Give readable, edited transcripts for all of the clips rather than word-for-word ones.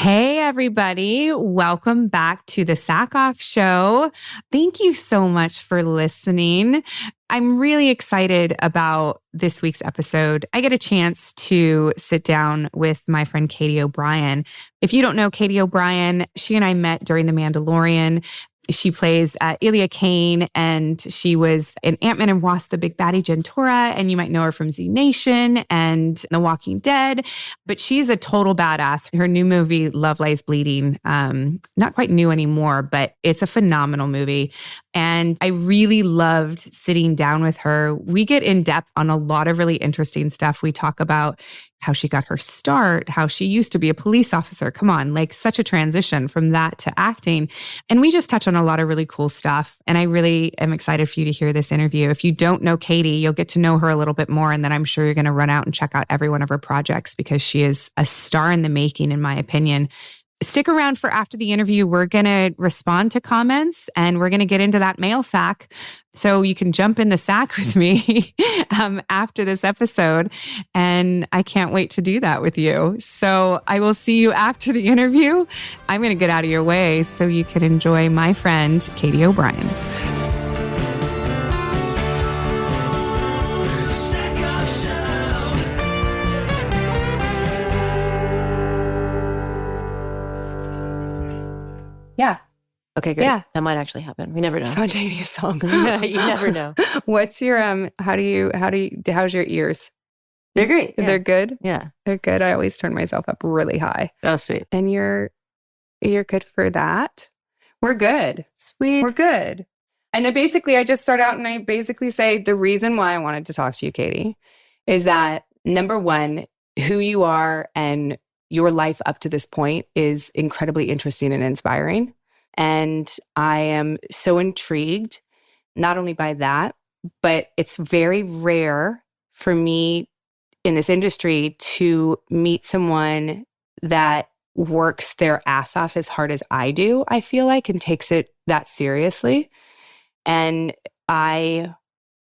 Hey, everybody. Welcome back to the Sackhoff Show. Thank you so much for listening. I'm really excited about this week's episode. I get a chance to sit down with my friend Katy O'Brian. If you don't know Katy O'Brian, she and I met during The Mandalorian. She plays Elia Kane, and she was in Ant-Man and Wasp, the Big Baddie Gentora, and you might know her from Z Nation and The Walking Dead, but she's a total badass. Her new movie, Love Lies Bleeding, not quite new anymore, but it's a phenomenal movie. And I really loved sitting down with her. We get in depth on a lot of really interesting stuff. We talk about how she got her start, how she used to be a police officer. Come on, like such a transition from that to acting. And we just touch on a lot of really cool stuff. And I really am excited for you to hear this interview. If you don't know Katy, you'll get to know her a little bit more. And then I'm sure you're going to run out and check out every one of her projects because she is a star in the making, in my opinion. Stick around for after the interview. We're going to respond to comments and we're going to get into that Mailsack. So you can jump in the sack with me after this episode. And I can't wait to do that with you. So I will see you after the interview. I'm going to get out of your way so you can enjoy my friend, Katy O'Brian. Yeah. Okay, great. Yeah. That might actually happen. We never know. Spontaneous song. You never know. What's your how's your ears? They're great. Yeah. They're good? Yeah. They're good. I always turn myself up really high. Oh, sweet. And you're good for that? We're good. Sweet. We're good. And then basically I just start out and I basically say the reason why I wanted to talk to you, Katy, is that number one, who you are and your life up to this point is incredibly interesting and inspiring. And I am so intrigued, not only by that, but it's very rare for me in this industry to meet someone that works their ass off as hard as I do, I feel like, and takes it that seriously. And I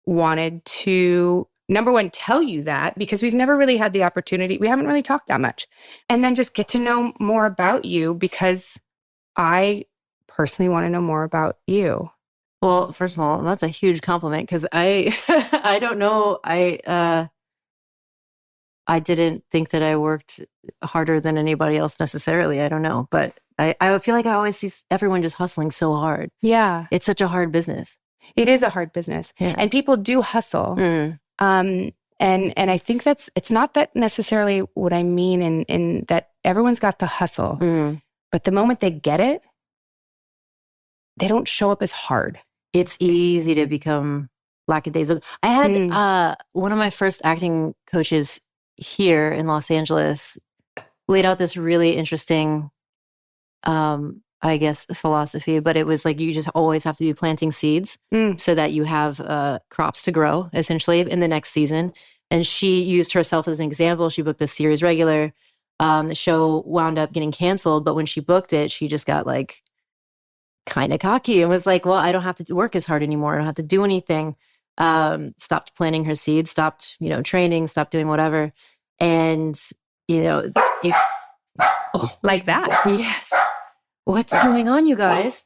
wanted to, number one, tell you that because we've never really had the opportunity. We haven't really talked that much. And then just get to know more about you because I personally want to know more about you. Well, first of all, that's a huge compliment because I I don't know. I didn't think that I worked harder than anybody else necessarily. I don't know. But I feel like I always see everyone just hustling so hard. Yeah. It's such a hard business. It is a hard business. Yeah. And people do hustle. Mm. And I think it's not that necessarily what I mean in that everyone's got the hustle. Mm. But the moment they get it, they don't show up as hard. It's easy to become lackadaisical. I had one of my first acting coaches here in Los Angeles laid out this really interesting, I guess, philosophy, but it was like you just always have to be planting seeds so that you have crops to grow, essentially, in the next season. And she used herself as an example. She booked this series regular. The show wound up getting canceled, but when she booked it, she just got like kind of cocky and was like, well, I don't have to work as hard anymore. I don't have to do anything. Stopped planting her seeds, stopped, training, stopped doing whatever. And, like that. Yes. What's going on, you guys?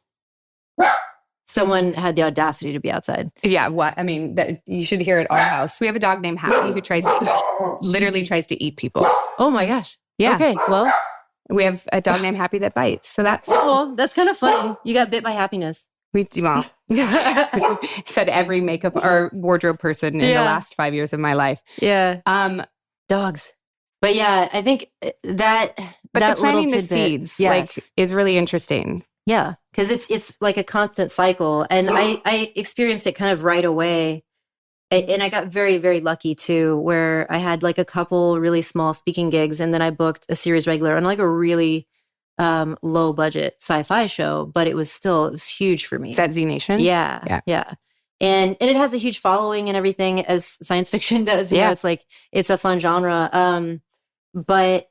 Someone had the audacity to be outside. Yeah, what? I mean, you should hear at our house. We have a dog named Happy who literally tries to eat people. Oh my gosh. Yeah. Okay, well. We have a dog named Happy that bites. So that's kind of funny. You got bit by happiness. Said every makeup or wardrobe person in the last 5 years of my life. Yeah. Dogs. But yeah, I think that. But that the planting the tidbit, seeds, yes, is really interesting. Yeah, because it's like a constant cycle, and I experienced it kind of right away, and I got very, very lucky too, where I had like a couple really small speaking gigs, and then I booked a series regular on like a really low budget sci-fi show, but it was huge for me. Is that Z Nation? Yeah. And it has a huge following and everything, as science fiction does. You know, it's like, it's a fun genre. But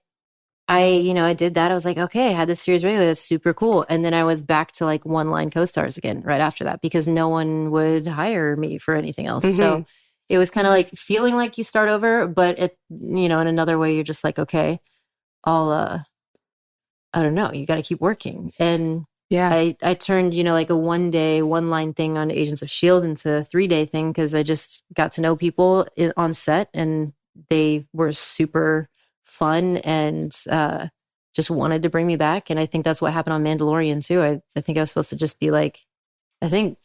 I did that. I was like, okay, I had this series regular. That's super cool. And then I was back to like one-line co-stars again right after that because no one would hire me for anything else. Mm-hmm. So it was kind of like feeling like you start over, but in another way, you're just like, okay, I'll I don't know, you got to keep working. And Yeah. I turned, like a 1-day, 1-line thing on Agents of S.H.I.E.L.D. into a 3-day thing because I just got to know people on set and they were super fun and just wanted to bring me back. And I think that's what happened on Mandalorian too. I think I was supposed to just be like, I think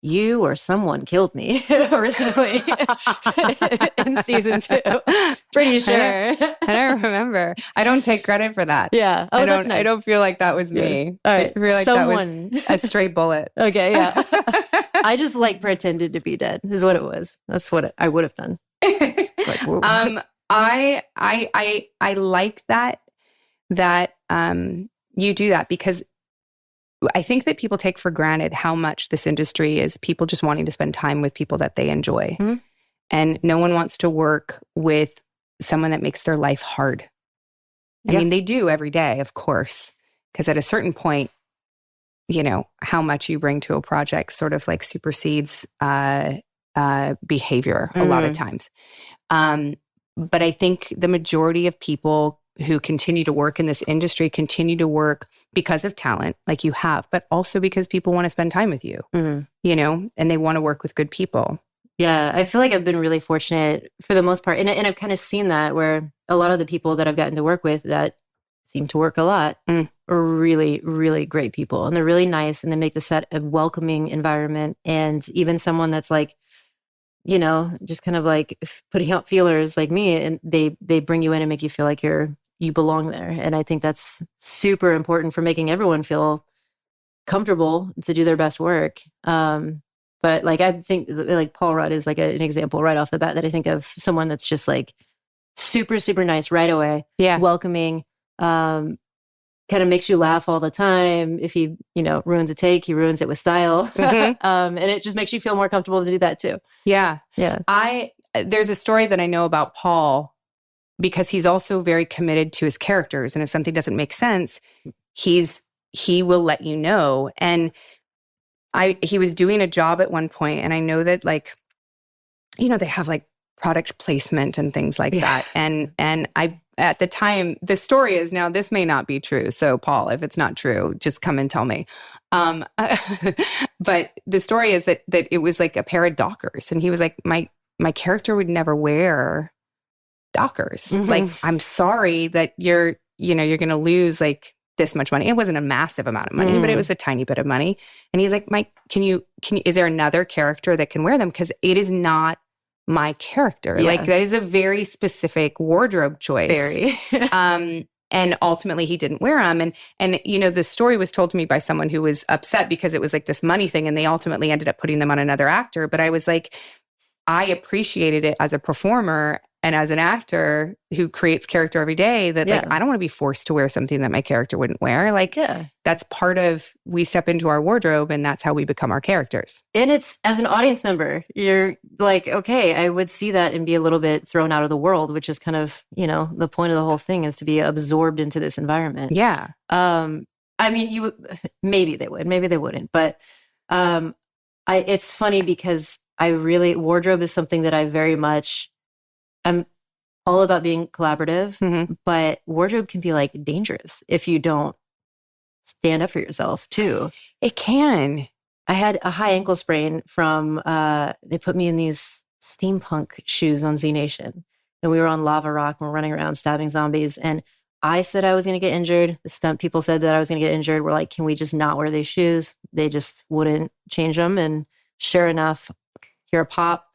you or someone killed me originally in season 2. Pretty sure. I don't remember. I don't take credit for that. Yeah. Oh, that's nice. I don't feel like that was me. All right. I feel like someone... that was a stray bullet. Okay. Yeah. I just pretended to be dead is what it was. That's what I would have done. I like that you do that because I think that people take for granted how much this industry is people just wanting to spend time with people that they enjoy. Mm-hmm. And no one wants to work with someone that makes their life hard. I mean, they do every day, of course, because at a certain point, how much you bring to a project sort of supersedes behavior a lot of times. But I think the majority of people who continue to work in this industry continue to work because of talent, like you have, but also because people want to spend time with you, and they want to work with good people. Yeah, I feel like I've been really fortunate for the most part. And I've kind of seen that where a lot of the people that I've gotten to work with that seem to work a lot are really, really great people. And they're really nice and they make the set a welcoming environment. And even someone that's just kind of putting out feelers like me, and they bring you in and make you feel like you belong there. And I think that's super important for making everyone feel comfortable to do their best work. But I think Paul Rudd is an example right off the bat that I think of someone that's just super, super nice right away. Yeah. Welcoming, kind of makes you laugh all the time. If he, ruins a take, he ruins it with style. Mm-hmm. And it just makes you feel more comfortable to do that too. Yeah. Yeah. There's a story that I know about Paul because he's also very committed to his characters. And if something doesn't make sense, he will let you know. And he was doing a job at one point, and I know that they have product placement and things like that. And I, at the time, the story is now, this may not be true. So Paul, if it's not true, just come and tell me. But the story is that it was a pair of Dockers. And he was like, my character would never wear Dockers. Mm-hmm. I'm sorry that you're going to lose this much money. It wasn't a massitive amount of money, but it was a tiny bit of money. And he's like, Mike, can you, is there another character that can wear them? Because it is not my character. Yeah. That is a very specific wardrobe choice. Very. And ultimately he didn't wear them. And the story was told to me by someone who was upset because it was this money thing, and they ultimately ended up putting them on another actor. But I was I appreciated it as a performer and as an actor who creates character every day that I don't want to be forced to wear something that my character wouldn't wear. That's part of, we step into our wardrobe and that's how we become our characters. And it's, as an audience member, you're okay, I would see that and be a little bit thrown out of the world, which is kind of, the point of the whole thing is to be absorbed into this environment. Yeah. I mean, maybe they would, maybe they wouldn't, but it's funny because wardrobe is something that I'm all about being collaborative, but wardrobe can be dangerous if you don't stand up for yourself too. It can. I had a high ankle sprain from, they put me in these steampunk shoes on Z Nation, and we were on Lava Rock and we're running around stabbing zombies. And I said I was going to get injured. The stunt people said that I was going to get injured. We're like, can we just not wear these shoes? They just wouldn't change them. And sure enough, hear a pop.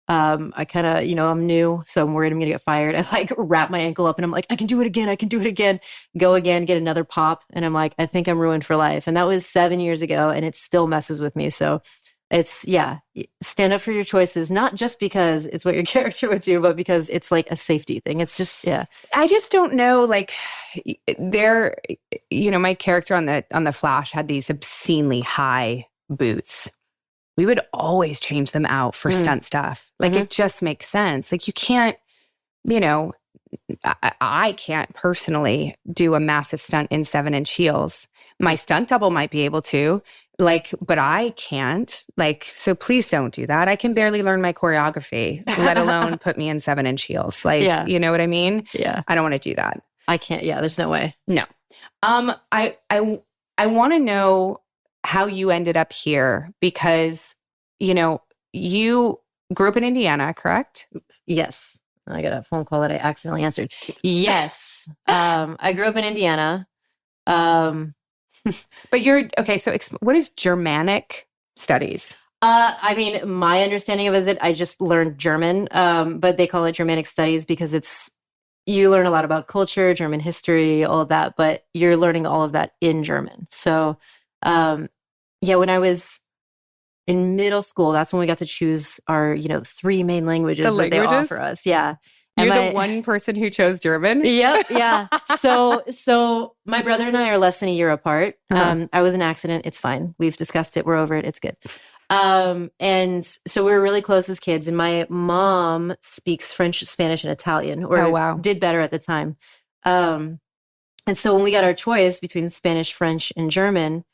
I kind of, I'm new, so I'm worried I'm going to get fired. I wrap my ankle up and I'm like, I can do it again. Go again, get another pop. And I'm like, I think I'm ruined for life. And that was 7 years ago and it still messes with me. So it's, stand up for your choices, not just because it's what your character would do, but because it's a safety thing. It's just, I just don't know, my character on the Flash had these obscenely high boots. We would always change them out for stunt stuff. It just makes sense. You can't, I can't personally do a massive stunt in 7-inch heels. My stunt double might be able to, but I can't. So please don't do that. I can barely learn my choreography, let alone put me in 7-inch heels. You know what I mean? Yeah. I don't want to do that. I can't. Yeah, there's no way. No. I want to know how you ended up here because, you grew up in Indiana, correct? Oops. Yes. I got a phone call that I accidentally answered. Yes. I grew up in Indiana. But okay. So what is Germanic studies? I mean, my understanding of it, I just learned German, but they call it Germanic studies because you learn a lot about culture, German history, all of that, but you're learning all of that in German. So, when I was in middle school, that's when we got to choose our, 3 main languages that they offer us. Yeah. You're the one person who chose German? Yep. Yeah. So my brother and I are less than a year apart. I was an accident. It's fine. We've discussed it. We're over it. It's good. And so we were really close as kids. And my mom speaks French, Spanish, and Italian, or did better at the time. And so when we got our choice between Spanish, French, and German,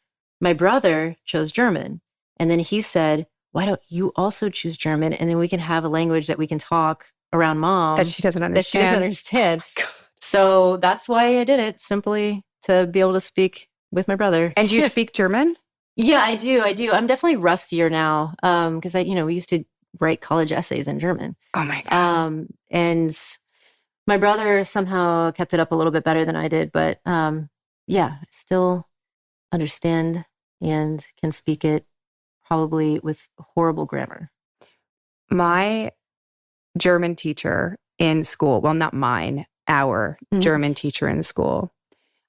my brother chose German. And then he said, why don't you also choose German? And then we can have a language that we can talk around mom. That she doesn't understand. Oh, so that's why I did it, simply to be able to speak with my brother. And you speak German? Yeah, I do. I'm definitely rustier now because we used to write college essays in German. Oh my God. And my brother somehow kept it up a little bit better than I did. But I still understand and can speak it probably with horrible grammar. My German teacher in school, well, not mine, our German teacher in school,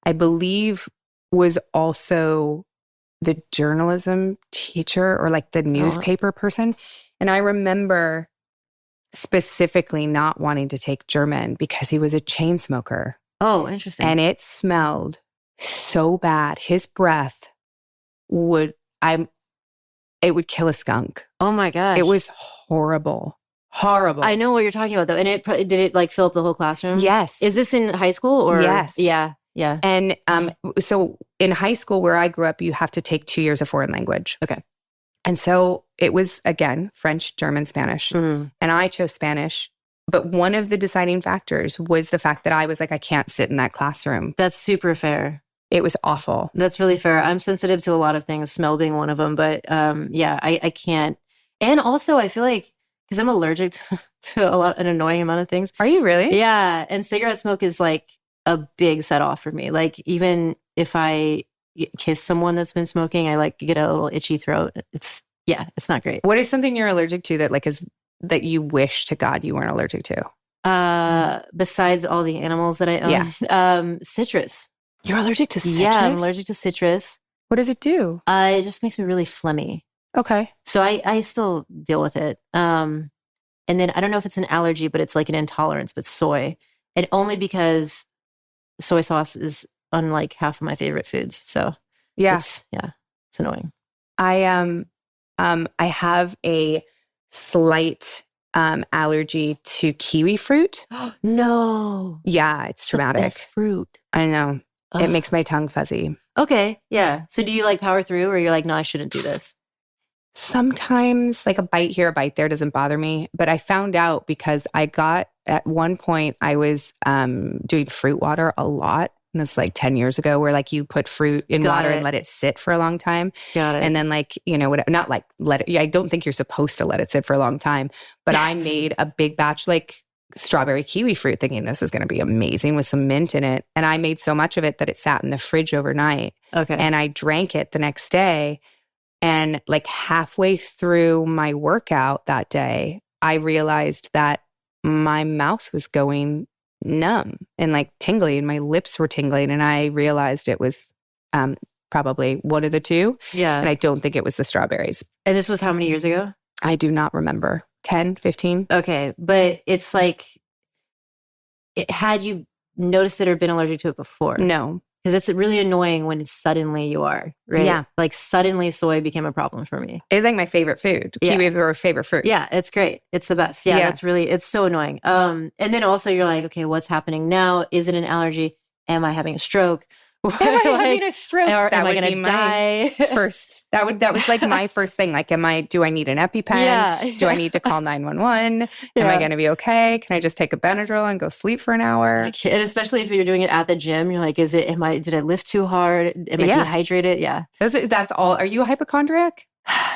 I believe was also the journalism teacher or like the newspaper person. And I remember specifically not wanting to take German because he was a chain smoker. Oh, interesting. And it smelled so bad. His breath it would kill a skunk. Oh my gosh. It was horrible. Horrible. I know what you're talking about though. And did it like fill up the whole classroom? Yes. Is this in high school or? Yes. Yeah. Yeah. And so in high school where I grew up, you have to take 2 years of foreign language. Okay. And so it was, again, French, German, Spanish. Mm. And I chose Spanish. But one of the deciding factors was the fact that I was like, I can't sit in that classroom. That's super fair. It was awful. That's really fair. I'm sensitive to a lot of things, smell being one of them. But I can't. And also, I feel like, because I'm allergic to an annoying amount of things. Are you really? Yeah. And cigarette smoke is like a big set off for me. Like even if I kiss someone that's been smoking, I like get a little itchy throat. It's not great. What is something you're allergic to that you wish to God you weren't allergic to? Besides all the animals that I own, citrus. You're allergic to citrus? Yeah, I'm allergic to citrus. What does it do? It just makes me really phlegmy. Okay. So I still deal with it. And then I don't know if it's an allergy, but it's like an intolerance, but soy. And only because soy sauce is unlike half of my favorite foods. So it's annoying. I have a slight allergy to kiwi fruit. No. Yeah, it's traumatic. That's fruit. I know. It makes my tongue fuzzy. Okay. Yeah. So do you like power through or you're like, no, I shouldn't do this? Sometimes like a bite here, a bite there doesn't bother me. But I found out because at one point I was doing fruit water a lot. And it was like 10 years ago where like you put fruit in water and let it sit for a long time. Got it. And then like, not like let it, I don't think you're supposed to let it sit for a long time. But I made a big batch like strawberry kiwi fruit thinking this is going to be amazing with some mint in it. And I made so much of it that it sat in the fridge overnight. Okay. And I drank it the next day. And like halfway through my workout that day, I realized that my mouth was going numb and like tingly and my lips were tingling. And I realized it was probably one of the two. Yeah. And I don't think it was the strawberries. And this was how many years ago? I do not remember. 10, 15. Okay. But it's like, had you noticed it or been allergic to it before? No. Because it's really annoying when suddenly you are, right? Yeah. Like suddenly soy became a problem for me. It's like my favorite food. Kiwi is our favorite fruit. Yeah, it's great. It's the best. Yeah, it's so annoying. And then also you're like, okay, what's happening now? Is it an allergy? Am I having a stroke? Am I having a stroke? Or am I going to die? First, that was like my first thing. Like, do I need an EpiPen? Yeah. Do I need to call 911? Am I going to be okay? Can I just take a Benadryl and go sleep for an hour? And especially if you're doing it at the gym, you're like, did I lift too hard? Am I dehydrated? Yeah. That's all. Are you a hypochondriac?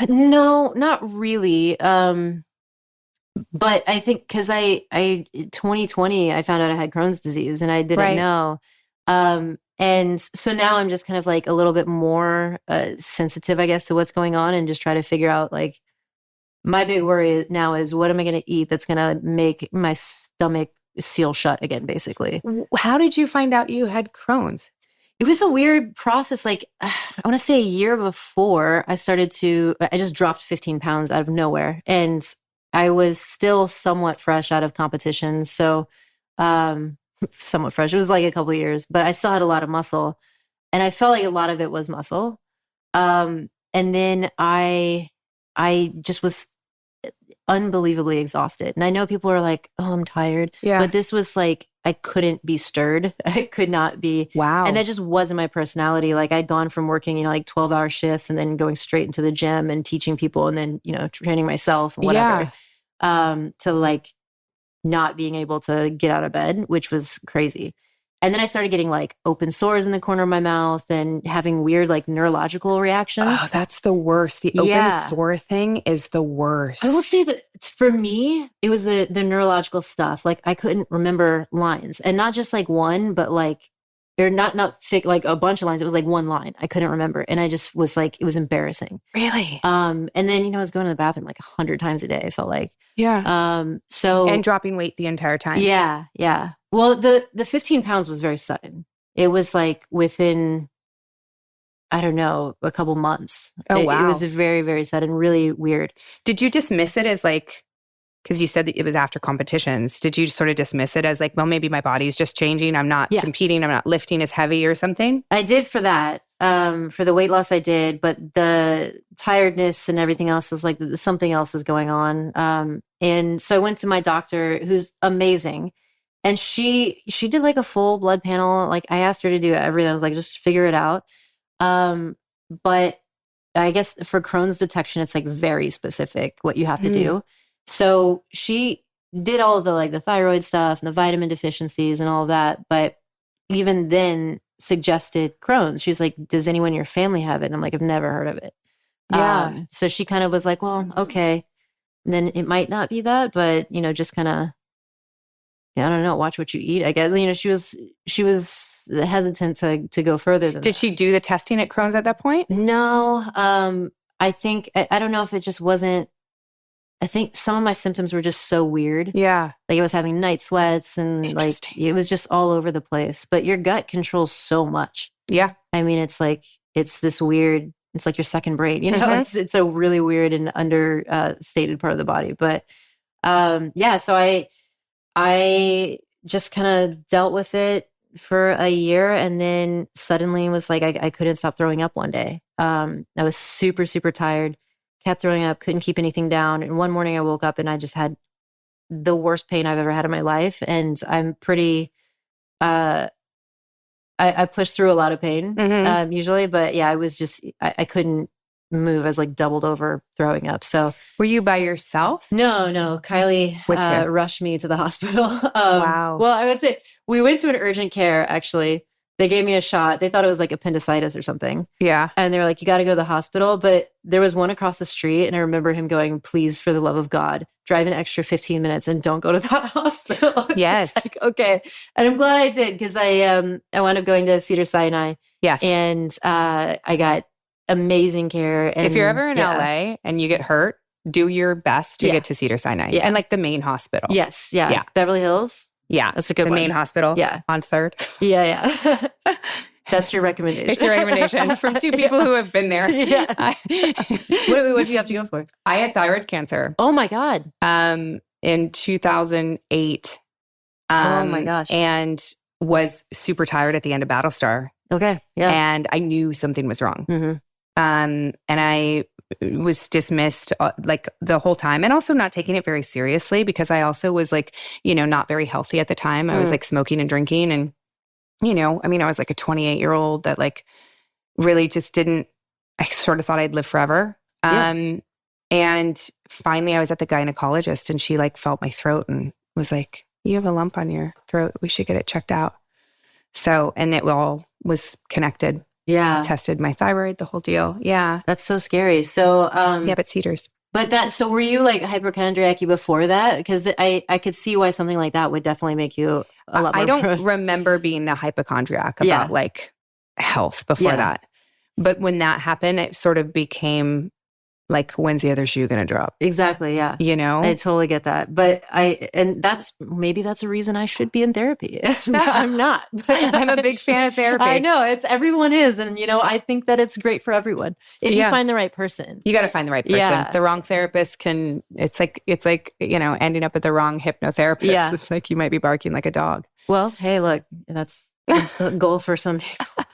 No, not really. But I think because I 2020, I found out I had Crohn's disease and I didn't know. And so now I'm just kind of like a little bit more sensitive, I guess, to what's going on and just try to figure out like my big worry now is what am I going to eat that's going to make my stomach seal shut again, basically. How did you find out you had Crohn's? It was a weird process. Like, I want to say a year before I just dropped 15 pounds out of nowhere. And I was still somewhat fresh out of competition. So, somewhat fresh. It was like a couple of years, but I still had a lot of muscle. And I felt like a lot of it was muscle. And then I just was unbelievably exhausted. And I know people are like, oh, I'm tired. Yeah. But this was like, I couldn't be stirred. I could not be. Wow. And that just wasn't my personality. Like I'd gone from working, like 12-hour shifts and then going straight into the gym and teaching people and then, training myself and whatever. To like not being able to get out of bed, which was crazy. And then I started getting like open sores in the corner of my mouth and having weird like neurological reactions. Oh, that's the worst. The open sore thing is the worst. I will say that for me, it was the neurological stuff. Like I couldn't remember lines and not just like one, but like, or not thick, like a bunch of lines. It was like one line. I couldn't remember. And I just was like, it was embarrassing. Really? And then, I was going to the bathroom like 100 times a day. I felt like. Yeah. And dropping weight the entire time. Yeah. Yeah. Well, the 15 pounds was very sudden. It was like within, I don't know, a couple months. Oh, wow. It was very, very sudden, really weird. Did you dismiss it as like, because you said that it was after competitions, did you sort of dismiss it as like, well, maybe my body's just changing. I'm not competing. I'm not lifting as heavy or something? I did for that. For the weight loss I did, but the tiredness and everything else was like something else is going on. And so I went to my doctor who's amazing. And she did like a full blood panel. Like I asked her to do everything. I was like, just figure it out. But I guess for Crohn's detection, it's like very specific what you have to do. So she did all of the thyroid stuff and the vitamin deficiencies and all of that. But even then suggested Crohn's. She's like, does anyone in your family have it? And I'm like, I've never heard of it. Yeah. So she kind of was like, well, okay. And then it might not be that, but just kind of, I don't know, watch what you eat, I guess. She was hesitant to go further than Did she do the testing at Crohn's at that point? No. I think, I don't know if it just wasn't, I think some of my symptoms were just so weird. Yeah. Like I was having night sweats and like it was just all over the place. But your gut controls so much. Yeah. I mean, it's like, it's this weird, it's like your second brain, it's a really weird and understated part of the body. But so I just kind of dealt with it for a year and then suddenly was like, I couldn't stop throwing up one day. I was super, super tired, kept throwing up, couldn't keep anything down. And one morning I woke up and I just had the worst pain I've ever had in my life. And I'm pretty, I pushed through a lot of pain usually, but yeah, I was just, I couldn't move. I was like doubled over throwing up. So were you by yourself? No. Kylie rushed me to the hospital. Wow. Well, I would say we went to an urgent care, actually. They gave me a shot. They thought it was like appendicitis or something. Yeah. And they were like, you got to go to the hospital. But there was one across the street. And I remember him going, please, for the love of God, drive an extra 15 minutes and don't go to that hospital. Yes. It's like, okay. And I'm glad I did because I wound up going to Cedars-Sinai. Yes. And I got amazing care. And if you're ever in LA and you get hurt, do your best to get to Cedars-Sinai and like the main hospital. Yes. Yeah. Beverly Hills. Yeah. That's a good one. The main hospital. Yeah. On 3rd. Yeah. That's your recommendation. It's your recommendation from two people who have been there. Yeah. What did you have to go for? I had thyroid cancer. Oh my God. In 2008. Oh my gosh. And was super tired at the end of Battlestar. Okay. Yeah. And I knew something was wrong. And I was dismissed like the whole time and also not taking it very seriously because I also was like, not very healthy at the time. I was like smoking and drinking and I was like a 28-year-old that like really just I sort of thought I'd live forever. And finally I was at the gynecologist and she like felt my throat and was like, you have a lump on your throat. We should get it checked out. So, and it all was connected. Yeah. Tested my thyroid, the whole deal. Yeah. That's so scary. So, but Cedars. But so were you like hypochondriac before that? Because I could see why something like that would definitely make you a lot more. I don't remember being a hypochondriac about like health before that. But when that happened, it sort of became like, when's the other shoe going to drop? Exactly. Yeah. I totally get that. But maybe that's a reason I should be in therapy. I'm not. I'm a big fan of therapy. I know everyone is. And, I think that it's great for everyone. If you find the right person. You got to find the right person. Yeah. The wrong therapist it's like, ending up at the wrong hypnotherapist. Yeah. It's like, you might be barking like a dog. Well, hey, look, that's the goal for some people.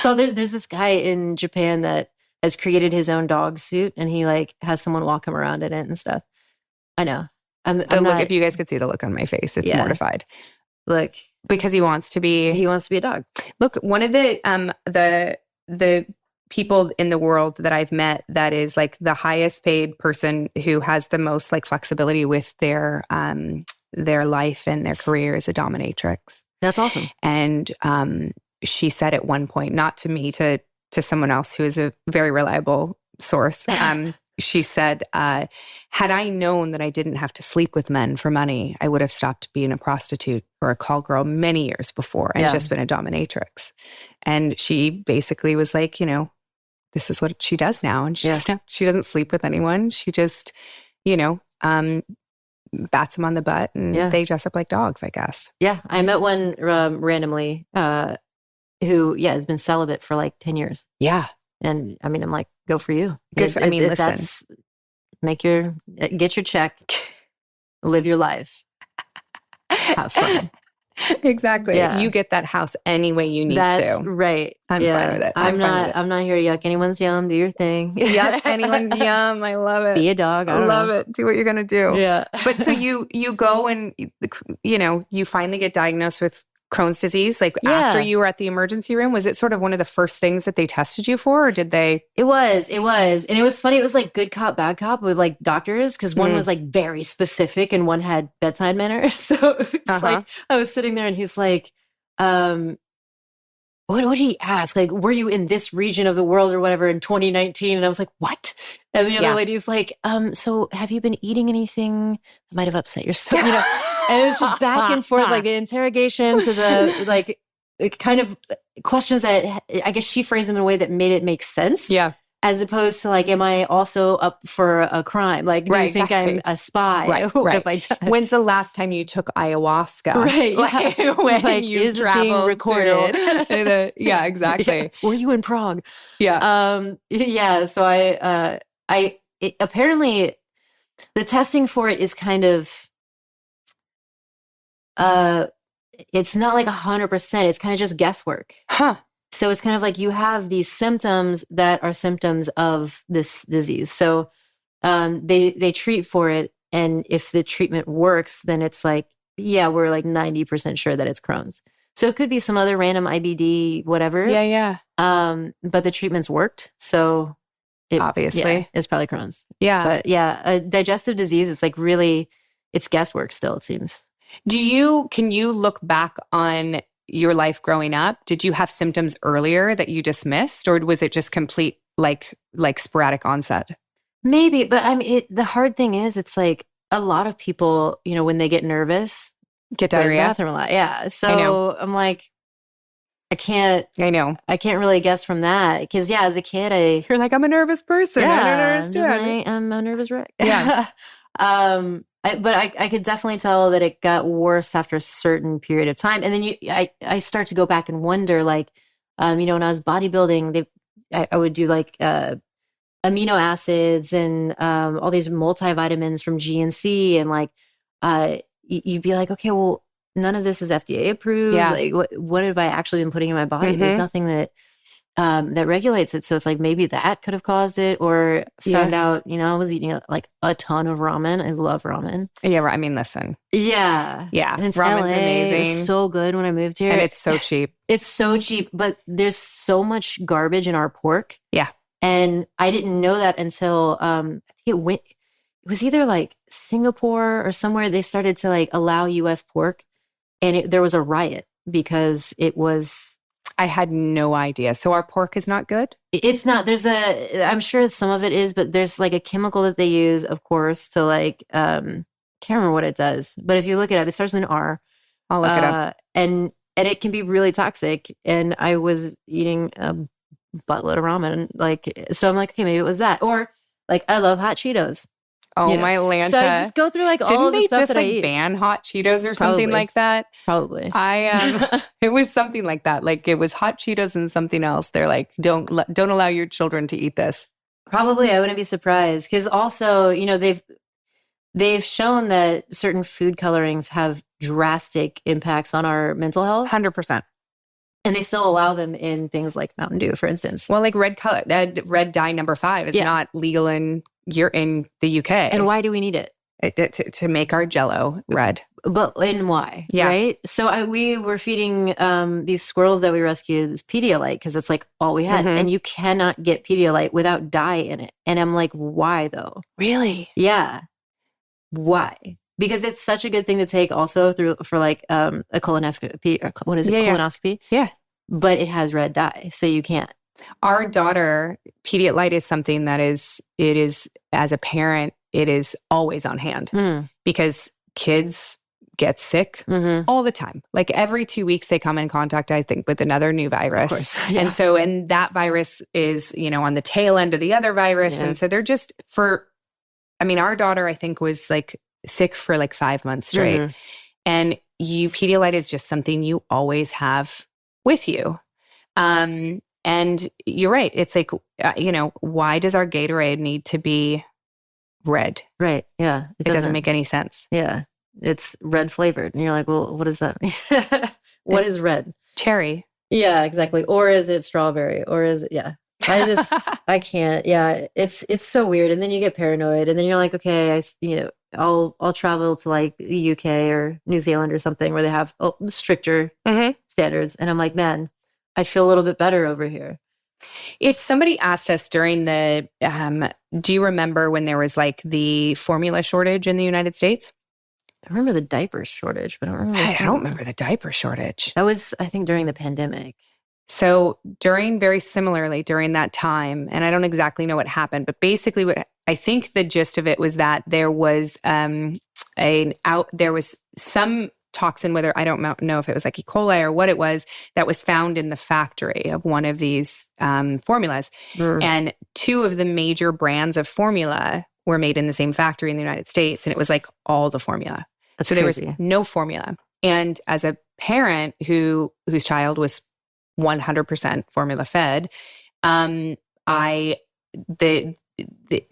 So there's this guy in Japan that has created his own dog suit and he like has someone walk him around in it and stuff. I know. If you guys could see the look on my face, it's mortified. Look, because he wants to be a dog. Look, one of the people in the world that I've met that is like the highest paid person who has the most like flexibility with their life and their career is a dominatrix. That's awesome. And she said at one point, not to me, to someone else who is a very reliable source. She said, had I known that I didn't have to sleep with men for money, I would have stopped being a prostitute or a call girl many years before and just been a dominatrix. And she basically was like, this is what she does now. And she doesn't sleep with anyone. She just, bats them on the butt and they dress up like dogs, I guess. Yeah. I met one randomly who has been celibate for like 10 years. Yeah. And I'm like, go for you. Listen. Get your check, live your life, have fun. Exactly. Yeah. You get that house any way you need to. That's right. I'm fine with it. I'm not here to yuck anyone's yum. Do your thing. Yuck anyone's yum. I love it. Be a dog. I love it. Do what you're gonna do. Yeah. But so you go and you finally get diagnosed with Crohn's disease, like after you were at the emergency room. Was it sort of one of the first things that they tested you for, or did they? It was. And it was funny. It was like good cop, bad cop with like doctors, because one was like very specific and one had bedside manner. So it's like, I was sitting there and he's like, what did he ask? Like, were you in this region of the world or whatever in 2019? And I was like, what? And the other lady's like, so have you been eating anything that might have upset your stomach? And it was just back and forth, like the interrogation to the like kind of questions that I guess she phrased them in a way that made it make sense. Yeah. As opposed to like, am I also up for a crime? Like, do you think I'm a spy? Right. What have I done? When's the last time you took ayahuasca? Right. Like, when you is this being recorded? Yeah, exactly. Yeah. Were you in Prague? Yeah. So apparently the testing for it is kind of, it's not like 100%. It's kind of just guesswork. Huh. So it's kind of like you have these symptoms that are symptoms of this disease. So they treat for it. And if the treatment works, then it's like, we're like 90% sure that it's Crohn's. So it could be some other random IBD, whatever. Yeah. But the treatment's worked. So obviously it's probably Crohn's. Yeah. But a digestive disease, it's like really, it's guesswork still, it seems. Can you look back on your life growing up? Did you have symptoms earlier that you dismissed, or was it just complete like sporadic onset? Maybe, but I mean, the hard thing is, it's like a lot of people, when they get nervous, get diarrhea. Go to the bathroom a lot. Yeah. So I'm like, I can't really guess from that. Because as a kid, you're like, I'm a nervous person. I don't understand. I'm a nervous wreck. Yeah. But I could definitely tell that it got worse after a certain period of time. And then I start to go back and wonder, like, when I was bodybuilding, I would do like amino acids and all these multivitamins from GNC, and like you'd be like, okay, well, none of this is FDA approved. Yeah. Like, what have I actually been putting in my body? There's nothing that that regulates it. So it's like maybe that could have caused it, or found out, I was eating like a ton of ramen. I love ramen. Yeah, I mean, listen. Yeah. Yeah. And it's Ramen's LA. amazing. It's so good when I moved here. And it's so cheap. It's so cheap, but there's so much garbage in our pork. Yeah. And I didn't know that until I think it was either like Singapore or somewhere. They started to like allow US pork, and there was a riot because it was. I had no idea. So our pork is not good? It's not. I'm sure some of it is, but there's like a chemical that they use, of course, to like, can't remember what it does. But if you look it up, it starts with an R. I'll look it up. And it can be really toxic. And I was eating a buttload of ramen. Like, so I'm like, okay, maybe it was that. Or like, I love hot Cheetos. Oh, my Lanta. So I just go through like all of the stuff that I eat. Didn't they just like ban hot Cheetos or something like that? Probably. It was something like that. Like it was hot Cheetos and something else. They're like, don't allow your children to eat this. Probably. I wouldn't be surprised. Because also, they've shown that certain food colorings have drastic impacts on our mental health. 100%. And they still allow them in things like Mountain Dew, for instance. Well, like red dye number 5 is not legal in the UK. And why do we need it? To make our Jell-O red. But and why? Yeah. Right. So we were feeding these squirrels that we rescued this Pedialyte because it's like all we had, and you cannot get Pedialyte without dye in it. And I'm like, why though? Really? Yeah. Why? Because it's such a good thing to take also for like a colonoscopy, or what is it? Colonoscopy. Yeah. But it has red dye, so you can't. Our daughter, Pedialyte is something that is as a parent, it is always on hand because kids get sick all the time. Like every 2 weeks they come in contact, I think, with another new virus. Of course. Yeah. And that virus is, on the tail end of the other virus. Yeah. And so they're just our daughter, I think, was like sick for like 5 months straight. And Pedialyte is just something you always have with you. And you're right. It's like, why does our Gatorade need to be red? Right. Yeah. It doesn't make any sense. Yeah. It's red flavored. And you're like, well, what does that mean? What is red? Cherry. Yeah, exactly. Or is it strawberry? Or is it, yeah. I can't. Yeah. It's so weird. And then you get paranoid, and then you're like, okay, I'll travel to like the UK or New Zealand or something where they have stricter standards. And I'm like, man, I feel a little bit better over here. Somebody asked us during the, do you remember when there was like the formula shortage in the United States? I remember the diaper shortage, but I don't remember the diaper shortage. That was, I think, during the pandemic. So very similarly during that time, and I don't exactly know what happened, but basically what I think the gist of it was that there was there was some toxin, whether I don't know if it was like E. coli or what it was, that was found in the factory of one of these formulas. And 2 of the major brands of formula were made in the same factory in the United States. And it was like all the formula. That's so crazy. There was no formula. And as a parent whose child was 100% formula fed,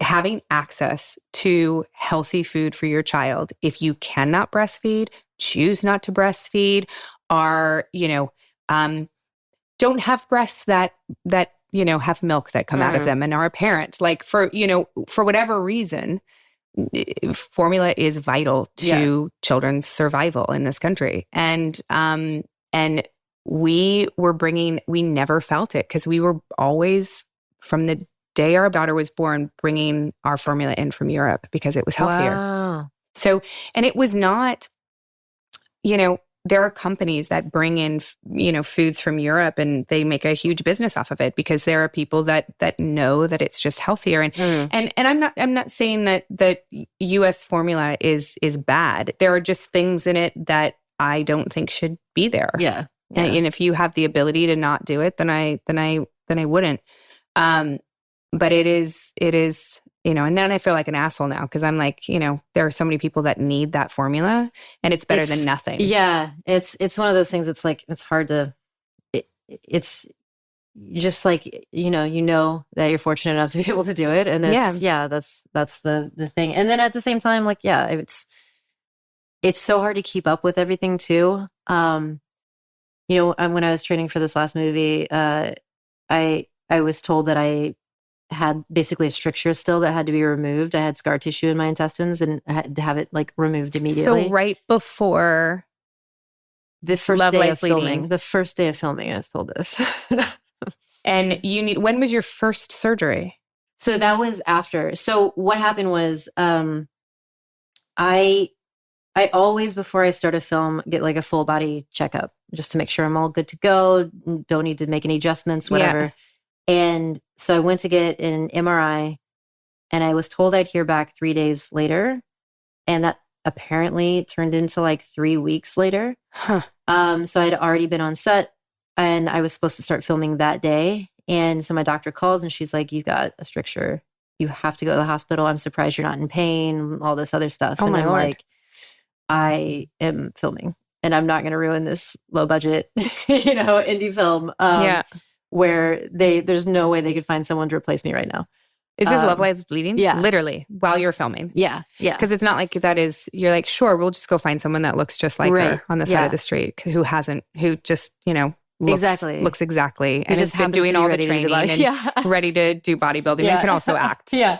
having access to healthy food for your child, if you cannot breastfeed, choose not to breastfeed, don't have breasts that have milk that come out of them and are a parent, like for whatever reason, formula is vital to children's survival in this country. And we never felt it because we were always, from the day our daughter was born, bringing our formula in from Europe because it was healthier. Wow. So, and it was not, there are companies that bring in, foods from Europe, and they make a huge business off of it because there are people that know that it's just healthier. And I'm not saying that US formula is bad. There are just things in it that I don't think should be there. Yeah. And if you have the ability to not do it, then I wouldn't. But it is, and then I feel like an asshole now because I'm like, there are so many people that need that formula, and it's better than nothing. Yeah. It's one of those things. It's like, it's hard to, it's just like, that you're fortunate enough to be able to do it. And that's the thing. And then at the same time, like, it's so hard to keep up with everything too. When I was training for this last movie, I was told that I had basically a stricture still that had to be removed. I had scar tissue in my intestines and I had to have it like removed immediately. So right before the first Love day Lies of filming, Bleeding. the first day of filming, I was told this. And when was your first surgery? So that was after. So what happened was, I always, before I start a film, get like a full body checkup just to make sure I'm all good to go. Don't need to make any adjustments, whatever. Yeah. And so I went to get an MRI and I was told I'd hear back 3 days later. And that apparently turned into like 3 weeks later. Huh. So I'd already been on set and I was supposed to start filming that day. And so my doctor calls and she's like, "You've got a stricture. You have to go to the hospital. I'm surprised you're not in pain," all this other stuff. Oh, and my I'm Lord. like, I am filming and I'm not going to ruin this low budget, indie film. Where there's no way they could find someone to replace me right now. Is this Love Lies Bleeding? Yeah. Literally, while you're filming. Yeah. Yeah. Because it's not like you're like, sure, we'll just go find someone that looks just like her on the side of the street who just, looks exactly. And just has been doing all the training and ready to do bodybuilding and can also act. Yeah.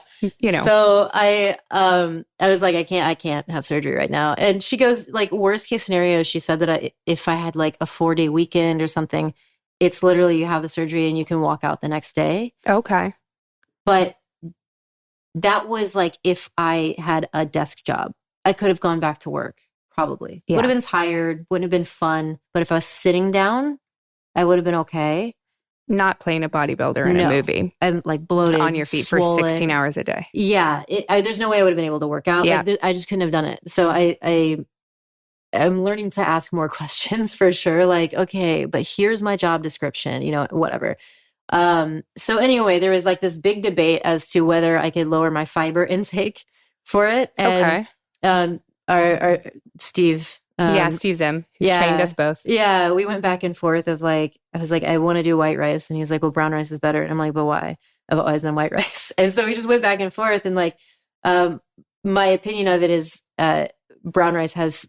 So I was like, I can't have surgery right now. And she goes, like, worst case scenario, she said that if I had like a 4-day weekend or something, it's literally you have the surgery and you can walk out the next day. Okay. But that was like if I had a desk job. I could have gone back to work, probably. Yeah. Would have been tired, wouldn't have been fun. But if I was sitting down, I would have been okay. Not playing a bodybuilder in a movie. I'm like bloated. On your feet swollen. for 16 hours a day. Yeah. There's no way I would have been able to work out. Yeah. Like, I just couldn't have done it. So I'm learning to ask more questions for sure. Like, okay, but here's my job description, whatever. So anyway, there was like this big debate as to whether I could lower my fiber intake for it. And, our Steve. Steve Zim, who's trained us both. Yeah. We went back and forth of like, I was like, I want to do white rice. And he's like, well, brown rice is better. And I'm like, but why? I've always done white rice. And so we just went back and forth. And like, my opinion of it is, brown rice has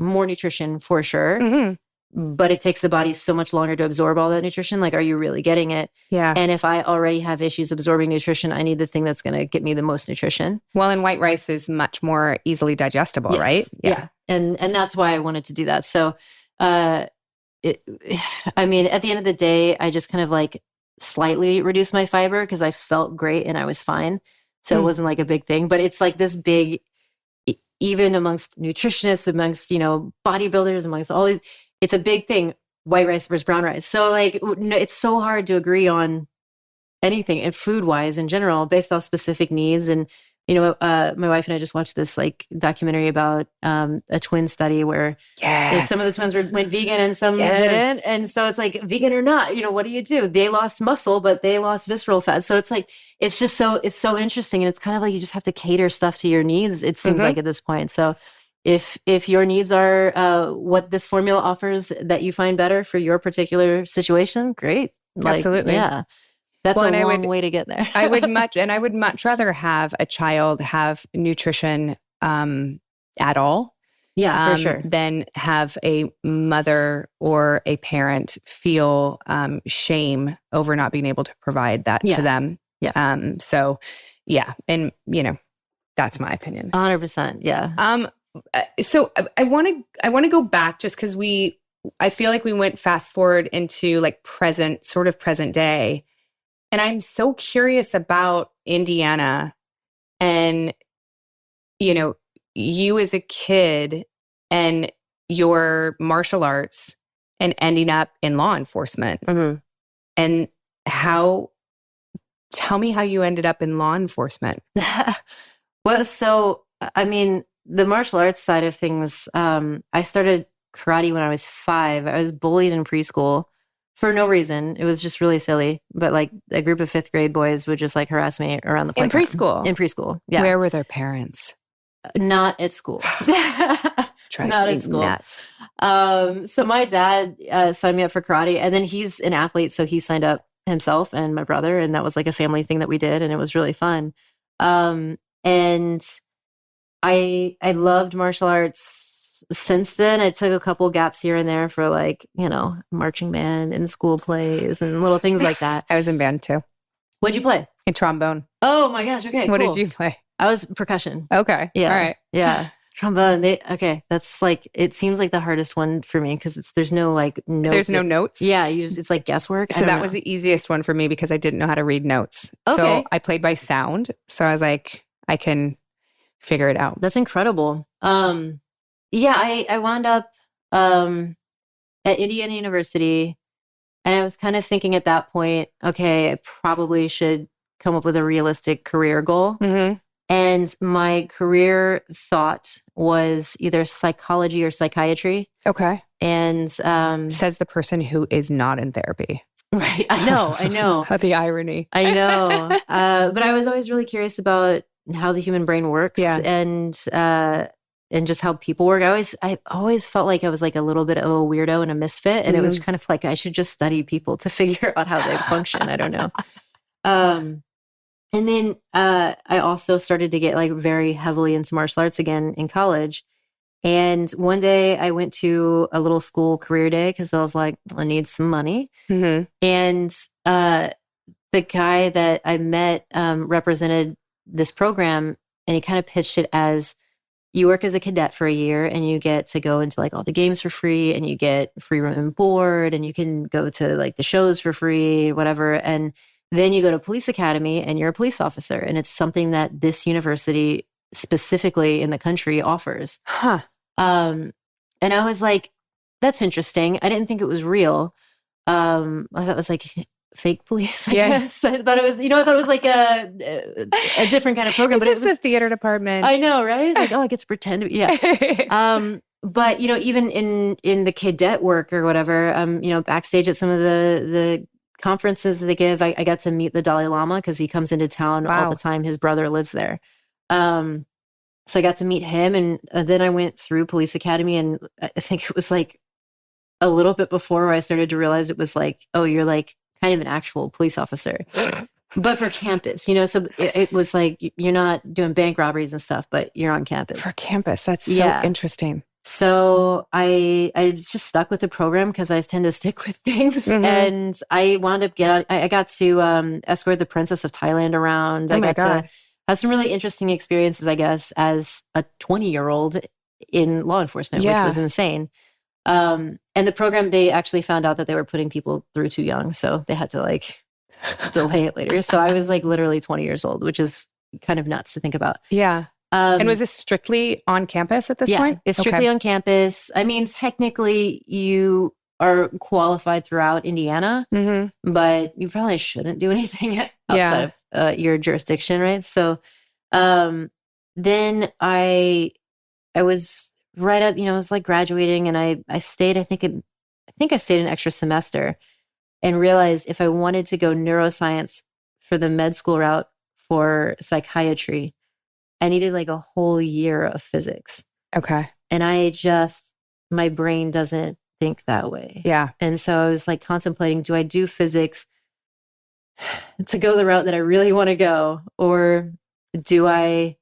more nutrition for sure, but it takes the body so much longer to absorb all that nutrition. Like, are you really getting it? Yeah. And if I already have issues absorbing nutrition, I need the thing that's going to get me the most nutrition. Well, and white rice is much more easily digestible, right? Yeah. And that's why I wanted to do that. So, at the end of the day, I just kind of like slightly reduced my fiber because I felt great and I was fine. So it wasn't like a big thing, but it's like this big, even amongst nutritionists, amongst, bodybuilders, amongst all these, it's a big thing, white rice versus brown rice. So like, it's so hard to agree on anything and food wise in general, based off specific needs. And, my wife and I just watched this like documentary about a twin study where some of the twins went vegan and some didn't. And so it's like, vegan or not, what do you do? They lost muscle, but they lost visceral fat. So it's like, it's so interesting. And it's kind of like, you just have to cater stuff to your needs. It seems like at this point. So if your needs are what this formula offers that you find better for your particular situation, great. Absolutely. Yeah. That's a long way to get there. I would much rather have a child have nutrition at all. Yeah, for sure. Than have a mother or a parent feel shame over not being able to provide that to them. Yeah. So yeah. And that's my opinion. 100%. Yeah. So I want to go back just because I feel like we went fast forward into like present day. And I'm so curious about Indiana and, you as a kid and your martial arts and ending up in law enforcement. And tell me how you ended up in law enforcement. Well, so, the martial arts side of things, I started karate when I was 5. I was bullied in preschool. For no reason. It was just really silly. But like a group of 5th grade boys would just like harass me around the playground. In preschool. Yeah. Where were their parents? Not at school. Not at school. Nuts. So my dad signed me up for karate, and then he's an athlete. So he signed up himself and my brother. And that was like a family thing that we did. And it was really fun. And I loved martial arts since then, I took a couple gaps here and there for like, marching band and school plays and little things like that. I was in band too. What'd you play? In trombone. Oh my gosh. Okay. What cool. did you play? I was percussion. Okay. Yeah. All right. Yeah. Trombone. That's like, it seems like the hardest one for me because there's no like notes. There's no notes. Yeah. It's like guesswork. So that was the easiest one for me because I didn't know how to read notes. Okay. So I played by sound. So I was like, I can figure it out. That's incredible. I wound up at Indiana University, and I was kind of thinking at that point, okay, I probably should come up with a realistic career goal. Mm-hmm. And my career thought was either psychology or psychiatry. Okay. And says the person who is not in therapy. Right. I know. The irony. I know. But I was always really curious about how the human brain works. Yeah. And just how people work. I always felt like I was like a little bit of a weirdo and a misfit. And it was kind of like, I should just study people to figure out how they function. I don't know. And then I also started to get like very heavily into martial arts again in college. And one day I went to a little school career day because I was like, I need some money. Mm-hmm. And the guy that I met represented this program, and he kind of pitched it as, you work as a cadet for a year and you get to go into like all the games for free, and you get free room and board, and you can go to like the shows for free, whatever. And then you go to police academy and you're a police officer. And it's something that this university specifically in the country offers. Huh. And I was like, that's interesting. I didn't think it was real. I thought it was like fake police, I guess. I thought it was, I thought it was like a different kind of program. But it was the theater department. I know, right? Like, I get to pretend to be, yeah. But even in the cadet work or whatever, backstage at some of the conferences that they give, I got to meet the Dalai Lama because he comes into town all the time. His brother lives there. So I got to meet him, and then I went through police academy, and I think it was like a little bit before where I started to realize it was like, oh, you're like kind of an actual police officer, but for campus, so it was like, you're not doing bank robberies and stuff, but you're on campus. For campus. That's so interesting. So I just stuck with the program because I tend to stick with things. Mm-hmm. And I wound up I got to escort the Princess of Thailand around. I got to have some really interesting experiences, I guess, as a 20-year-old in law enforcement, which was insane. And the program, they actually found out that they were putting people through too young. So they had to like delay it later. So I was like literally 20 years old, which is kind of nuts to think about. Yeah. And was this strictly on campus at this point? It's strictly on campus. I mean, technically you are qualified throughout Indiana, but you probably shouldn't do anything outside of your jurisdiction, right? So then I was right up, I was like graduating, and I stayed, I think I stayed an extra semester, and realized if I wanted to go neuroscience for the med school route for psychiatry, I needed like a whole year of physics. Okay. And my brain doesn't think that way. Yeah. And so I was like contemplating, do I do physics to go the route that I really want to go? Or do I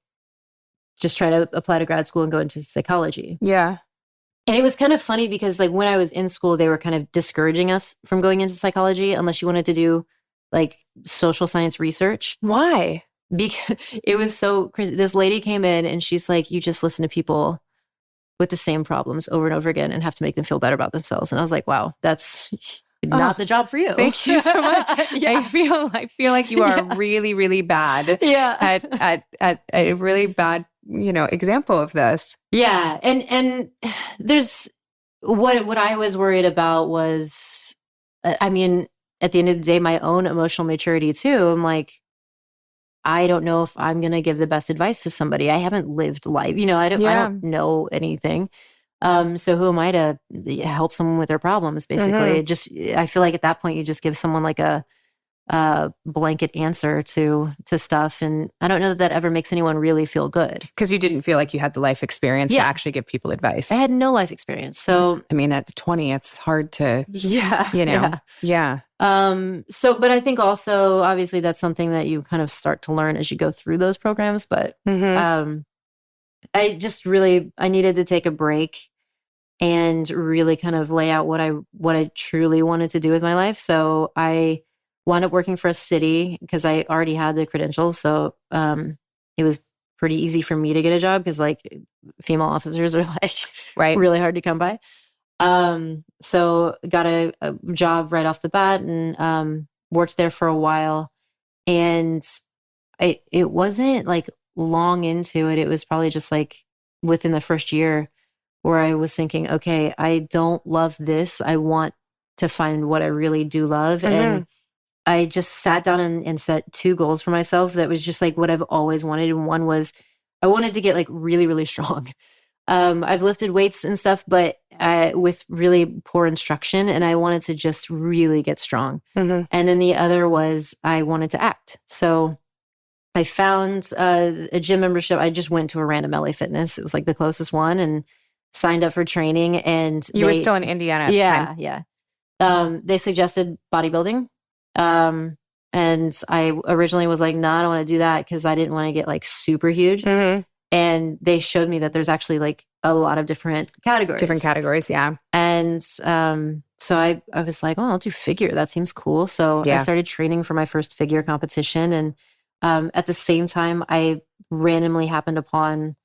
just try to apply to grad school and go into psychology? Yeah. And it was kind of funny because like when I was in school, they were kind of discouraging us from going into psychology unless you wanted to do like social science research. Why? Because it was so crazy. This lady came in and she's like, you just listen to people with the same problems over and over again and have to make them feel better about themselves. And I was like, wow, that's not the job for you. Thank you so much. I feel like you are really, really bad at a really bad, example of this. Yeah. And there's what I was worried about was, I mean, at the end of the day, my own emotional maturity too. I'm like, I don't know if I'm going to give the best advice to somebody. I haven't lived life. I don't know anything. So who am I to help someone with their problems, basically? I feel like at that point, you just give someone like a blanket answer to stuff. And I don't know that ever makes anyone really feel good. Because you didn't feel like you had the life experience to actually give people advice. I had no life experience. So, I mean, at 20, it's hard to, Yeah. But I think also, obviously, that's something that you kind of start to learn as you go through those programs. But I just really, I needed to take a break and really kind of lay out what I truly wanted to do with my life. So I wound up working for a city because I already had the credentials. So it was pretty easy for me to get a job because like female officers are like really hard to come by. So got a job right off the bat and worked there for a while. And it wasn't like long into it. It was probably just like within the first year where I was thinking, okay, I don't love this. I want to find what I really do love. And I just sat down and set 2 goals for myself that was just like what I've always wanted. And one was I wanted to get like really, really strong. I've lifted weights and stuff, but with really poor instruction, and I wanted to just really get strong. And then the other was I wanted to act. So I found a gym membership. I just went to a random LA Fitness. It was like the closest one and signed up for training. And you were still in Indiana at the time. Yeah. They suggested bodybuilding. And I originally was like, no, I don't want to do that because I didn't want to get like super huge. And they showed me that there's actually like a lot of different categories. Yeah. And so I was like, well, I'll do figure. That seems cool. So I started training for my first figure competition. And at the same time, I randomly happened upon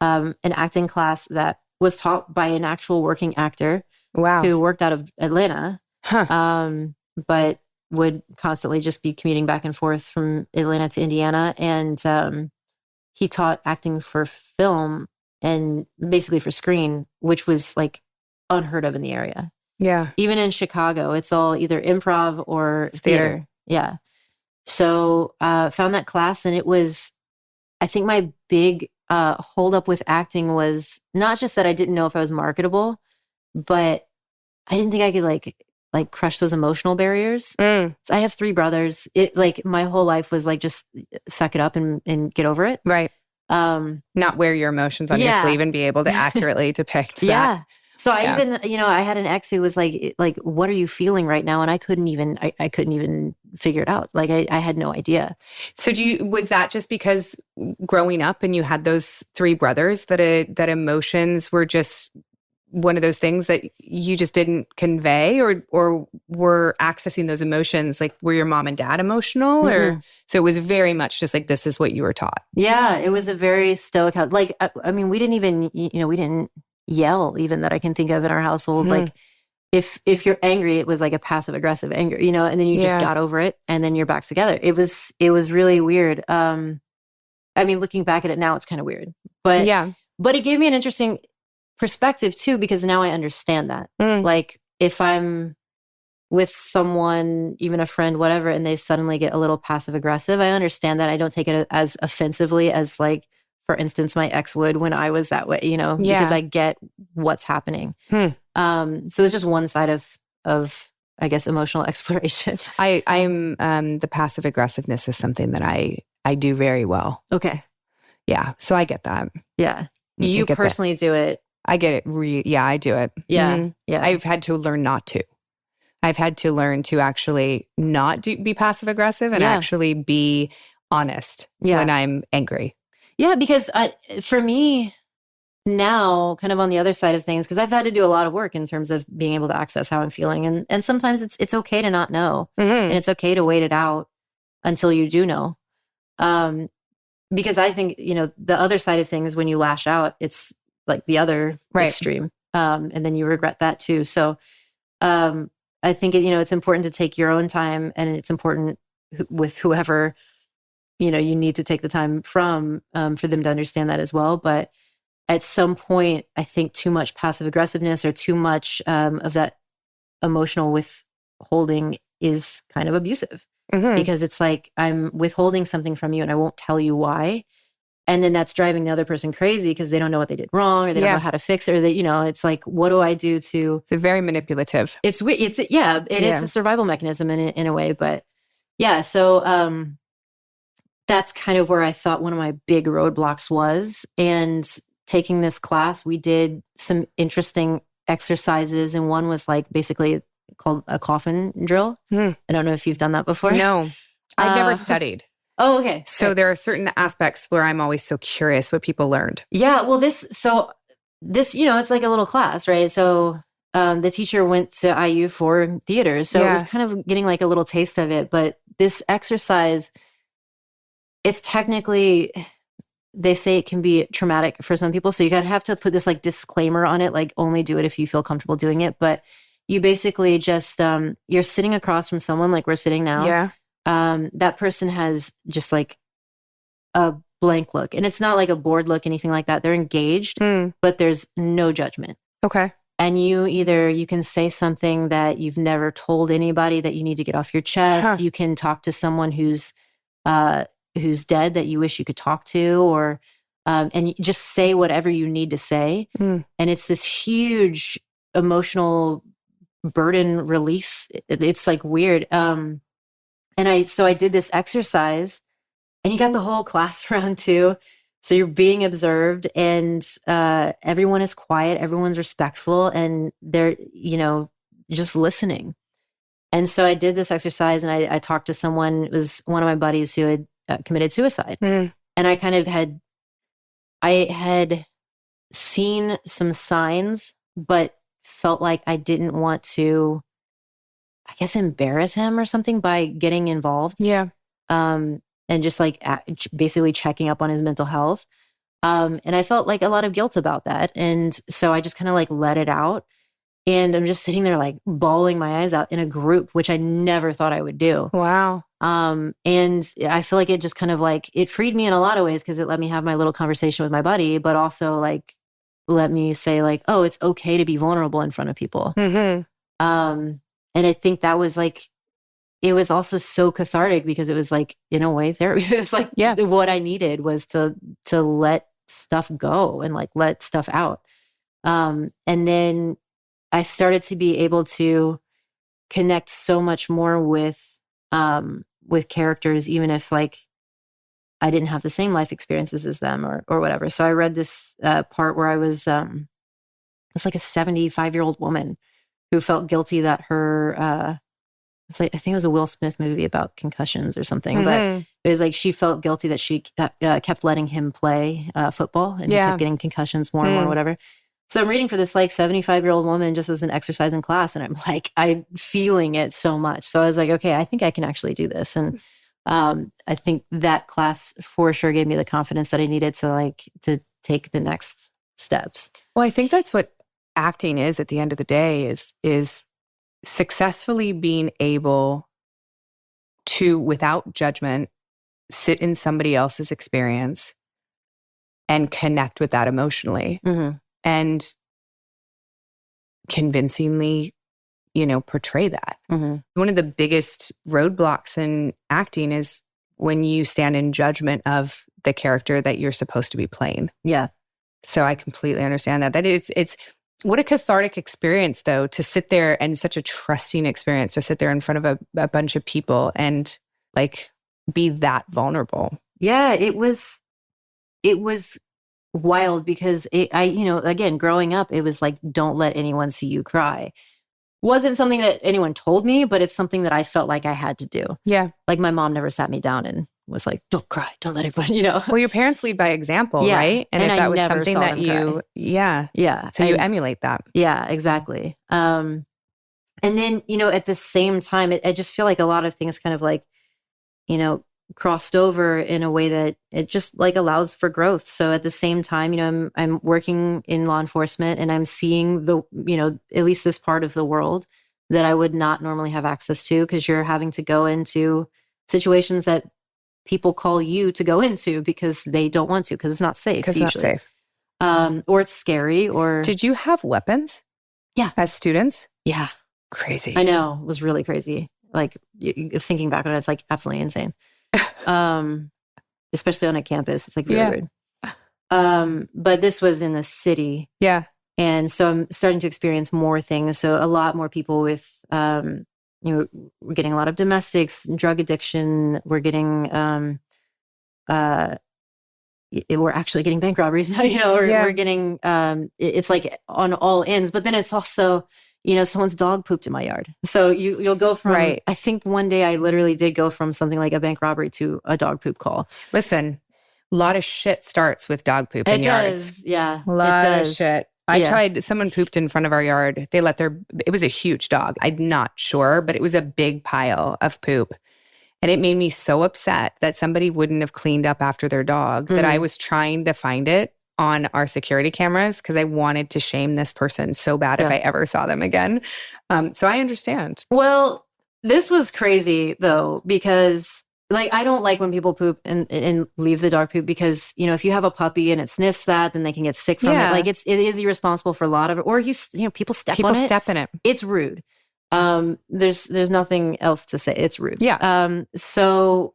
an acting class that was taught by an actual working actor who worked out of Atlanta, but would constantly just be commuting back and forth from Atlanta to Indiana. And he taught acting for film and basically for screen, which was like unheard of in the area. Yeah. Even in Chicago, it's all either improv or theater. Yeah. So found that class, and it was, I think my big hold up with acting was not just that I didn't know if I was marketable, but I didn't think I could like crush those emotional barriers. So I have 3 brothers. It like my whole life was like, just suck it up and get over it. Right. Not wear your emotions on your sleeve and be able to accurately depict that. Yeah. So I even, I had an ex who was like, what are you feeling right now? And I couldn't even figure it out. Like I had no idea. So was that just because growing up and you had those 3 brothers that emotions were just one of those things that you just didn't convey, or were accessing those emotions? Like, were your mom and dad emotional? Or so it was very much just like, this is what you were taught. Yeah. It was a very stoic house. Like, I mean, we didn't even, we didn't yell even that I can think of in our household. Like if you're angry, it was like a passive aggressive anger, and then you just got over it and then you're back together. It was really weird. I mean, looking back at it now, it's kind of weird, but it gave me an interesting perspective too, because now I understand that. Like if I'm with someone, even a friend, whatever, and they suddenly get a little passive aggressive, I understand that. I don't take it as offensively as like, for instance, my ex would when I was that way, because I get what's happening. So it's just one side of I guess, emotional exploration. I'm the passive aggressiveness is something that I do very well. Okay. Yeah. So I get that. Yeah. You personally do it. I get it. Yeah, I do it. Yeah. Yeah. I've had to learn not to. I've had to learn to actually not be passive aggressive and actually be honest when I'm angry. Yeah, because for me now, kind of on the other side of things, because I've had to do a lot of work in terms of being able to access how I'm feeling. And sometimes it's okay to not know. And it's okay to wait it out until you do know. Because I think, the other side of things, when you lash out, it's like the other extreme. And then you regret that too. So I think, it's important to take your own time, and it's important with whoever, you need to take the time from, for them to understand that as well. But at some point, I think too much passive aggressiveness or too much of that emotional withholding is kind of abusive, because it's like, I'm withholding something from you and I won't tell you why. And then that's driving the other person crazy because they don't know what they did wrong, or they don't know how to fix it, or it's like, what do I do to... It's very manipulative. It's a survival mechanism in a way. But yeah, so that's kind of where I thought one of my big roadblocks was. And taking this class, we did some interesting exercises, and one was like basically called a coffin drill. I don't know if you've done that before. No, I've never studied. Oh, okay. So there are certain aspects where I'm always so curious what people learned. Yeah. Well, this, it's like a little class, right? So the teacher went to IU for theater. So it was kind of getting like a little taste of it. But this exercise, it's technically, they say it can be traumatic for some people. So you have to put this like disclaimer on it, like only do it if you feel comfortable doing it. But you basically just, you're sitting across from someone like we're sitting now. Yeah. That person has just like a blank look, and it's not like a bored look, anything like that. They're engaged, but there's no judgment. Okay. And you can say something that you've never told anybody that you need to get off your chest. You can talk to someone who's dead that you wish you could talk to, or and you just say whatever you need to say. And it's this huge emotional burden release. It's like weird. And I did this exercise, and you got the whole class around too. So you're being observed, and everyone is quiet, everyone's respectful, and they're, just listening. And so I did this exercise, and I talked to someone. It was one of my buddies who had committed suicide. And I had seen some signs, but felt like I didn't want to, I guess, embarrass him or something by getting involved. Yeah. And just like basically checking up on his mental health. And I felt like a lot of guilt about that. And so I just kind of like let it out. And I'm just sitting there like bawling my eyes out in a group, which I never thought I would do. Wow. And I feel like it just kind of like, it freed me in a lot of ways, because it let me have my little conversation with my buddy, but also like let me say like, oh, it's okay to be vulnerable in front of people. And I think that was like, it was also so cathartic, because it was like, in a way, therapy. It was like, what I needed was to let stuff go and like let stuff out. And then I started to be able to connect so much more with characters, even if like I didn't have the same life experiences as them or whatever. So I read this part where I was, it's like a 75-year-old woman who felt guilty that her, it's like, I think it was a Will Smith movie about concussions or something, but it was like she felt guilty that she kept letting him play football, and he kept getting concussions more and more, whatever. So I'm reading for this like 75-year-old woman just as an exercise in class, and I'm feeling it so much. So I was like, okay, I think I can actually do this. And I think that class for sure gave me the confidence that I needed to take the next steps. Well, I think that's what acting is at the end of the day, is successfully being able to, without judgment, sit in somebody else's experience and connect with that emotionally, and convincingly, portray that. One of the biggest roadblocks in acting is when you stand in judgment of the character that you're supposed to be playing. Yeah. So I completely understand that. It's what a cathartic experience, though, to sit there, and such a trusting experience to sit there in front of a bunch of people and like be that vulnerable. Yeah, it was wild, because again, growing up, it was like, don't let anyone see you cry. Wasn't something that anyone told me, but it's something that I felt like I had to do. Yeah. Like my mom never sat me down and was like, don't cry, don't let everyone, Well, your parents lead by example, right? And if that was something that you, so you emulate that. Yeah, exactly. And then, at the same time, I just feel like a lot of things kind of like, crossed over in a way that it just like allows for growth. So at the same time, I'm working in law enforcement, and I'm seeing at least this part of the world that I would not normally have access to, because you're having to go into situations that people call you to go into because they don't want to, because it's not safe. Because it's not safe. Or it's scary. Or did you have weapons? Yeah. As students? Yeah. Crazy. I know. It was really crazy. Like thinking back on it, it's like absolutely insane. Especially on a campus. It's like really weird. But this was in the city. Yeah. And so I'm starting to experience more things. So a lot more people with, we're getting a lot of domestics, drug addiction. We're getting, we're actually getting bank robberies now, we're getting, it's like on all ends, but then it's also, someone's dog pooped in my yard. So you'll go from, Right. I think one day I literally did go from something like a bank robbery to a dog poop call. Listen, a lot of shit starts with dog poop in yards. Yeah. A lot it of does. shit. I tried, someone pooped in front of our yard. They let it was a huge dog. I'm not sure, but it was a big pile of poop. And it made me so upset that somebody wouldn't have cleaned up after their dog that I was trying to find it on our security cameras because I wanted to shame this person so bad if I ever saw them again. So I understand. Well, this was crazy though, because like, I don't like when people poop and leave the dog poop because, if you have a puppy and it sniffs that, then they can get sick from it. Like it is irresponsible for a lot of it. Or people step on it. People step in it. It's rude. There's nothing else to say. It's rude. Yeah. So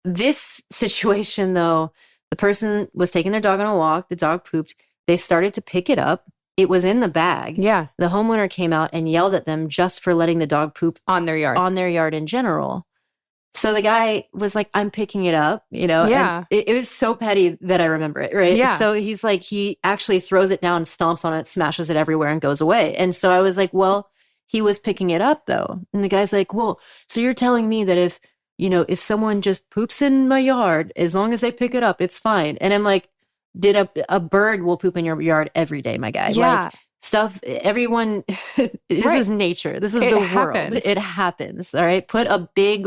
this situation though, the person was taking their dog on a walk. The dog pooped. They started to pick it up. It was in the bag. Yeah. The homeowner came out and yelled at them just for letting the dog poop on their yard in general. So the guy was like, I'm picking it up, Yeah. And it was so petty that I remember it, right? Yeah. So he's like, he actually throws it down, stomps on it, smashes it everywhere and goes away. And so I was like, well, he was picking it up though. And the guy's like, well, so you're telling me that if someone just poops in my yard, as long as they pick it up, it's fine. And I'm like, a bird will poop in your yard every day, my guy. Yeah. Like, stuff, everyone, this is nature. This is the world. It happens. All right. Put a big,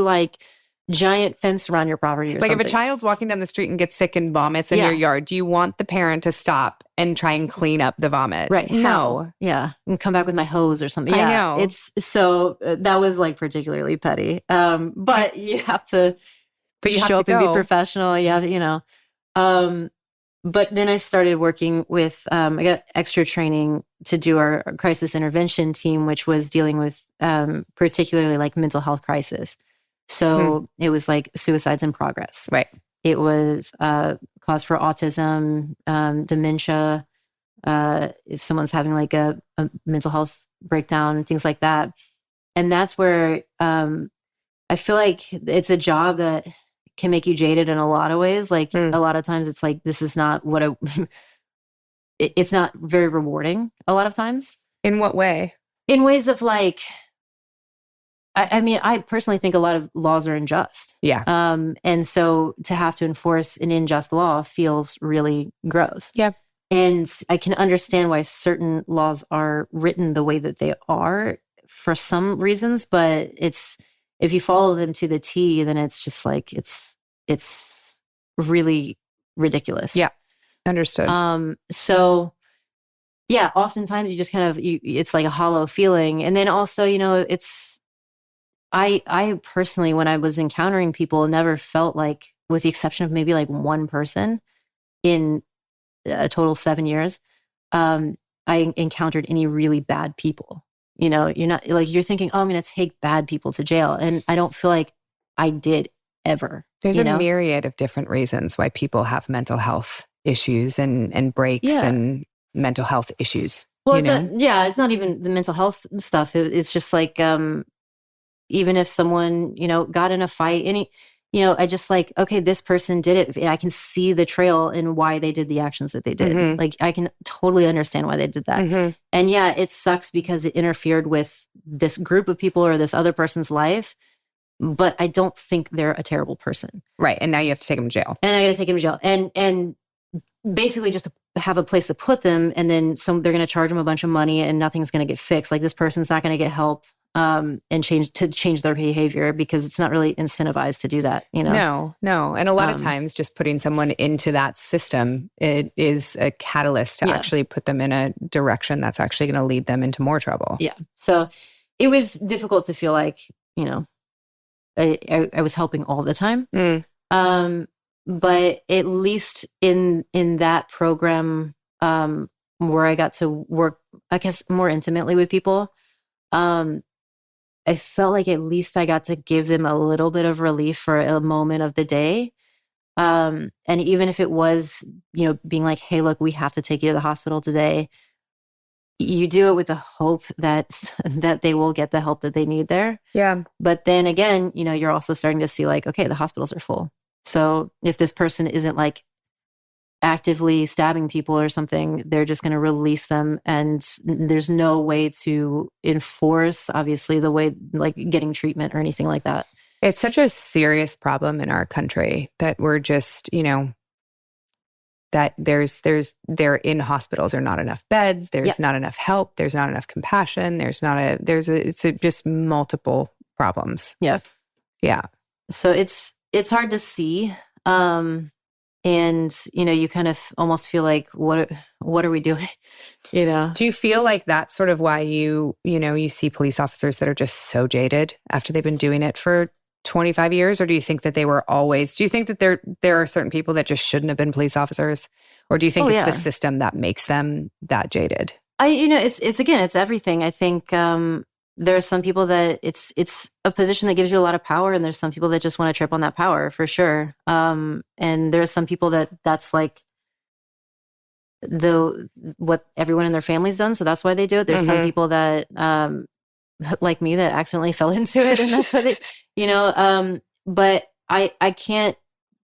giant fence around your property or something. If a child's walking down the street and gets sick and vomits in your yard, do you want the parent to stop and try and clean up the vomit? Right. No. How? Yeah. And come back with my hose or something. I know. It's so that was particularly petty. But you have to show up and be professional. You have, but then I started working with, I got extra training to do our crisis intervention team, which was dealing with particularly mental health crisis. So it was suicides in progress. Right. It was cause for autism, dementia, if someone's having a mental health breakdown, things like that. And that's where I feel like it's a job that can make you jaded in a lot of ways. A lot of times it's this is not what it's not very rewarding a lot of times. In what way? In ways of I mean, I personally think a lot of laws are unjust. Yeah. And so to have to enforce an unjust law feels really gross. Yeah. And I can understand why certain laws are written the way that they are for some reasons, but if you follow them to the T, then it's just it's really ridiculous. Yeah. Understood. So yeah, oftentimes you just it's like a hollow feeling. And then also, I personally, when I was encountering people, never felt with the exception of maybe one person in a total 7 years, I encountered any really bad people. You're not you're thinking, oh, I'm going to take bad people to jail. And I don't feel like I did ever. There's a myriad of different reasons why people have mental health issues and breaks and mental health issues. Well, it's not even the mental health stuff. It's just even if someone, got in a fight, I just okay, this person did it. I can see the trail and why they did the actions that they did. Mm-hmm. I can totally understand why they did that. Mm-hmm. And it sucks because it interfered with this group of people or this other person's life. But I don't think they're a terrible person. Right. And now you have to take them to jail. And I got to take them to jail. And basically just to have a place to put them. And then they're going to charge them a bunch of money and nothing's going to get fixed. This person's not going to get help. And change their behavior because it's not really incentivized to do that, No. And a lot of times just putting someone into that system, it is a catalyst to actually put them in a direction that's actually going to lead them into more trouble. Yeah. So it was difficult to feel I was helping all the time. But at least in that program, where I got to work, I guess, more intimately with people, I felt like at least I got to give them a little bit of relief for a moment of the day. And even if it was, being hey, look, we have to take you to the hospital today. You do it with the hope that they will get the help that they need there. Yeah. But then again, you're also starting to see okay, the hospitals are full. So if this person isn't actively stabbing people or something, they're just going to release them. And there's no way to enforce, obviously, the way, like getting treatment or anything like that. It's such a serious problem in our country that we're just, that there in hospitals are not enough beds. There's not enough help. There's not enough compassion. It's just multiple problems. Yeah. Yeah. So it's hard to see. And, you kind of almost feel like, what are we doing? Do you feel like that's sort of why you see police officers that are just so jaded after they've been doing it for 25 years? Or do you think that they were always, do you think that there are certain people that just shouldn't have been police officers? Or do you think it's the system that makes them that jaded? It's everything. I think, there are some people that it's a position that gives you a lot of power, and there's some people that just want to trip on that power, for sure. And there are some people that's like what everyone in their family's done, so that's why they do it. There's some people that like me that accidentally fell into it, and that's what they but I can't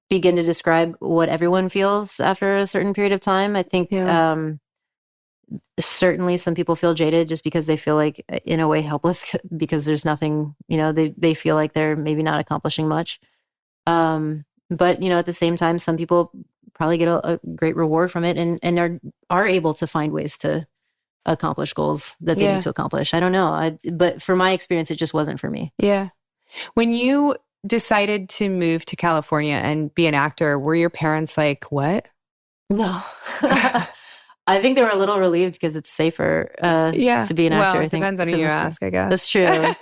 begin to describe what everyone feels after a certain period of time. I think certainly some people feel jaded just because they feel like, in a way, helpless because there's nothing, they feel like they're maybe not accomplishing much. But at the same time, some people probably get a great reward from it and are able to find ways to accomplish goals that they need to accomplish. I don't know. But for my experience, it just wasn't for me. Yeah. When you decided to move to California and be an actor, were your parents like, what? No. I think they were a little relieved because it's safer to be an actor. Well, I think depends on who you ask, I guess. That's true.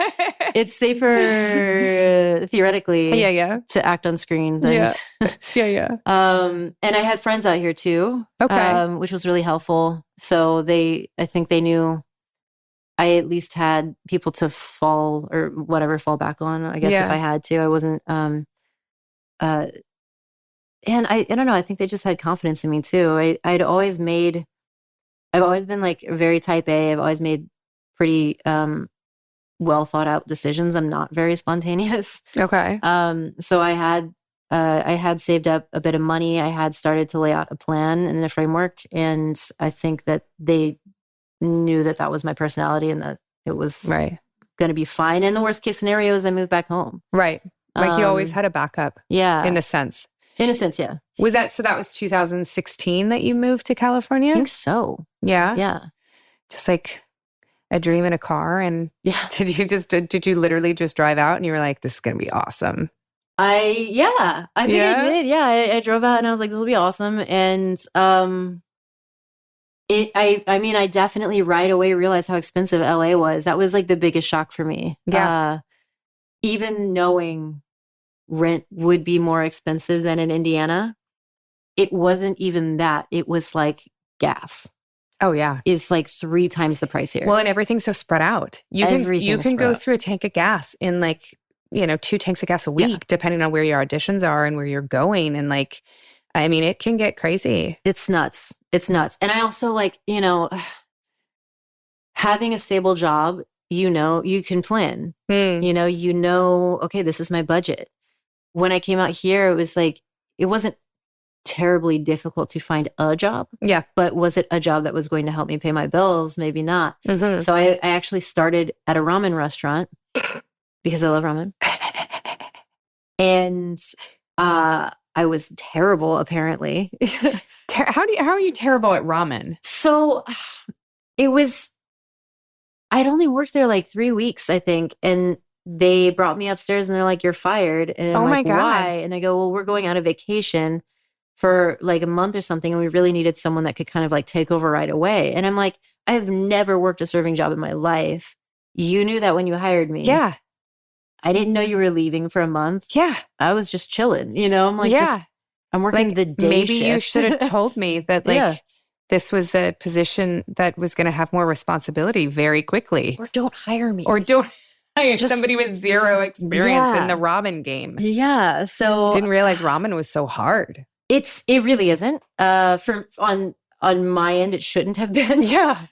It's safer theoretically to act on screen than and I had friends out here too, which was really helpful. So I think they knew I at least had people to fall back on, I guess, if I had to. I wasn't and I don't know, I think they just had confidence in me too. I've always been like very type A. I've always made pretty well thought out decisions. I'm not very spontaneous. Okay. So I had saved up a bit of money. I had started to lay out a plan and a framework, and I think that they knew that was my personality and that it was going to be fine. And the worst case scenario is I moved back home. Right. Like you always had a backup. Yeah. In a sense. In a sense, yeah. That was 2016 that you moved to California? I think so. Yeah. Yeah. Just like a dream in a car. And did you literally just drive out and you were like, this is going to be awesome? I think I did. Yeah. I drove out and I was like, this will be awesome. And, I definitely right away realized how expensive LA was. That was like the biggest shock for me. Yeah. Even knowing rent would be more expensive than in Indiana, it wasn't even that. It was like gas. Oh yeah. Is like 3 times the price here. Well, and everything's so spread out. You can go through a tank of gas in like, 2 tanks of gas a week, depending on where your auditions are and where you're going. And like, I mean, it can get crazy. It's nuts. And I also like, having a stable job, you can plan, okay, this is my budget. When I came out here, it was like, it wasn't terribly difficult to find a job. Yeah. But was it a job that was going to help me pay my bills? Maybe not. Mm-hmm. So I actually started at a ramen restaurant because I love ramen. And I was terrible, apparently. How are you terrible at ramen? So I'd only worked there like 3 weeks, I think. And they brought me upstairs and they're like, you're fired. And I'm like, why? And they go, well, we're going on a vacation for like a month or something. And we really needed someone that could kind of like take over right away. And I'm like, I have never worked a serving job in my life. You knew that when you hired me. Yeah. I didn't know you were leaving for a month. Yeah. I was just chilling, I'm like, I'm working like, the day shift. Maybe you should have told me that like, this was a position that was going to have more responsibility very quickly. Or don't hire me. Or don't hire somebody with zero experience in the ramen game. Yeah. So didn't realize ramen was so hard. It really isn't. On my end, it shouldn't have been. Yeah.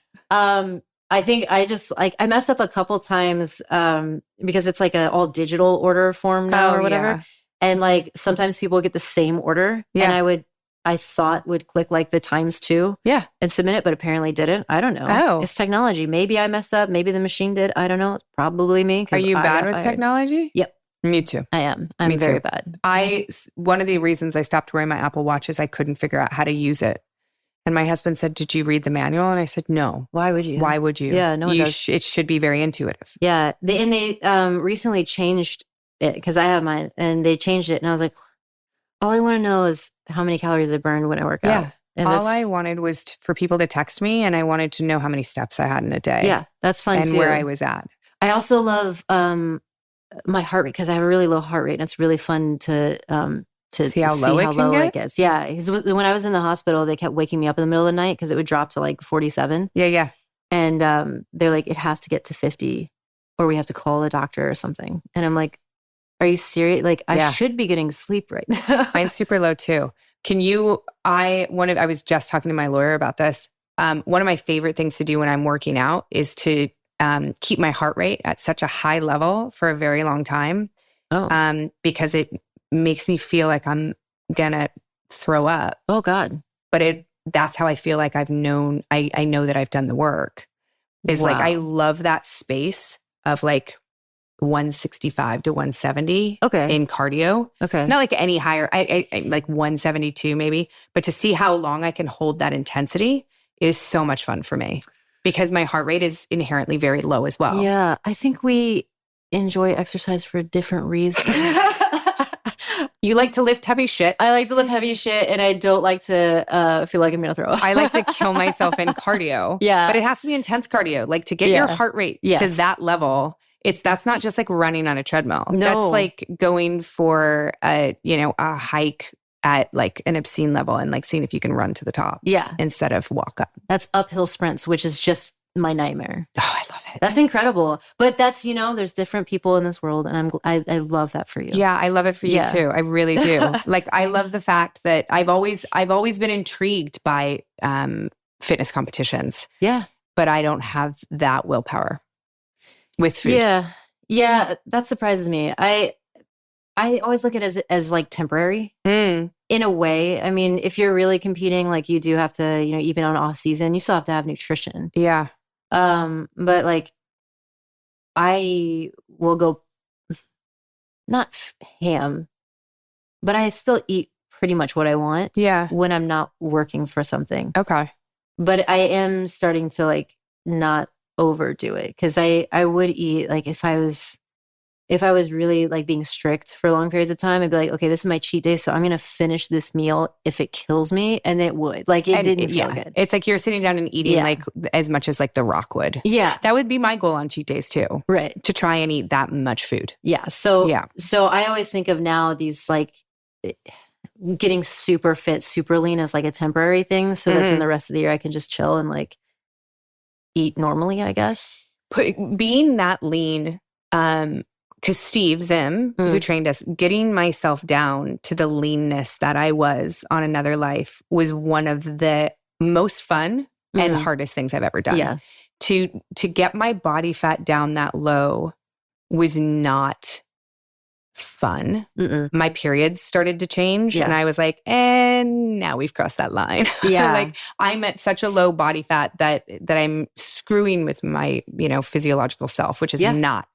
I think I messed up a couple times because it's like a all digital order form now or whatever. Yeah. And like sometimes people get the same order and I thought would click like the ×2 and submit it, but apparently didn't. I don't know. Oh. It's technology. Maybe I messed up. Maybe the machine did. I don't know. It's probably me. Are you bad with technology? Yep. Me too. I am. I'm very bad. One of the reasons I stopped wearing my Apple Watch is I couldn't figure out how to use it. And my husband said, "Did you read the manual?" And I said, "No." Why would you? Why would you? Yeah, no one does. It should be very intuitive. Yeah. They recently changed it because I have mine and they changed it. And I was like, all I want to know is how many calories I burned when I work out. And all I wanted was for people to text me, and I wanted to know how many steps I had in a day. Yeah, that's fun and too. where I was at. I also love my heart rate because I have a really low heart rate, and it's really fun to see how low it gets. Yeah, because when I was in the hospital, they kept waking me up in the middle of the night because it would drop to like 47. Yeah. And they're like, it has to get to 50, or we have to call a doctor or something. And I'm like, are you serious? Like, I should be getting sleep right now. Mine's super low too. I was just talking to my lawyer about this. One of my favorite things to do when I'm working out is to keep my heart rate at such a high level for a very long time. Because it makes me feel like I'm gonna throw up. Oh God. But that's how I feel like I know that I've done the work. Is like, I love that space of like 165 to 170 in cardio. Not like any higher, I like 172 maybe, but to see how long I can hold that intensity is so much fun for me because my heart rate is inherently very low as well. Yeah. I think we enjoy exercise for different reasons. You like to lift heavy shit. I like to lift heavy shit, and I don't like to feel like I'm going to throw up. I like to kill myself in cardio. Yeah. But it has to be intense cardio. Like to get your heart rate to that level, that's not just like running on a treadmill. No. That's like going for a hike at like an obscene level and like seeing if you can run to the top. Yeah. Instead of walk up. That's uphill sprints, which is just my nightmare. Oh, I love it. That's incredible. But that's, there's different people in this world, and I love that for you. Yeah, I love it for you too. I really do. Like, I love the fact that I've always been intrigued by fitness competitions. Yeah. But I don't have that willpower with food. Yeah, that surprises me. I always look at it as like temporary in a way. I mean, if you're really competing, like you do have to, even on off season, you still have to have nutrition. Yeah. But like I will go not ham, but I still eat pretty much what I want. Yeah. When I'm not working for something. Okay. But I am starting to like not overdo it. Cause I would eat like if I was really like being strict for long periods of time, I'd be like, okay, this is my cheat day. So I'm going to finish this meal if it kills me. And it would. Like it didn't feel good. It's like you're sitting down and eating like as much as like The Rock would. Yeah. That would be my goal on cheat days too. Right. To try and eat that much food. Yeah. So I always think of now these like getting super fit, super lean as like a temporary thing. So that then the rest of the year I can just chill and like eat normally, I guess. Being that lean, because Steve Zim, who trained us, getting myself down to the leanness that I was on Another Life was one of the most fun and hardest things I've ever done. Yeah. To get my body fat down that low was not fun. My periods started to change and I was like, and now we've crossed that line. Yeah. Like I'm at such a low body fat that I'm screwing with my, physiological self, which is not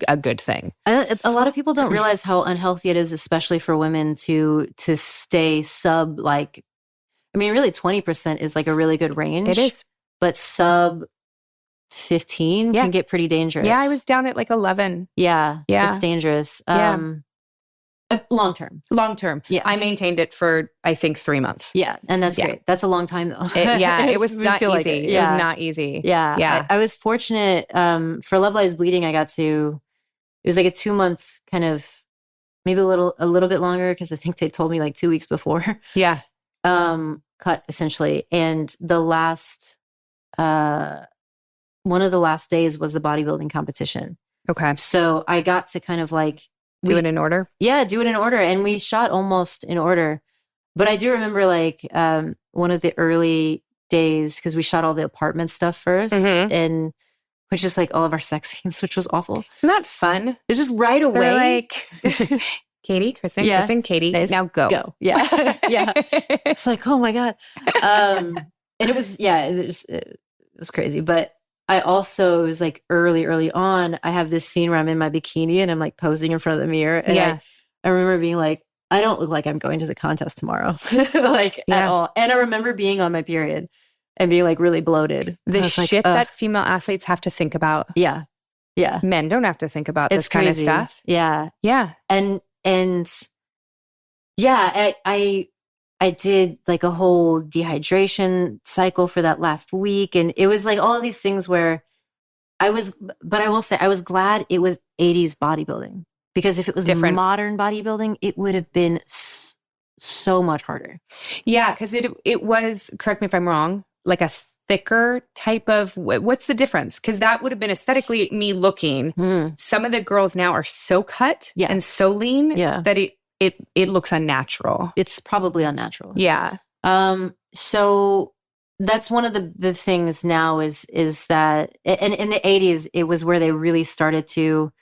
a good thing. A lot of people don't realize how unhealthy it is, especially for women to stay sub like, I mean, really 20% is like a really good range. It is. But sub 15 can get pretty dangerous. Yeah, I was down at like 11. Yeah. It's dangerous. Long term. Yeah. I maintained it for, I think, 3 months. Yeah. And that's great. That's a long time though. It was not easy. Like it was not easy. Yeah. Yeah. I was fortunate for Love Lies Bleeding. I got to, it was like a 2-month kind of, maybe a little bit longer because I think they told me like 2 weeks before. Yeah. Cut essentially. And the last, one of the last days was the bodybuilding competition. Okay. So I got to kind of like, do it in order? Yeah, do it in order. And we shot almost in order. But I do remember like one of the early days, because we shot all the apartment stuff first, and which is like all of our sex scenes, which was awful. Not fun. It's just right away. They're like, Katie, Kristen, Yeah. Kristen, Katie. Nice. Now go. Yeah. Yeah. It's like, oh my God. And it was crazy. But I also, it was like early on, I have this scene where I'm in my bikini and I'm like posing in front of the mirror. And I remember being like, I don't look like I'm going to the contest tomorrow, like at all. And I remember being on my period and being like really bloated. The shit that female athletes have to think about. Yeah. Yeah. Men don't have to think about It's this kind of crazy. stuff. Yeah. Yeah. And yeah, I did like a whole dehydration cycle for that last week. And it was like all of these things where but I will say, I was glad it was 80s bodybuilding, because if it was different modern bodybuilding, it would have been so much harder. Yeah. Cause it was, correct me if I'm wrong, like a thicker type of, what's the difference? Cause that would have been aesthetically me looking. Some of the girls now are so cut and so lean that it looks unnatural. It's probably unnatural. Yeah. So that's one of the things now is that, and in the 80s, it was where they really started to,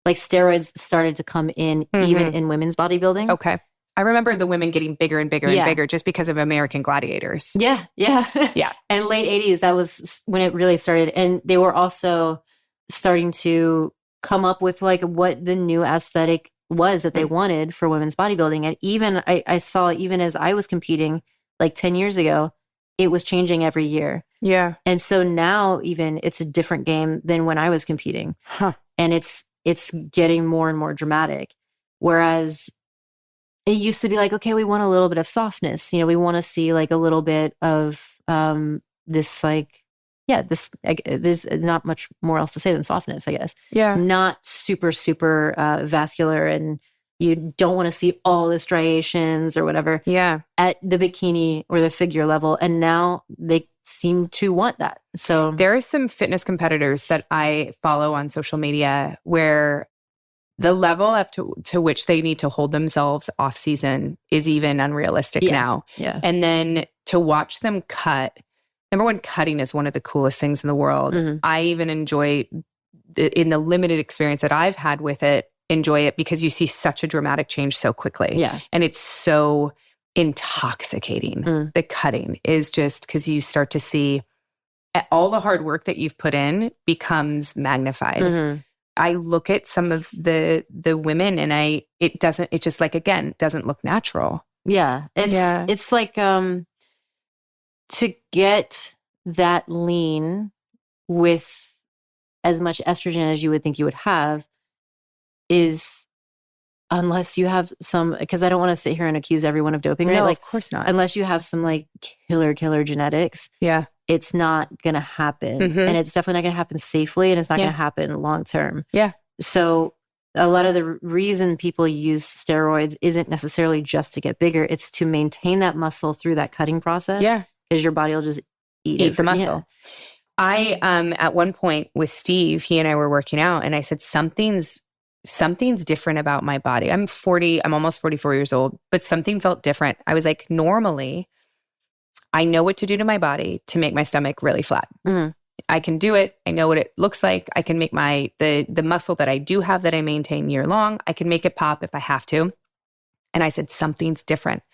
like, steroids started to come in even in women's bodybuilding. Okay. I remember the women getting bigger and bigger and bigger just because of American Gladiators. Yeah. Yeah. Yeah. And late 80s, that was when it really started. And they were also starting to come up with like what the new aesthetic was that they wanted for women's bodybuilding. And even I saw, even as I was competing like 10 years ago, it was changing every year. Yeah. And so now even it's a different game than when I was competing. And it's getting more and more dramatic. Whereas it used to be like, okay, we want a little bit of softness. You know, we want to see like a little bit of this, like, there's not much more else to say than softness, I guess. Yeah. Not super, super vascular, and you don't want to see all the striations or whatever. Yeah. At the bikini or the figure level. And now they seem to want that. So there are some fitness competitors that I follow on social media where the level up to which they need to hold themselves off season is even unrealistic now. Yeah. And then to watch them cut, number one, cutting is one of the coolest things in the world. I even enjoy, in the limited experience that I've had with it, enjoy it because you see such a dramatic change so quickly. Yeah. And it's so intoxicating. The cutting is just because you start to see all the hard work that you've put in becomes magnified. I look at some of the women and it just like, again, doesn't look natural. Yeah. It's like, to get that lean with as much estrogen as you would think you would have is, unless you have some, because I don't want to sit here and accuse everyone of doping, right? No, like, of course not. Unless you have some like killer genetics. Yeah. It's not going to happen. And it's definitely not going to happen safely, and it's not going to happen long term. Yeah. So a lot of the reason people use steroids isn't necessarily just to get bigger. It's to maintain that muscle through that cutting process. Yeah. Because your body will just eat the muscle. I, at one point with Steve, he and I were working out, and I said, something's different about my body. I'm almost 44 years old, but something felt different. I was like, normally I know what to do to my body to make my stomach really flat. I can do it. I know what it looks like. I can make the muscle that I do have that I maintain year long, I can make it pop if I have to. And I said, something's different.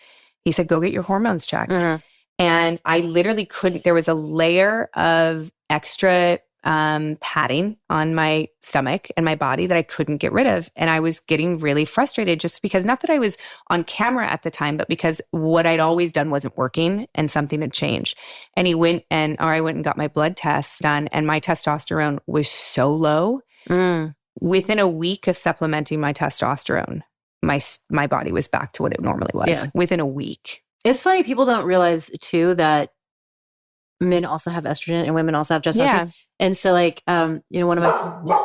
He said, go get your hormones checked. And I literally couldn't, there was a layer of extra padding on my stomach and my body that I couldn't get rid of. And I was getting really frustrated just because, not that I was on camera at the time, but because what I'd always done wasn't working and something had changed. And I went and got my blood tests done, and my testosterone was so low. Within a week of supplementing my testosterone, my body was back to what it normally was within a week. It's funny. People don't realize too that men also have estrogen and women also have testosterone. Yeah. And so like, one of my,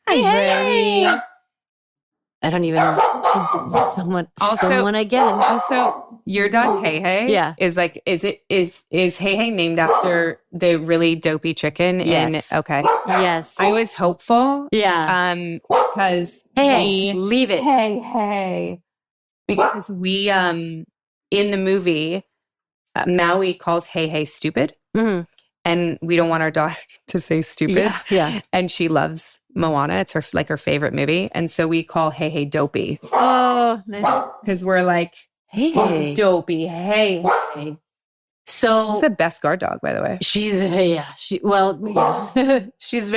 hey, I don't even know. Someone again. Also, your dog, Hey, is like, is Hey named after the really dopey chicken? Yes. Okay. Yes. I was hopeful. Yeah. Because leave it. Hey. Because we, in the movie, Maui calls Hey stupid. and we don't want our daughter to say stupid. Yeah. And she loves Moana. It's her favorite movie. And so we call Hey Hey Dopey. Oh, nice. Because we're like, Hey, it's Dopey. Hey, hey. So It's the best guard dog, by the way. she's she's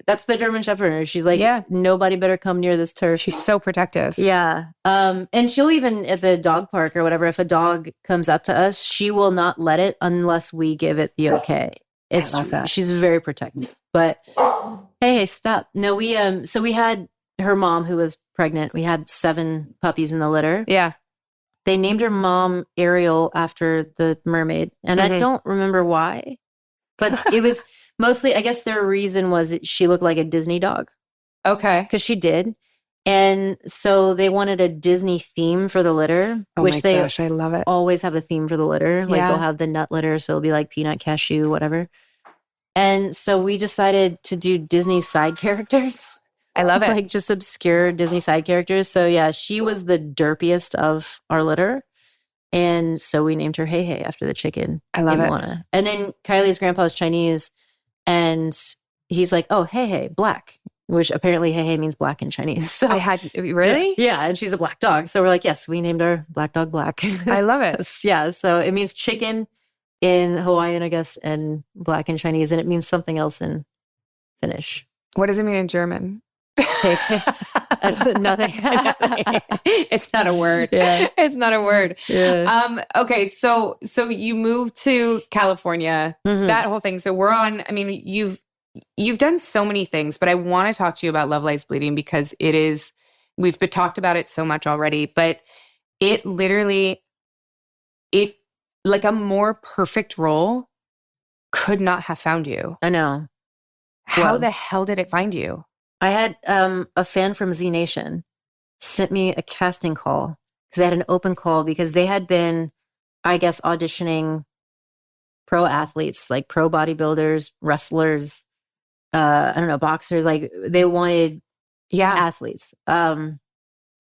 that's the German Shepherd. She's like, nobody better come near this turf. She's so protective. Yeah. And she'll even at the dog park or whatever, if a dog comes up to us, she will not let it unless we give it the okay. I love that. She's very protective. But hey, stop. No, so we had her mom who was pregnant. We had 7 puppies in the litter. Yeah. They named her mom Ariel after the mermaid. And I don't remember why. But it was mostly, I guess their reason was she looked like a Disney dog. Okay. Because she did. And so they wanted a Disney theme for the litter, which I love it. Always have a theme for the litter. Like they'll have the nut litter. So it'll be like peanut, cashew, whatever. And so we decided to do Disney side characters. I love it. Like just obscure Disney side characters. So yeah, she was the derpiest of our litter. And so we named her Hey Hey after the chicken. I love it. Moana. And then Kylie's grandpa's Chinese. And he's like, oh, Hey Hey, black. Which apparently Hey Hey means black in Chinese. So really? Yeah, and she's a black dog. So we're like, yes, we named our black dog Black. I love it. Yeah, so it means chicken in Hawaiian, I guess, and black in Chinese. And it means something else in Finnish. What does it mean in German? Nothing. It's not a word. Yeah. It's not a word. Yeah. Okay. So you moved to California, that whole thing. So you've done so many things, but I want to talk to you about Love Lies Bleeding because we've talked about it so much already, but it literally, like a more perfect role could not have found you. I know. How the hell did it find you? I had a fan from Z Nation sent me a casting call because they had an open call because they had been, I guess, auditioning pro athletes, like pro bodybuilders, wrestlers, I don't know, boxers. Like they wanted athletes. And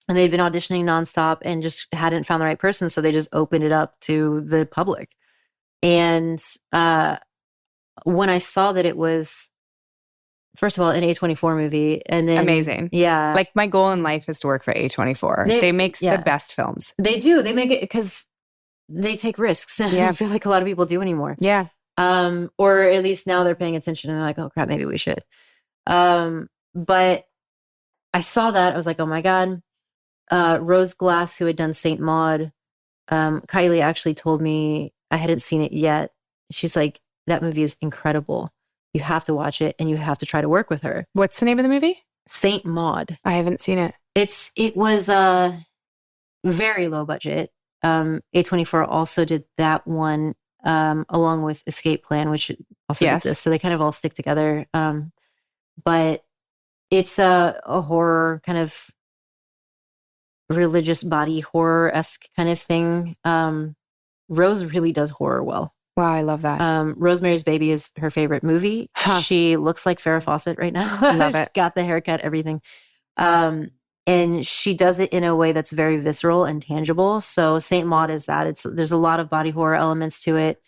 they'd been auditioning nonstop and just hadn't found the right person. So they just opened it up to the public. And when I saw that it was, first of all, an A24 movie, and then amazing. Yeah. Like my goal in life is to work for A24. They make the best films. They do. They make it because they take risks. I don't feel like a lot of people do anymore. Yeah. Or at least now they're paying attention and they're like, oh crap, maybe we should. But I saw that. I was like, oh my God. Rose Glass, who had done Saint Maud, Kylie actually told me, I hadn't seen it yet. She's like, that movie is incredible. You have to watch it and you have to try to work with her. What's the name of the movie? Saint Maud. I haven't seen it. It was very low budget. A24 also did that one along with Escape Plan, which also did this. So they kind of all stick together. But it's a horror kind of religious body horror-esque kind of thing. Rose really does horror well. Wow, I love that. Rosemary's Baby is her favorite movie. Huh. She looks like Farrah Fawcett right now. Love it. She's got the haircut, everything. And she does it in a way that's very visceral and tangible. So Saint Maud is that. There's a lot of body horror elements to it.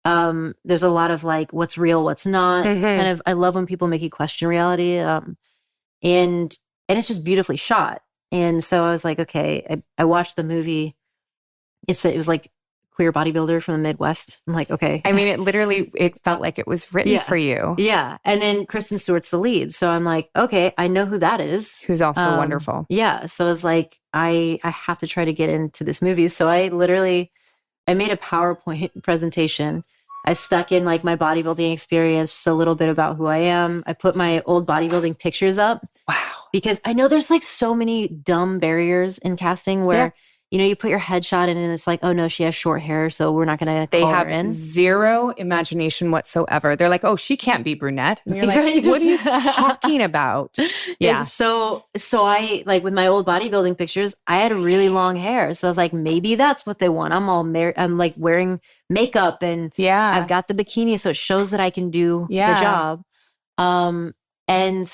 There's a lot of like what's real, what's not. Kind of, I love when people make you question reality. And it's just beautifully shot. And so I was like, okay, I watched the movie. It was like queer bodybuilder from the Midwest. I'm like, okay. I mean, it felt like it was written for you. Yeah. And then Kristen Stewart's the lead. So I'm like, okay, I know who that is. Who's also wonderful. Yeah. So I was like, I have to try to get into this movie. So I made a PowerPoint presentation. I stuck in like my bodybuilding experience, just a little bit about who I am. I put my old bodybuilding pictures up. Wow. Because I know there's like so many dumb barriers in casting where, you know, you put your headshot in and it's like, oh no, she has short hair, so we're not going to call her in. They have zero imagination whatsoever. They're like, oh, she can't be brunette. And you're like, what are you talking about? Yeah. And so I, like with my old bodybuilding pictures, I had really long hair. So I was like, maybe that's what they want. I'm like wearing makeup and I've got the bikini. So it shows that I can do the job. And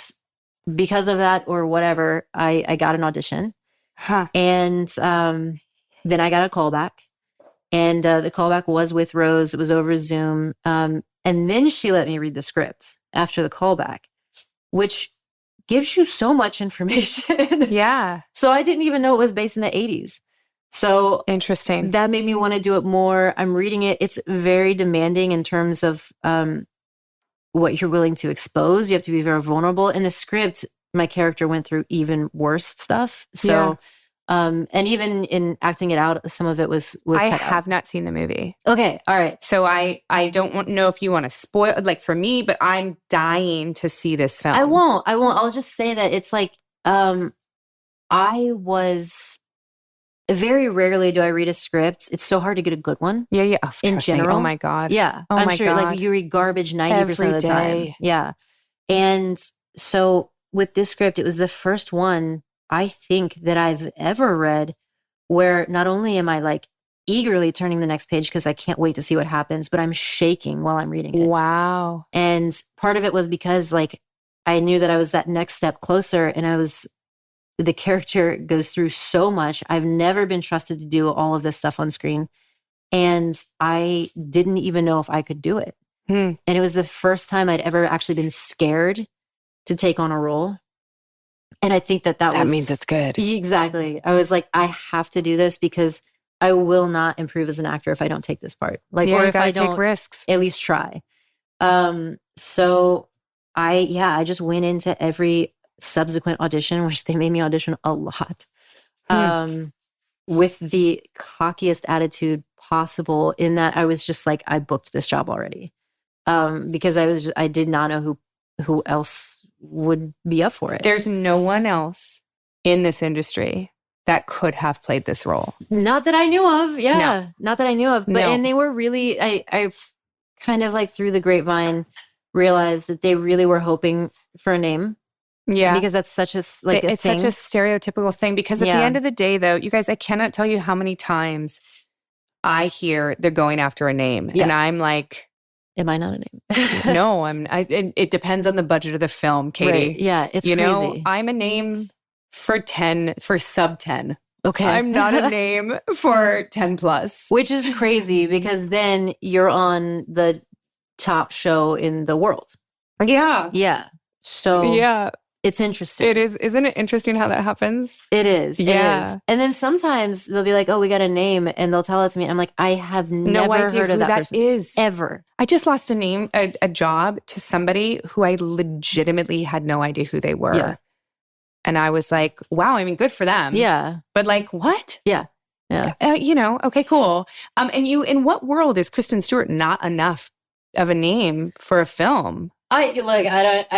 because of that or whatever, I got an audition. Huh. And then I got a callback, and the callback was with Rose. It was over Zoom. And And then she let me read the scripts after the callback, which gives you so much information. Yeah. So I didn't even know it was based in the 80s. So interesting. That made me want to do it more. I'm reading it. It's very demanding in terms of what you're willing to expose. You have to be very vulnerable. In the script, my character went through even worse stuff. So, and even in acting it out, some of it was I cut have out. not seen the movie. Okay. All right. So I don't know if you want to spoil, like for me, but I'm dying to see this film. I won't. I'll just say that it's like, I was very rarely do I read a script. It's so hard to get a good one. Yeah. Oh, in general. Me. Oh my God. Yeah. Oh I'm my sure God. like you read garbage 90% of the time. Yeah. And so with this script, it was the first one I think that I've ever read where not only am I like eagerly turning the next page because I can't wait to see what happens, but I'm shaking while I'm reading it. Wow. And part of it was because like I knew that I was that next step closer, and the character goes through so much. I've never been trusted to do all of this stuff on screen. And I didn't even know if I could do it. And it was the first time I'd ever actually been scared to take on a role. And I think that means it's good. Exactly. I was like, I have to do this because I will not improve as an actor if I don't take this part. Like, or if I don't take risks, at least try. So I just went into every subsequent audition, which they made me audition a lot, with the cockiest attitude possible, in that I was just like, I booked this job already. Because I did not know who else would be up for it. There's no one else in this industry that could have played this role. Not that I knew of. Yeah. No. Not that I knew of. But, and they were really, I kind of like through the grapevine realized that they really were hoping for a name. Yeah. Because that's such a, like, it's such a stereotypical thing. Because at the end of the day, though, you guys, I cannot tell you how many times I hear they're going after a name. Yeah. And I'm like, am I not a name? No, it depends on the budget of the film, Katie. Right. Yeah. It's crazy. Know, I'm a name for sub 10. Okay. I'm not a name for 10 plus. Which is crazy because then you're on the top show in the world. Yeah. Yeah. So yeah. It's interesting. It is. Isn't it interesting how that happens? It is. Yeah. It is. And then sometimes they'll be like, oh, we got a name. And they'll tell it to me. And I'm like, I have never heard of that person. Is. Ever. I just lost a job to somebody who I legitimately had no idea who they were. Yeah. And I was like, wow, I mean, good for them. Yeah. But like, what? Yeah. Yeah. Okay, cool. And in what world is Kristen Stewart not enough of a name for a film? I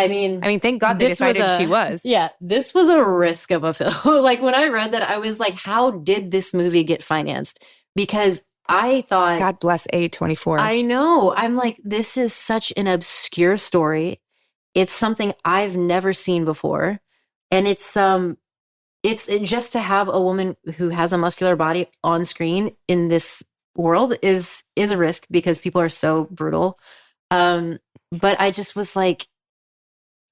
mean, thank God they decided she was. Yeah, this was a risk of a film. Like when I read that, I was like, how did this movie get financed? Because I thought, God bless A24. I know. I'm like, this is such an obscure story. It's something I've never seen before. And it's just to have a woman who has a muscular body on screen in this world is a risk because people are so brutal. But I just was like,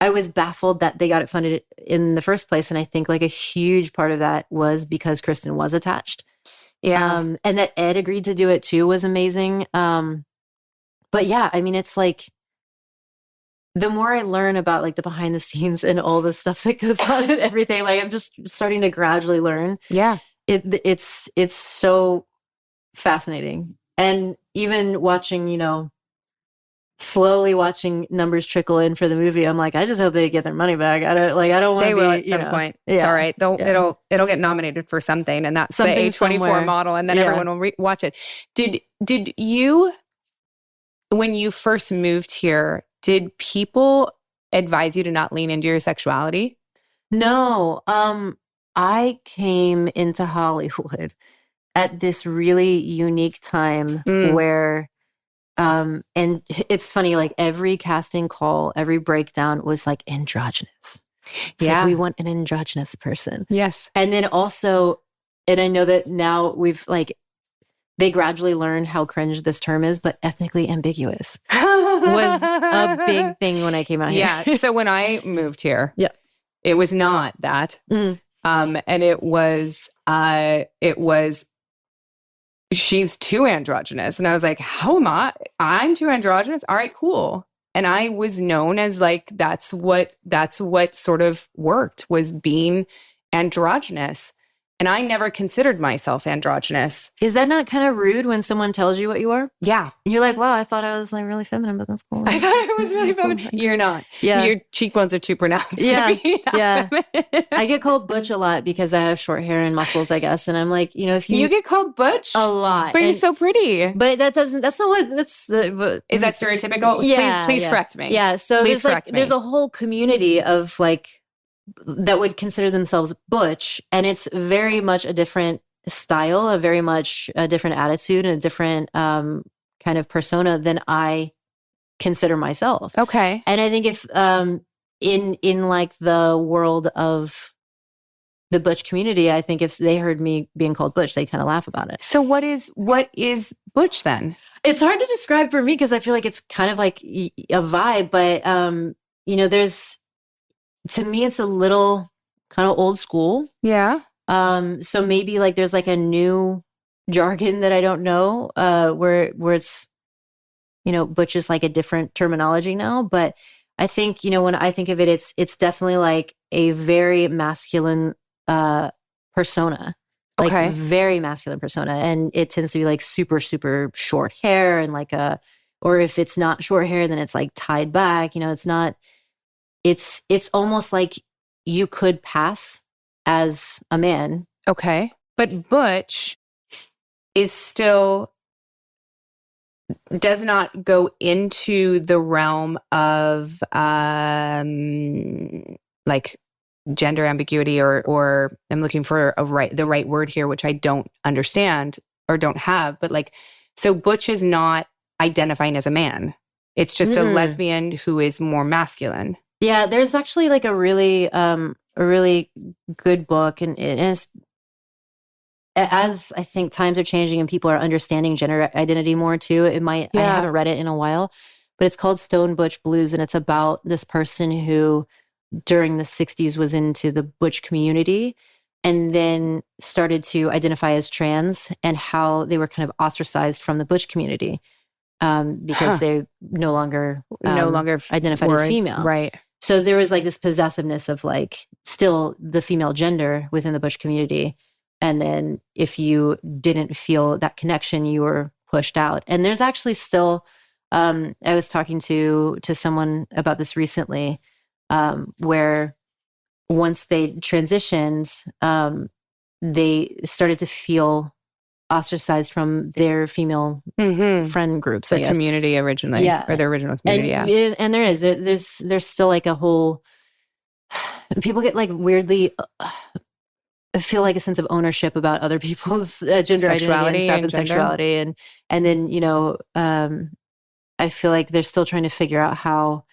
I was baffled that they got it funded in the first place. And I think like a huge part of that was because Kristen was attached. Yeah. And that Ed agreed to do it too was amazing. But yeah, I mean, it's like, the more I learn about like the behind the scenes and all the stuff that goes on and everything, like I'm just starting to gradually learn. Yeah. It's so fascinating. And even watching, slowly watching numbers trickle in for the movie, I'm like, I just hope they get their money back. I don't want to be. They will at some point. Yeah. It's all right. It'll get nominated for something, and that's something the A24 somewhere. Model, and then everyone will watch it. Did you, when you first moved here, did people advise you to not lean into your sexuality? No. I came into Hollywood at this really unique time where and it's funny, like every casting call, every breakdown was like androgynous. It's like, we want an androgynous person. Yes. And then also, and I know that now they gradually learn how cringe this term is, but ethnically ambiguous was a big thing when I came out here. Yeah. So when I moved here, it was not that. And it was she's too androgynous. And I was like, how am I? I'm too androgynous. All right, cool. And I was known as like, that's what sort of worked, was being androgynous. And I never considered myself androgynous. Is that not kind of rude when someone tells you what you are? Yeah. You're like, wow, I thought I was like really feminine, but that's cool. I thought I was really feminine. You're not. Yeah. Your cheekbones are too pronounced. Yeah. To be Yeah. feminine. I get called butch a lot because I have short hair and muscles, I guess. And I'm like, if you get called butch a lot, but you're so pretty. But that's not what that's the. Is that stereotypical? Yeah. Please correct me. Yeah. So there's a whole community of like, that would consider themselves butch, and it's very much a different style, a very much a different attitude, and a different kind of persona than I consider myself. Okay. And I think if in like the world of the butch community, I think if they heard me being called butch, they kind of laugh about it. So what is butch then? It's hard to describe for me because I feel like it's kind of like a vibe, but there's, to me, it's a little kind of old school. Yeah. So maybe like there's like a new jargon that I don't know, where it's, butch is like a different terminology now. But I think, when I think of it, it's definitely like a very masculine persona, like very masculine persona. And it tends to be like super, super short hair and like or if it's not short hair, then it's like tied back, it's not. It's almost like you could pass as a man. Okay. But butch is still, does not go into the realm of like gender ambiguity or I'm looking for the right word here, which I don't understand or don't have. But like, so butch is not identifying as a man. It's just a lesbian who is more masculine. Yeah, there's actually like a really good book, and it's, as I think times are changing and people are understanding gender identity more too. I haven't read it in a while, but it's called Stone Butch Blues, and it's about this person who during the 60s was into the butch community and then started to identify as trans, and how they were kind of ostracized from the butch community because they no longer identified as female. Right. So there was like this possessiveness of like still the female gender within the butch community. And then if you didn't feel that connection, you were pushed out. And there's actually still, I was talking to someone about this recently, where once they transitioned, they started to feel ostracized from their female friend groups, the community originally, or their original community. And there's still like a whole, people get like weirdly, feel like a sense of ownership about other people's gender sexuality identity and stuff, and sexuality, and then I feel like they're still trying to figure out how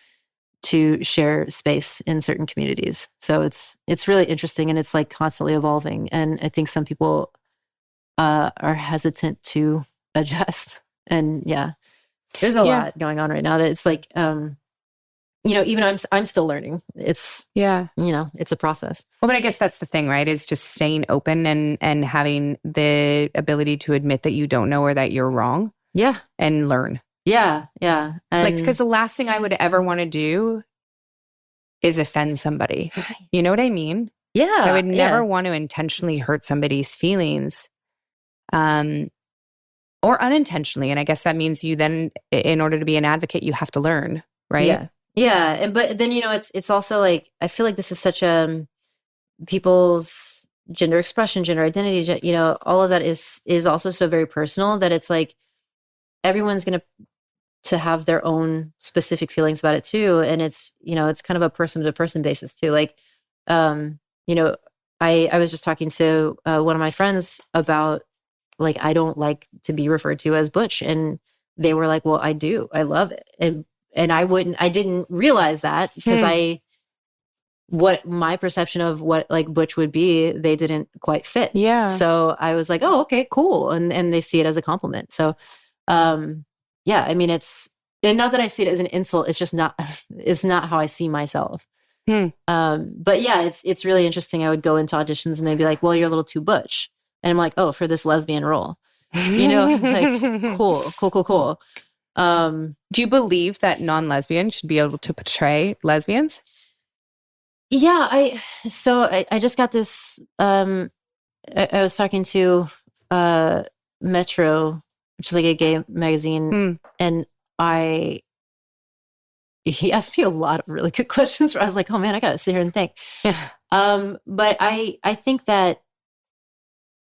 to share space in certain communities. So it's really interesting, and it's like constantly evolving. And I think some people are hesitant to adjust. And there's a lot going on right now that it's like, even I'm still learning. It's, it's a process. Well, but I guess that's the thing, right? Is just staying open and having the ability to admit that you don't know or that you're wrong. Yeah. And learn. Yeah. Yeah. Like, because the last thing I would ever want to do is offend somebody. Right. You know what I mean? Yeah. I would never want to intentionally hurt somebody's feelings. Or unintentionally. And I guess that means you then, in order to be an advocate, you have to learn, right? Yeah. Yeah. But then, it's also like, I feel like this is such people's gender expression, gender identity, all of that is also so very personal that it's like, everyone's going to have their own specific feelings about it too. And it's, it's kind of a person to person basis too. Like, I was just talking to one of my friends about, like, I don't like to be referred to as butch. And they were like, well, I do. I love it. And I didn't realize that because what my perception of what like butch would be, they didn't quite fit. Yeah. So I was like, oh, okay, cool. And they see it as a compliment. So, I mean, it's, and not that I see it as an insult. It's just it's not how I see myself. But yeah, it's really interesting. I would go into auditions and they'd be like, well, you're a little too butch. And I'm like, oh, for this lesbian role. you know, like cool. Do you believe that non-lesbians should be able to portray lesbians? Yeah, I just got this, I was talking to Metro, which is like a gay magazine, and he asked me a lot of really good questions where I was like, oh man, I gotta sit here and think. Yeah. But I think that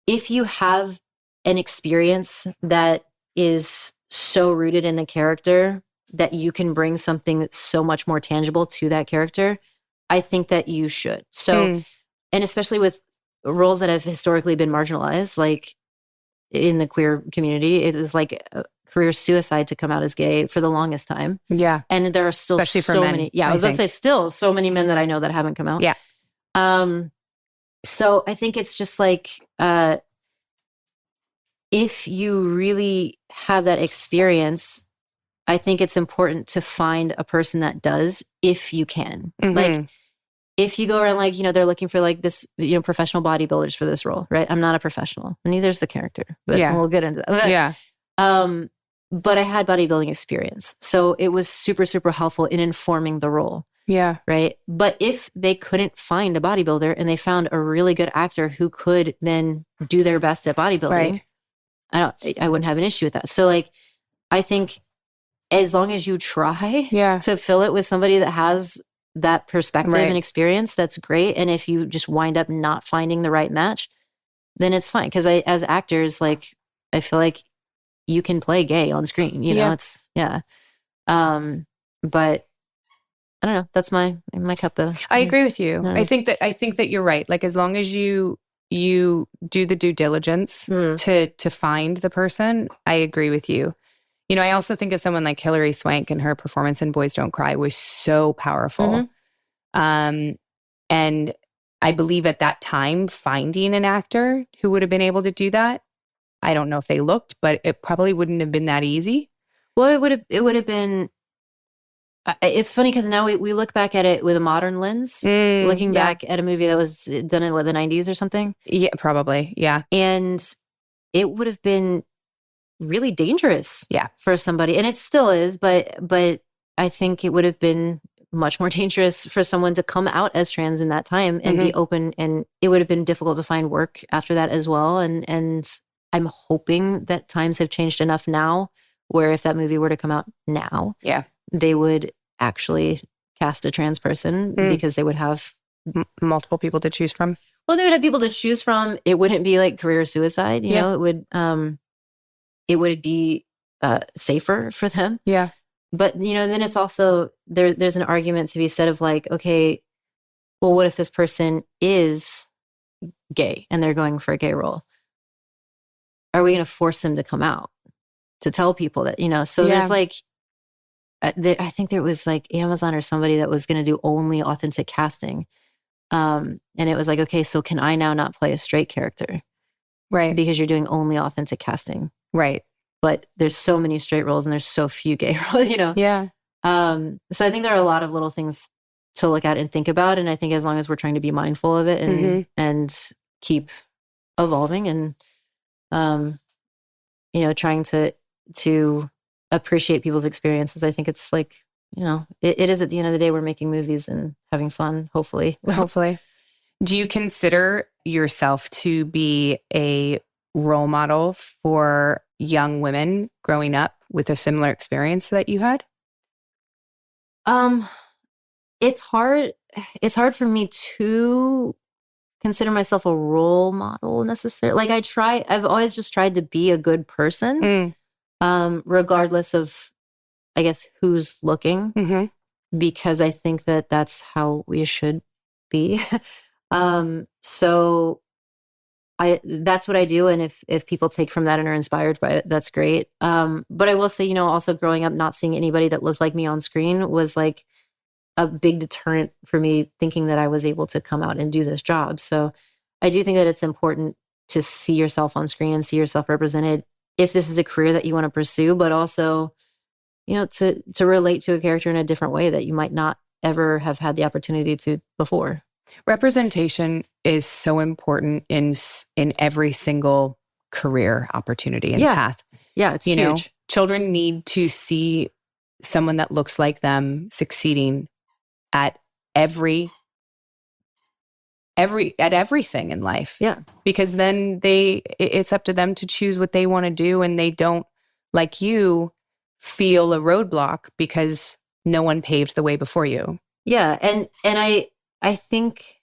if you have an experience that is so rooted in a character that you can bring something that's so much more tangible to that character, I think that you should. So, and especially with roles that have historically been marginalized, like in the queer community, it was like a career suicide to come out as gay for the longest time. Yeah. And there are still especially so for men, many. Yeah, I was about to say still so many men that I know that haven't come out. Yeah. So I think it's just like, if you really have that experience, I think it's important to find a person that does, if you can. Like, if you go around, like, they're looking for like this, professional bodybuilders for this role, right? I'm not a professional. Neither's the character, but we'll get into that. Yeah. But I had bodybuilding experience. So it was super, super helpful in informing the role. Yeah. Right. But if they couldn't find a bodybuilder and they found a really good actor who could then do their best at bodybuilding, I wouldn't have an issue with that. So like, I think as long as you try to fill it with somebody that has that perspective and experience, that's great. And if you just wind up not finding the right match, then it's fine. Because as actors, like, I feel like you can play gay on screen, it's, but I don't know. That's my cup of. I agree with you. I think that you're right. Like, as long as you do the due diligence to find the person, I agree with you. I also think of someone like Hilary Swank, and her performance in Boys Don't Cry was so powerful. And I believe at that time, finding an actor who would have been able to do that, I don't know if they looked, but it probably wouldn't have been that easy. Well, it would have been. It's funny because now we look back at it with a modern lens, looking back at a movie that was done in the 90s or something. Yeah, probably. Yeah. And it would have been really dangerous for somebody. And it still is, but I think it would have been much more dangerous for someone to come out as trans in that time and be open. And it would have been difficult to find work after that as well. And I'm hoping that times have changed enough now where if that movie were to come out now, they would actually cast a trans person because they would have multiple people to choose from. Well, they would have people to choose from. It wouldn't be like career suicide. You know, it would be safer for them. Yeah. But, then it's also, there's an argument to be said of like, okay, well, what if this person is gay and they're going for a gay role? Are we going to force them to come out to tell people that, so there's like, I think there was like Amazon or somebody that was going to do only authentic casting. And it was like, okay, so can I now not play a straight character? Right. Because you're doing only authentic casting. Right. But there's so many straight roles and there's so few gay roles, Yeah. So I think there are a lot of little things to look at and think about. And I think as long as we're trying to be mindful of it and keep evolving and, trying to appreciate people's experiences, I think it's like, it is at the end of the day, we're making movies and having fun, hopefully. Hopefully. Do you consider yourself to be a role model for young women growing up with a similar experience that you had? It's hard for me to consider myself a role model necessarily. Like I've always just tried to be a good person, regardless of, I guess, who's looking, because I think that that's how we should be. So that's what I do. And if people take from that and are inspired by it, that's great. But I will say, also growing up, not seeing anybody that looked like me on screen was like a big deterrent for me thinking that I was able to come out and do this job. So I do think that it's important to see yourself on screen and see yourself represented if this is a career that you want to pursue, but also, to relate to a character in a different way that you might not ever have had the opportunity to before. Representation is so important in every single career opportunity and Yeah. path. Yeah, it's huge. Children need to see someone that looks like them succeeding at everything in life. Yeah. Because then it's up to them to choose what they want to do, and they don't, like you, feel a roadblock because no one paved the way before you. Yeah. And I think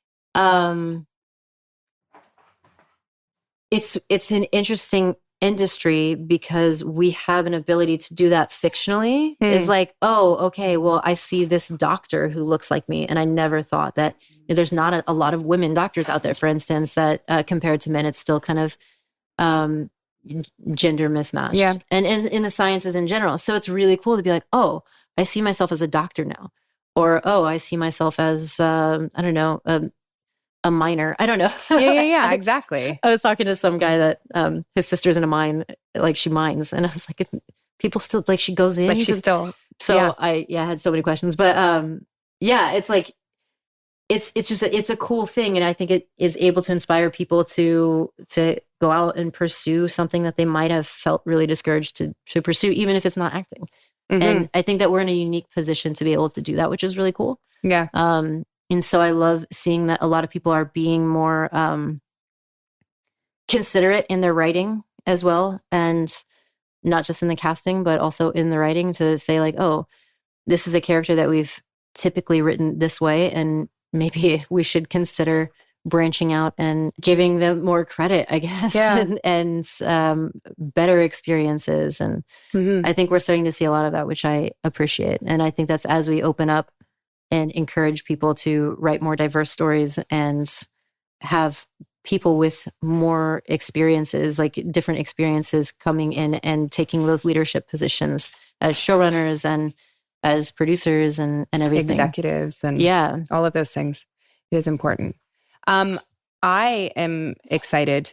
it's an interesting industry because we have an ability to do that fictionally. It's like, oh, okay, well, I see this doctor who looks like me, and I never thought that there's not a lot of women doctors out there, for instance, that compared to men, it's still kind of gender mismatched. Yeah. And in the sciences in general. So it's really cool to be like, oh, I see myself as a doctor now. Or, oh, I see myself as, I don't know, a miner. I don't know. Yeah, exactly. I was talking to some guy that his sister's in a mine, like she mines. And I was like, people still, like she goes in. Like she's still. So yeah. I had so many questions. But yeah, it's like, it's just, it's a cool thing. And I think it is able to inspire people to go out and pursue something that they might have felt really discouraged to pursue, even if it's not acting. Mm-hmm. And I think that we're in a unique position to be able to do that, which is really cool. Yeah. And so I love seeing that a lot of people are being more considerate in their writing as well. And not just in the casting, but also in the writing to say like, oh, this is a character that we've typically written this way. And maybe we should consider branching out and giving them more credit, I guess, and better experiences. And I think we're starting to see a lot of that, which I appreciate. And I think that's as we open up and encourage people to write more diverse stories and have people with more experiences, like different experiences coming in and taking those leadership positions as showrunners and as producers and everything. Executives and all of those things. It is important. I am excited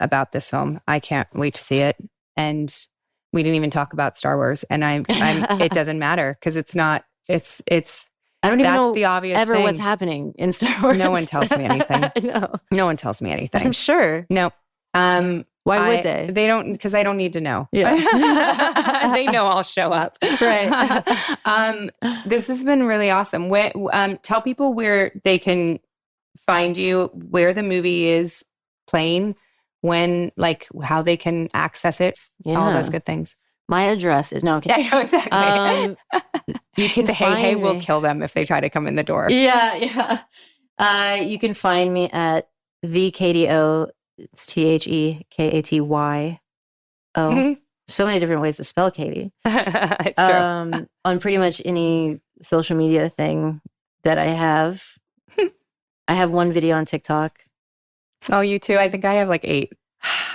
about this film. I can't wait to see it. And we didn't even talk about Star Wars. And I'm it doesn't matter because it's not, it's I don't even know the obvious ever thing. What's happening in Star Wars. No one tells me anything. No one tells me anything. I'm sure. No. Why would they? They don't, because I don't need to know. Yeah. They know I'll show up. Right. This has been really awesome. Tell people where they can find you, where the movie is playing, when, like how they can access it, all those good things. My address is no. Okay. Yeah, exactly. You can say, hey, we'll kill them if they try to come in the door. Yeah. You can find me at the Katy O. It's TheKatyo. So many different ways to spell Katie. It's true. On pretty much any social media thing that I have. I have one video on TikTok. Oh, you too? I think I have like 8.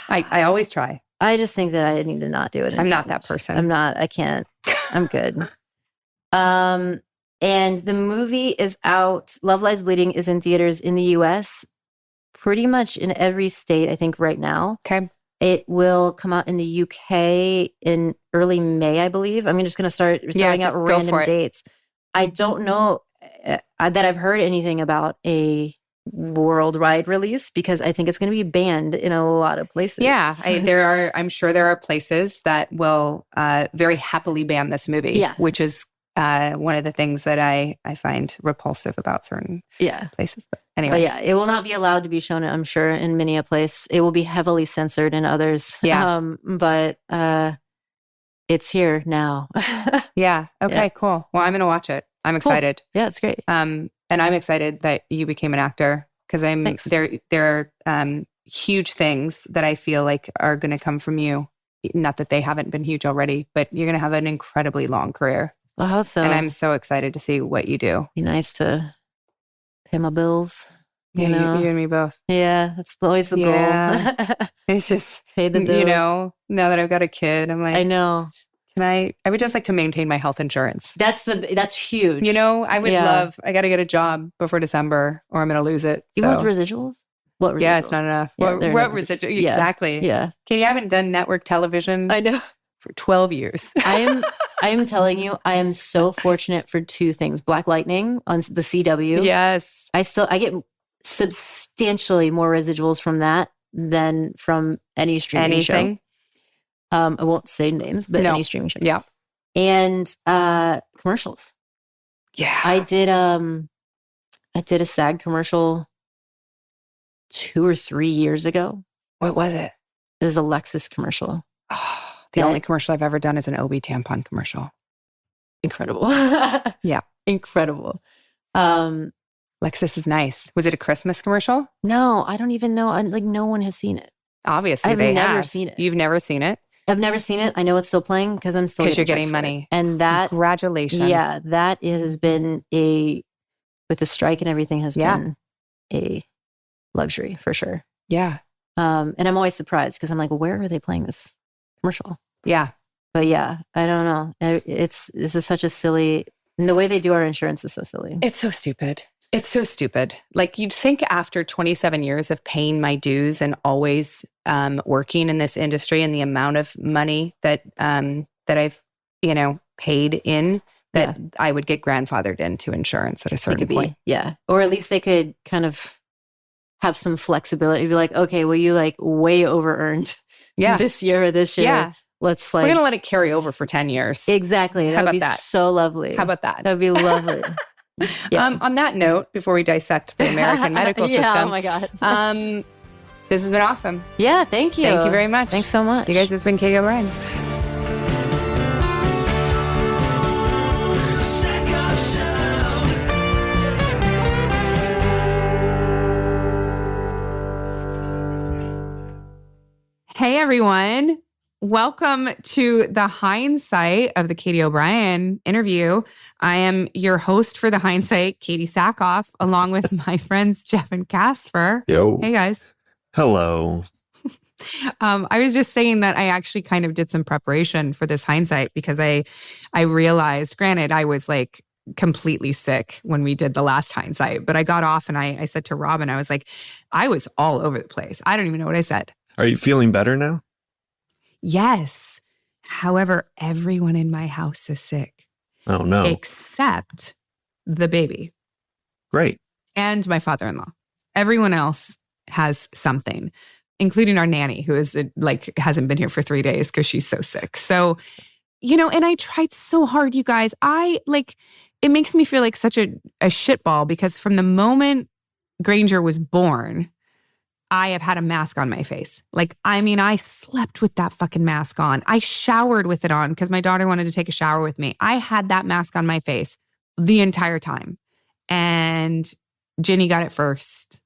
I always try. I just think that I need to not do it anymore. I'm not that person. I can't. I'm good. And the movie is out. Love Lies Bleeding is in theaters in the US, pretty much in every state, I think, right now. Okay. It will come out in the UK in early May, I believe. I'm just going to start throwing out random dates. I don't know that I've heard anything about a worldwide release because I think it's going to be banned in a lot of places. Yeah, I'm sure there are places that will very happily ban this movie, which is one of the things that I find repulsive about certain places. But anyway. But it will not be allowed to be shown, I'm sure, in many a place. It will be heavily censored in others. Yeah. But it's here now. Yeah. Okay, cool. Well, I'm going to watch it. I'm excited. Cool. Yeah, it's great. And I'm excited that you became an actor because there are huge things that I feel like are going to come from you. Not that they haven't been huge already, but you're going to have an incredibly long career. I hope so. And I'm so excited to see what you do. Be nice to pay my bills. You and me both. Yeah, that's always the goal. It's just pay the bills. Now that I've got a kid, I'm like, I know. I would just like to maintain my health insurance. That's huge. I would love, I got to get a job before December or I'm going to lose it. Even with residuals? What residuals? Yeah, it's not enough. Yeah, what residuals? Yeah. Exactly. Yeah. Katie, I haven't done network television. I know. For 12 years. I am telling you, I am so fortunate for 2 things. Black Lightning on the CW. Yes. I get substantially more residuals from that than from any streaming show. I won't say names, but any streaming show. Yeah. And commercials. Yeah. I did a SAG commercial 2 or 3 years ago. What was it? It was a Lexus commercial. Oh, the only commercial I've ever done is an OB tampon commercial. Incredible. Yeah. Incredible. Lexus is nice. Was it a Christmas commercial? No, I don't even know. Like, no one has seen it. Obviously, I've never seen it. You've never seen it? I've never seen it. I know it's still playing because I'm still you're getting money. And that, congratulations. Yeah, that has been with the strike and everything has been a luxury for sure. Yeah. And I'm always surprised because I'm like, well, where are they playing this commercial? Yeah. But yeah, I don't know. This is such a silly, and the way they do our insurance is so silly. It's so stupid. It's so stupid. Like, you'd think after 27 years of paying my dues and always working in this industry and the amount of money that I've, paid in, that I would get grandfathered into insurance at a certain point. Yeah. Or at least they could kind of have some flexibility. Be like, okay, well, you like way over earned this year or this year. Yeah. Let's we're going to let it carry over for 10 years. Exactly. That would be so lovely. How about that? That would be lovely. Yeah. On that note, before we dissect the American medical system. Oh my God. This has been awesome. Yeah, thank you. Thank you very much. Thanks so much. You guys, it's been Katy O'Brian. Hey, everyone. Welcome to the Hindsight of the Katy O'Brian interview. I am your host for the Hindsight, Katie Sackhoff, along with my friends Jeff and Casper. Yo. Hey, guys. Hello. I was just saying that I actually kind of did some preparation for this Hindsight because I realized, granted, I was like completely sick when we did the last Hindsight, but I got off and I said to Robin, I was like, I was all over the place. I don't even know what I said. Are you feeling better now? Yes. However, everyone in my house is sick. Oh, no. Except the baby. Great. And my father-in-law. Everyone else has something, including our nanny, who is hasn't been here for 3 days because she's so sick. So, and I tried so hard, you guys. It makes me feel like such a shitball because from the moment Granger was born, I have had a mask on my face. I slept with that fucking mask on. I showered with it on because my daughter wanted to take a shower with me. I had that mask on my face the entire time. And Ginny got it first,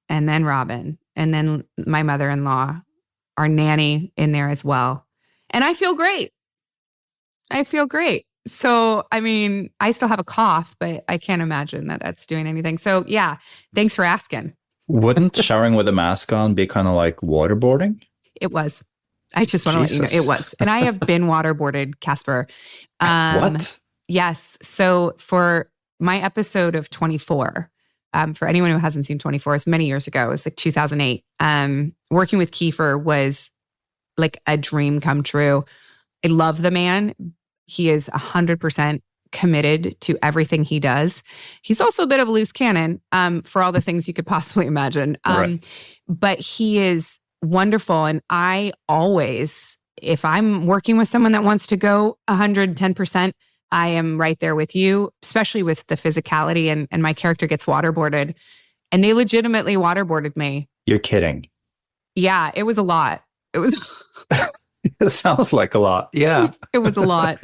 and then Robin, and then my mother-in-law, our nanny in there as well. And I feel great. So, I still have a cough, but I can't imagine that that's doing anything. So yeah, thanks for asking. Wouldn't showering with a mask on be kind of like waterboarding? It was. I just want to let you know it was. And I have been waterboarded, Casper. What? Yes. So for my episode of 24, for anyone who hasn't seen 24, it's many years ago. It was like 2008. Working with Kiefer was like a dream come true. I love the man. He is 100% committed to everything he does. He's also a bit of a loose cannon for all the things you could possibly imagine. Right. But he is wonderful. And I always, if I'm working with someone that wants to go 110%, I am right there with you, especially with the physicality and my character gets waterboarded. And they legitimately waterboarded me. You're kidding. Yeah, it was a lot. It was... It sounds like a lot. Yeah. It was a lot.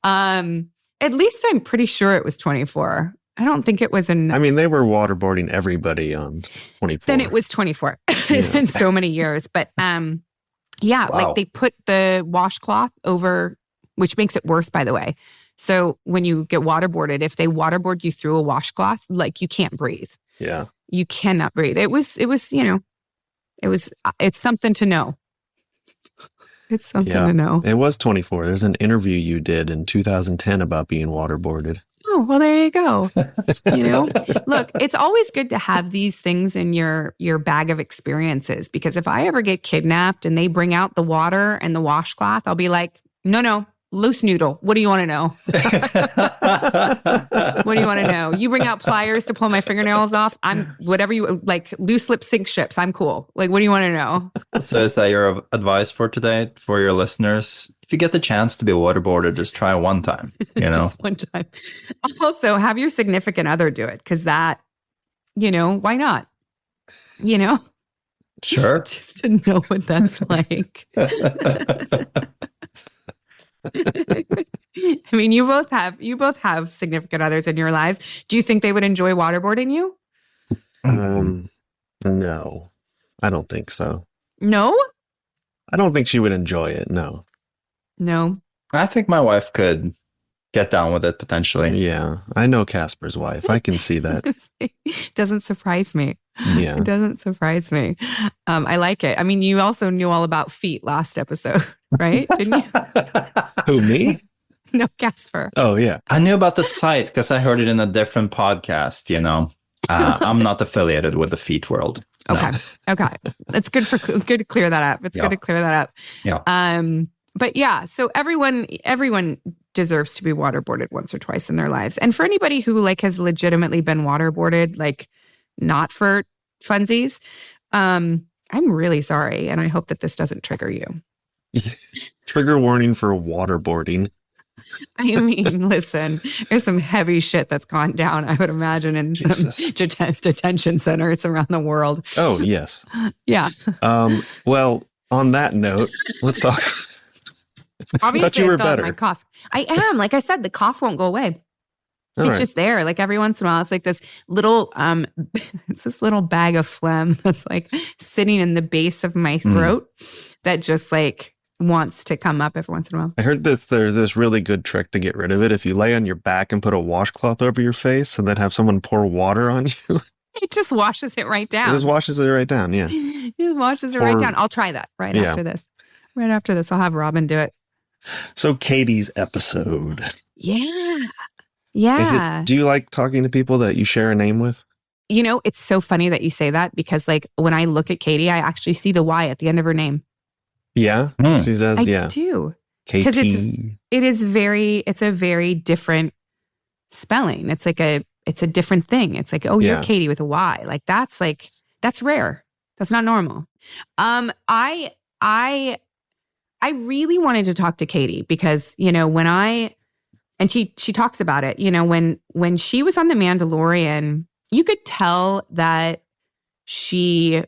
At least I'm pretty sure it was 24. I don't think it was they were waterboarding everybody on 24. Then it was 24. It's been so many years. But Wow. They put the washcloth over, which makes it worse, by the way. So when you get waterboarded, if they waterboard you through a washcloth, you can't breathe. Yeah. You cannot breathe. It's something to know. It's something to know. It was 24. There's an interview you did in 2010 about being waterboarded. Oh, well, there you go. Look, it's always good to have these things in your bag of experiences, because if I ever get kidnapped and they bring out the water and the washcloth, I'll be like, no, loose noodle. What do you want to know? What do you want to know? You bring out pliers to pull my fingernails off. I'm whatever you like. Loose lip sink ships. I'm cool. Like, what do you want to know? So is that your advice for today for your listeners? If you get the chance to be waterboarded, just try one time. You know, just one time. Also, have your significant other do it because that, why not? Sure. Just to know what that's like. I mean, you both have significant others in your lives. Do you think they would enjoy waterboarding you? No, I don't think so. No? I don't think she would enjoy it. No. I think my wife could get down with it potentially. Yeah, I know Casper's wife. I can see that. Doesn't surprise me. Yeah. It doesn't surprise me. I like it. I mean, you also knew all about feet last episode, right? Didn't you? Who, me? No, Casper. Oh, yeah. I knew about the site because I heard it in a different podcast, I'm not affiliated with the feet world. Okay. Okay. It's good to clear that up. It's good to clear that up. Yeah. But yeah, so everyone deserves to be waterboarded once or twice in their lives. And for anybody who has legitimately been waterboarded, not for funsies, I'm really sorry. And I hope that this doesn't trigger you. Trigger warning for waterboarding. I mean, listen, there's some heavy shit that's gone down, I would imagine, in some detention centers around the world. Oh, yes. Yeah. Well, on that note, let's talk. Obviously, thought you were I still have better. my cough. I am. Like I said, the cough won't go away. It's just there. Every once in a while, it's like this little, it's this little bag of phlegm that's sitting in the base of my throat that just wants to come up every once in a while. I heard there's this really good trick to get rid of it. If you lay on your back and put a washcloth over your face and then have someone pour water on you. It just washes it right down. It just washes it right down, yeah. It just washes it right down. I'll try that after this. Right after this, I'll have Robin do it. So Katie's episode. Yeah. Yeah. Do you like talking to people that you share a name with? It's so funny that you say that because when I look at Katee, I actually see the Y at the end of her name. Yeah, she does. I do. Because it's a very different spelling. It's it's a different thing. It's you're Katee with a Y. That's rare. That's not normal. I really wanted to talk to Katee because, and she talks about it, when she was on The Mandalorian, you could tell that she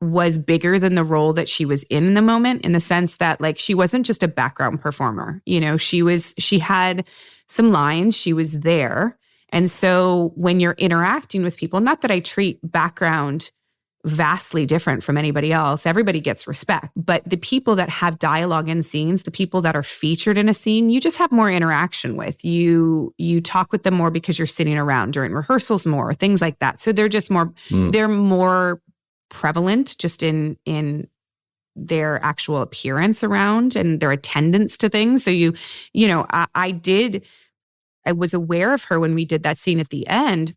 was bigger than the role that she was in the moment, in the sense that she wasn't just a background performer. She had some lines, she was there. And so when you're interacting with people, not that I treat background vastly different from anybody else, everybody gets respect, but the people that have dialogue in scenes, the people that are featured in a scene, you just have more interaction with. You talk with them more because you're sitting around during rehearsals more, things like that. So they're just more, they're more prevalent just in their actual appearance around and their attendance to things. So I was aware of her when we did that scene at the end,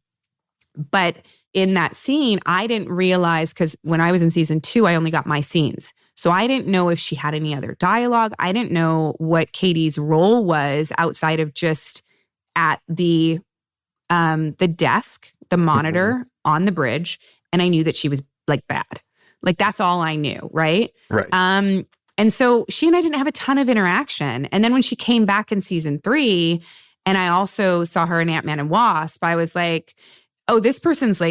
but in that scene, I didn't realize, because when I was in season 2, I only got my scenes. So I didn't know if she had any other dialogue. I didn't know what Katie's role was outside of just at the desk, the monitor on the bridge. And I knew that she was bad. That's all I knew. Right. Right. And so she and I didn't have a ton of interaction. And then when she came back in season 3, and I also saw her in Ant-Man and Wasp, I was like, oh, this person's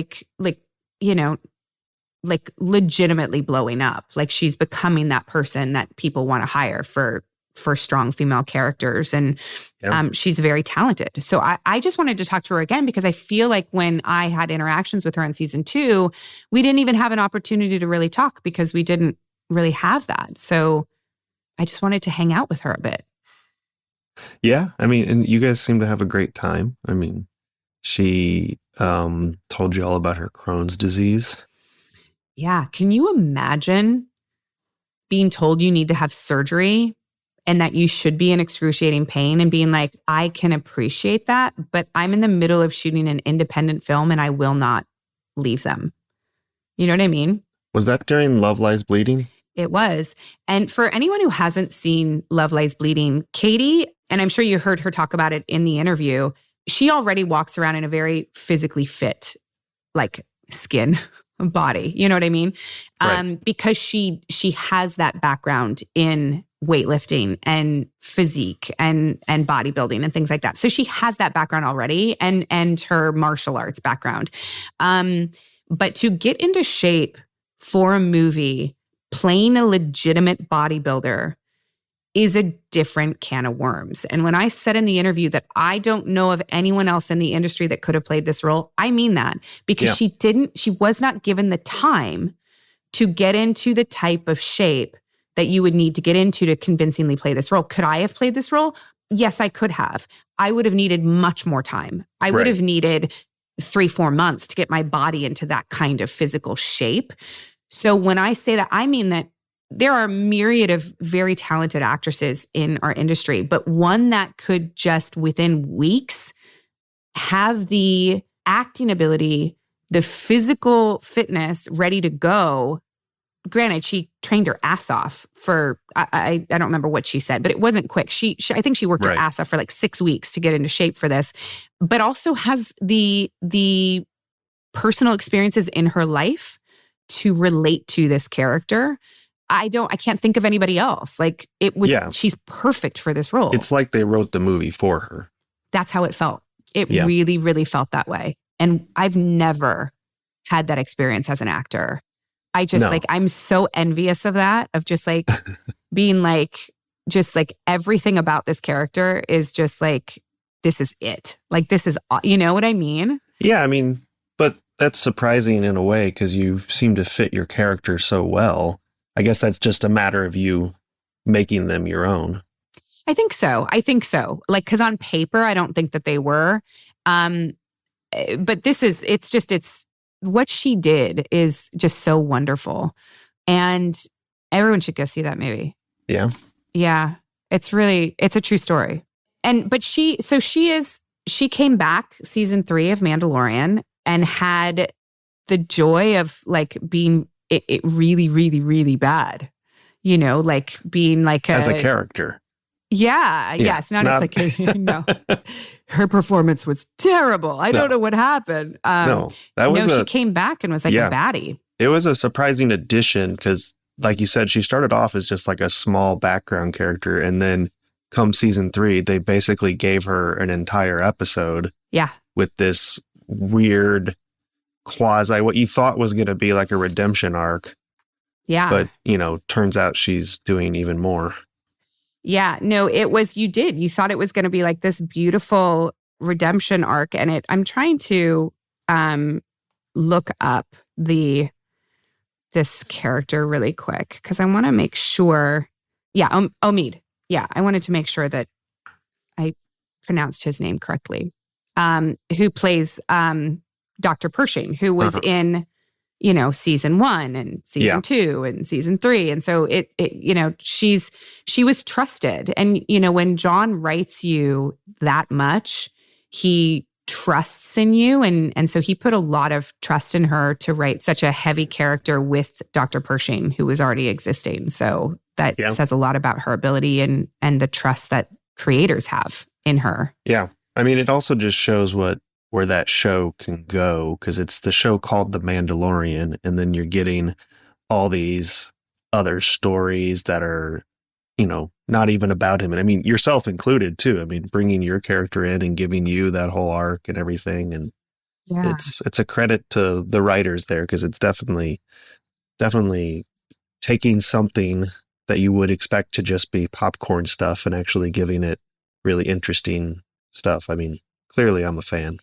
legitimately blowing up. She's becoming that person that people want to hire for strong female characters. And she's very talented. So I just wanted to talk to her again because I feel like when I had interactions with her in season 2, we didn't even have an opportunity to really talk because we didn't really have that. So I just wanted to hang out with her a bit. Yeah. I mean, and you guys seem to have a great time. I mean, she told you all about her Crohn's disease. Yeah. Can you imagine being told you need to have surgery and that you should be in excruciating pain and being like, I can appreciate that, but I'm in the middle of shooting an independent film and I will not leave them. You know what I mean? Was that during Love Lies Bleeding? It was. And for anyone who hasn't seen Love Lies Bleeding, Katee, and I'm sure you heard her talk about it in the interview, she already walks around in a very physically fit, like skin body. You know what I mean? Right. Because she has that background in weightlifting and physique and bodybuilding and things like that. So she has that background already and her martial arts background. But to get into shape for a movie, playing a legitimate bodybuilder is a different can of worms. And when I said in the interview that I don't know of anyone else in the industry that could have played this role, I mean that, because she was not given the time to get into the type of shape that you would need to get into to convincingly play this role. Could I have played this role? Yes, I could have. I would have needed much more time. I would have needed 3-4 months to get my body into that kind of physical shape. So when I say that, I mean that there are a myriad of very talented actresses in our industry, but one that could just within weeks have the acting ability, the physical fitness ready to go. Granted, she trained her ass off for, I don't remember what she said, but it wasn't quick. I think she worked her ass off for like 6 weeks to get into shape for this, but also has the personal experiences in her life to relate to this character. I can't think of anybody else. Like she's perfect for this role. It's like they wrote the movie for her. That's how it felt. It really, really felt that way. And I've never had that experience as an actor. I just I'm so envious of that, of just like being like, just like everything about this character is just like, this is it. Like, this is, you know what I mean? Yeah. I mean, but that's surprising in a way because you seem to fit your character so well. I guess that's just a matter of you making them your own. I think so. Like, because on paper, I don't think that they were. But it's what she did is just so wonderful. And everyone should go see that movie. Yeah. Yeah. It's a true story. But she came back season 3 of Mandalorian and had the joy of like being it really, really, really bad, you know, like being like as a character. Yeah. Yes. Not as like, no, her performance was terrible. I don't know what happened. She came back and was like a baddie. It was a surprising addition because, like you said, she started off as just like a small background character. And then come season 3, they basically gave her an entire episode. Yeah. With this weird what you thought was going to be like a redemption arc. Yeah. But, turns out she's doing even more. Yeah, no, you thought it was going to be like this beautiful redemption arc. And I'm trying to look up this character really quick because I want to make sure. Yeah, Omid. Yeah, I wanted to make sure that I pronounced his name correctly. Who plays Dr. Pershing, who was in, season 1 and season 2 and season 3. And so she was trusted. And, when John writes you that much, he trusts in you. And so he put a lot of trust in her to write such a heavy character with Dr. Pershing, who was already existing. So that says a lot about her ability and the trust that creators have in her. Yeah. I mean, it also just shows where that show can go, because it's the show called The Mandalorian, and then you're getting all these other stories that are, not even about him. And I mean, yourself included too. I mean, bringing your character in and giving you that whole arc and everything. And it's a credit to the writers there, because it's definitely taking something that you would expect to just be popcorn stuff and actually giving it really interesting stuff. I mean, clearly I'm a fan.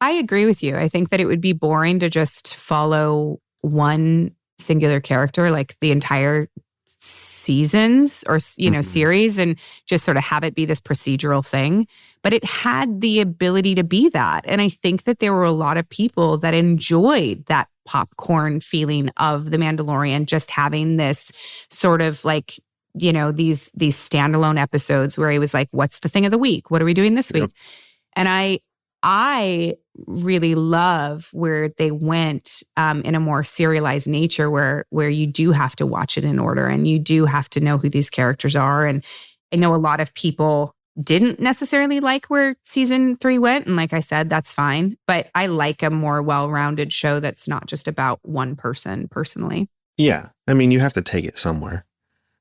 I agree with you. I think that it would be boring to just follow one singular character like the entire seasons or, series and just sort of have it be this procedural thing. But it had the ability to be that. And I think that there were a lot of people that enjoyed that popcorn feeling of The Mandalorian, just having this sort of like, these standalone episodes where he was like, what's the thing of the week? What are we doing this week? And I really love where they went in a more serialized nature where you do have to watch it in order and you do have to know who these characters are. And I know a lot of people didn't necessarily like where season 3 went. And like I said, that's fine. But I like a more well-rounded show that's not just about one person personally. Yeah. I mean, you have to take it somewhere.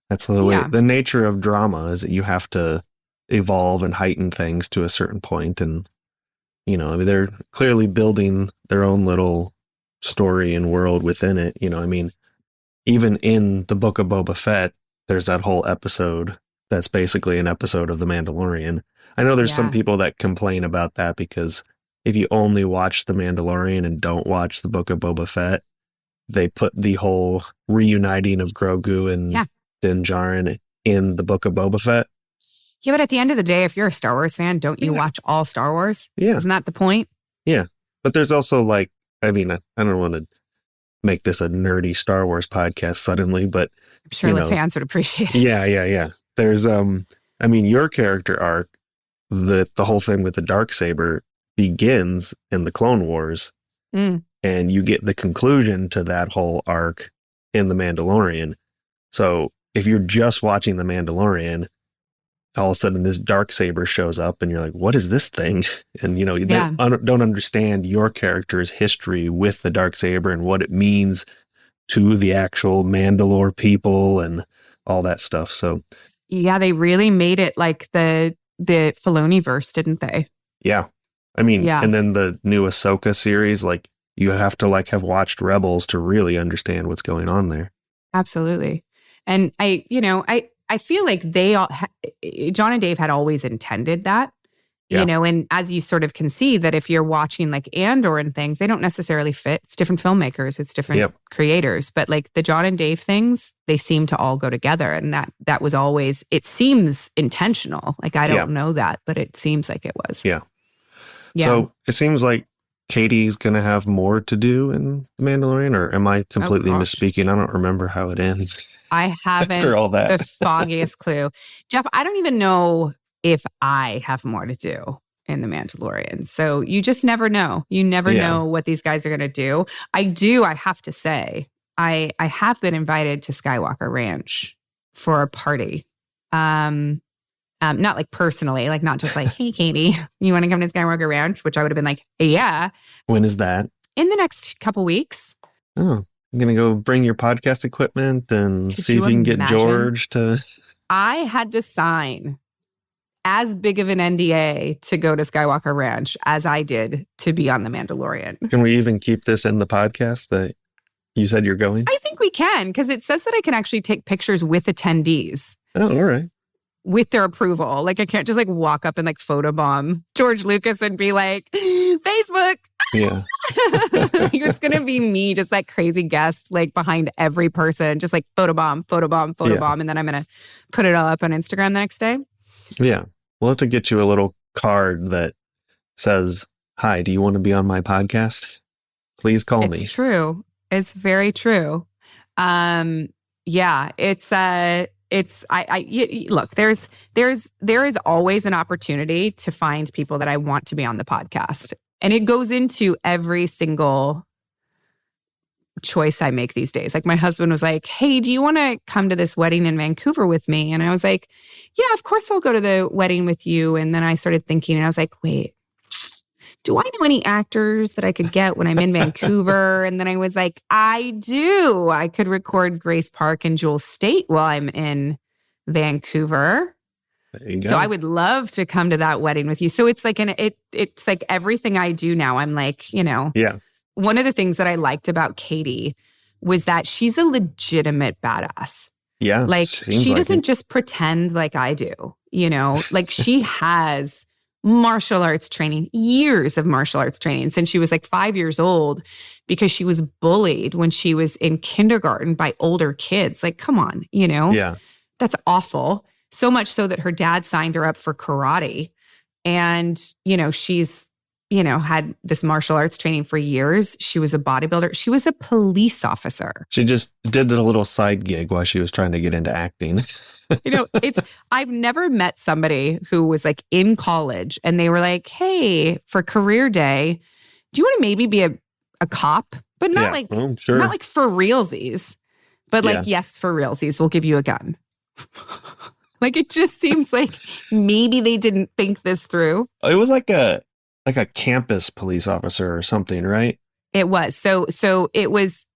That's the way. The nature of drama is that you have to evolve and heighten things to a certain point. And, you know, I mean, they're clearly building their own little story and world within it. You know, I mean, even in the Book of Boba Fett, there's that whole episode that's basically an episode of The Mandalorian. I know there's some people that complain about that because if you only watch The Mandalorian and don't watch the Book of Boba Fett, they put the whole reuniting of Grogu and Din Djarin in the Book of Boba Fett. Yeah, but at the end of the day, if you're a Star Wars fan, don't you watch all Star Wars? Yeah. Isn't that the point? Yeah. But there's also like, I mean, I don't want to make this a nerdy Star Wars podcast suddenly, but I'm sure the fans would appreciate it. Yeah. There's, I mean, your character arc, the whole thing with the Darksaber begins in the Clone Wars, and you get the conclusion to that whole arc in The Mandalorian. So if you're just watching The Mandalorian, all of a sudden this Darksaber shows up and you're like, what is this thing? And, you know, they don't understand your character's history with the Darksaber and what it means to the actual Mandalore people and all that stuff. So yeah, they really made it like the Filoni-verse, didn't they? Yeah. I mean, and then the new Ahsoka series, like you have to like have watched Rebels to really understand what's going on there. Absolutely. And I feel like they all, John and Dave had always intended that, you know, and as you sort of can see that if you're watching like Andor and things, they don't necessarily fit. It's different filmmakers, it's different creators, but like the John and Dave things, they seem to all go together. And that was always, it seems intentional. Like, I don't know that, but it seems like it was. Yeah. So it seems like Katie's going to have more to do in The Mandalorian, or am I completely misspeaking? I don't remember how it ends. I haven't After all that. The foggiest clue. Jeff, I don't even know if I have more to do in The Mandalorian. So you just never know. You never know what these guys are going to do. I have to say, I have been invited to Skywalker Ranch for a party. Not like personally, like not just like, hey, Katie, you want to come to Skywalker Ranch? Which I would have been like, yeah. When is that? In the next couple weeks. Oh, I'm going to go bring your podcast equipment and see if you can get George to... I had to sign as big of an NDA to go to Skywalker Ranch as I did to be on The Mandalorian. Can we even keep this in the podcast that you said you're going? I think we can, because it says that I can actually take pictures with attendees. Oh, all right. With their approval. Like, I can't just like walk up and like photobomb George Lucas and be like, Facebook. Yeah. It's going to be me, just like crazy guest, like behind every person, just like photobomb. And then I'm going to put it all up on Instagram the next day. Yeah. We'll have to get you a little card that says, hi, do you want to be on my podcast? Please call me. It's true. It's very true. Yeah, look, there is always an opportunity to find people that I want to be on the podcast. And it goes into every single choice I make these days. Like, my husband was like, hey, do you want to come to this wedding in Vancouver with me? And I was like, yeah, of course I'll go to the wedding with you. And then I started thinking, and I was like, wait, do I know any actors that I could get when I'm in Vancouver? And then I was like, I do. I could record Grace Park and Jewel State while I'm in Vancouver. There you go. So I would love to come to that wedding with you. So it's like it's like everything I do now. I'm like, you know, one of the things that I liked about Katie was that she's a legitimate badass. Yeah. Like, she doesn't just pretend like I do, you know, like she has martial arts training, years of martial arts training since she was like 5 years old, because she was bullied when she was in kindergarten by older kids. Like, come on, you know? Yeah. That's awful. So much so that her dad signed her up for karate. And, you know, she's, you know, had this martial arts training for years. She was a bodybuilder. She was a police officer. She just did a little side gig while she was trying to get into acting. You know, I've never met somebody who was like in college and they were like, hey, for career day, do you want to maybe be a cop? But not sure. not like for realsies, but like, yes, for realsies, we'll give you a gun. Like, it just seems like maybe they didn't think this through. It was like a campus police officer or something, right? It was. So it was,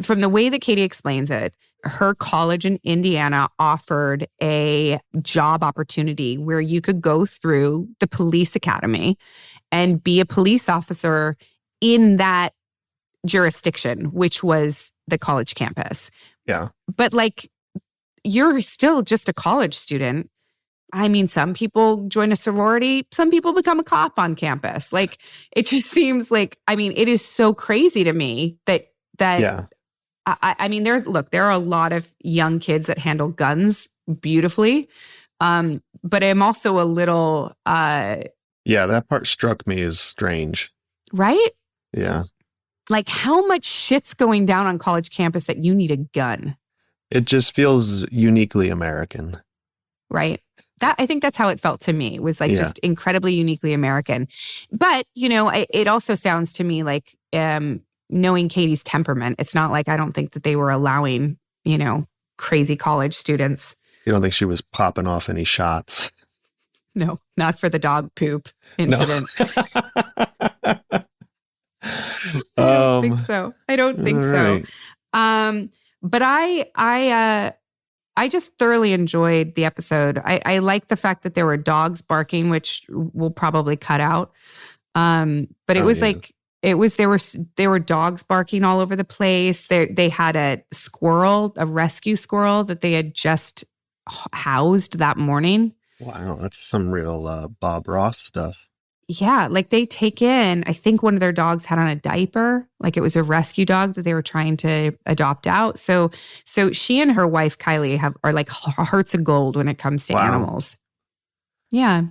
from the way that Katee explains it, her college in Indiana offered a job opportunity where you could go through the police academy and be a police officer in that jurisdiction, which was the college campus. Yeah. But like, you're still just a college student. I mean, some people join a sorority, some people become a cop on campus. Like, it just seems like, I mean, it is so crazy to me that I mean, there are a lot of young kids that handle guns beautifully. But I'm also a little that part struck me as strange. Right? Yeah. Like, how much shit's going down on college campus that you need a gun? It just feels uniquely American. Right. I think that's how it felt to me. It was like just incredibly uniquely American. But, you know, it also sounds to me like, knowing Katee's temperament, it's not like, I don't think that they were allowing, you know, crazy college students. You don't think she was popping off any shots? No, not for the dog poop incident. No. I don't think so. I don't think so. Right. But I just thoroughly enjoyed the episode. I like the fact that there were dogs barking, which we'll probably cut out. But it was like, there were dogs barking all over the place. They had a rescue squirrel that they had just housed that morning. Wow, that's some real Bob Ross stuff. Yeah, like they take in, I think one of their dogs had on a diaper, like it was a rescue dog that they were trying to adopt out. So she and her wife Kylie are like hearts of gold when it comes to animals. Yeah.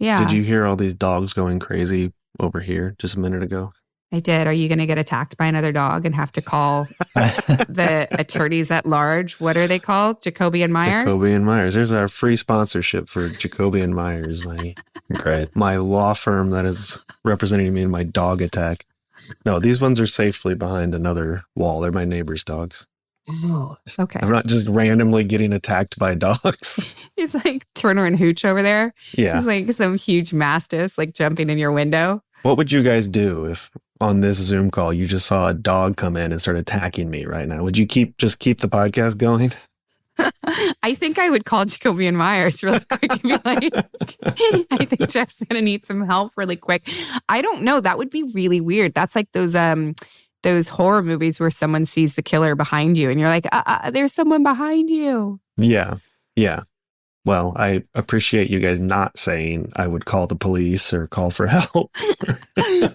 Yeah. Did you hear all these dogs going crazy over here just a minute ago? I did. Are you going to get attacked by another dog and have to call the attorneys at large? What are they called? Jacoby and Myers? Jacoby and Myers. There's our free sponsorship for Jacoby and Myers, my law firm that is representing me in my dog attack. No, these ones are safely behind another wall. They're my neighbor's dogs. Oh, okay. I'm not just randomly getting attacked by dogs. It's like Turner and Hooch over there. Yeah. It's like some huge mastiffs like jumping in your window. What would you guys do if on this Zoom call you just saw a dog come in and start attacking me right now? Would you just keep the podcast going? I think I would call Jacoby and Myers really quick and be like, I think Jeff's going to need some help really quick. I don't know. That would be really weird. That's like those horror movies where someone sees the killer behind you and you're like, there's someone behind you. Yeah. Yeah. Well, I appreciate you guys not saying I would call the police or call for help.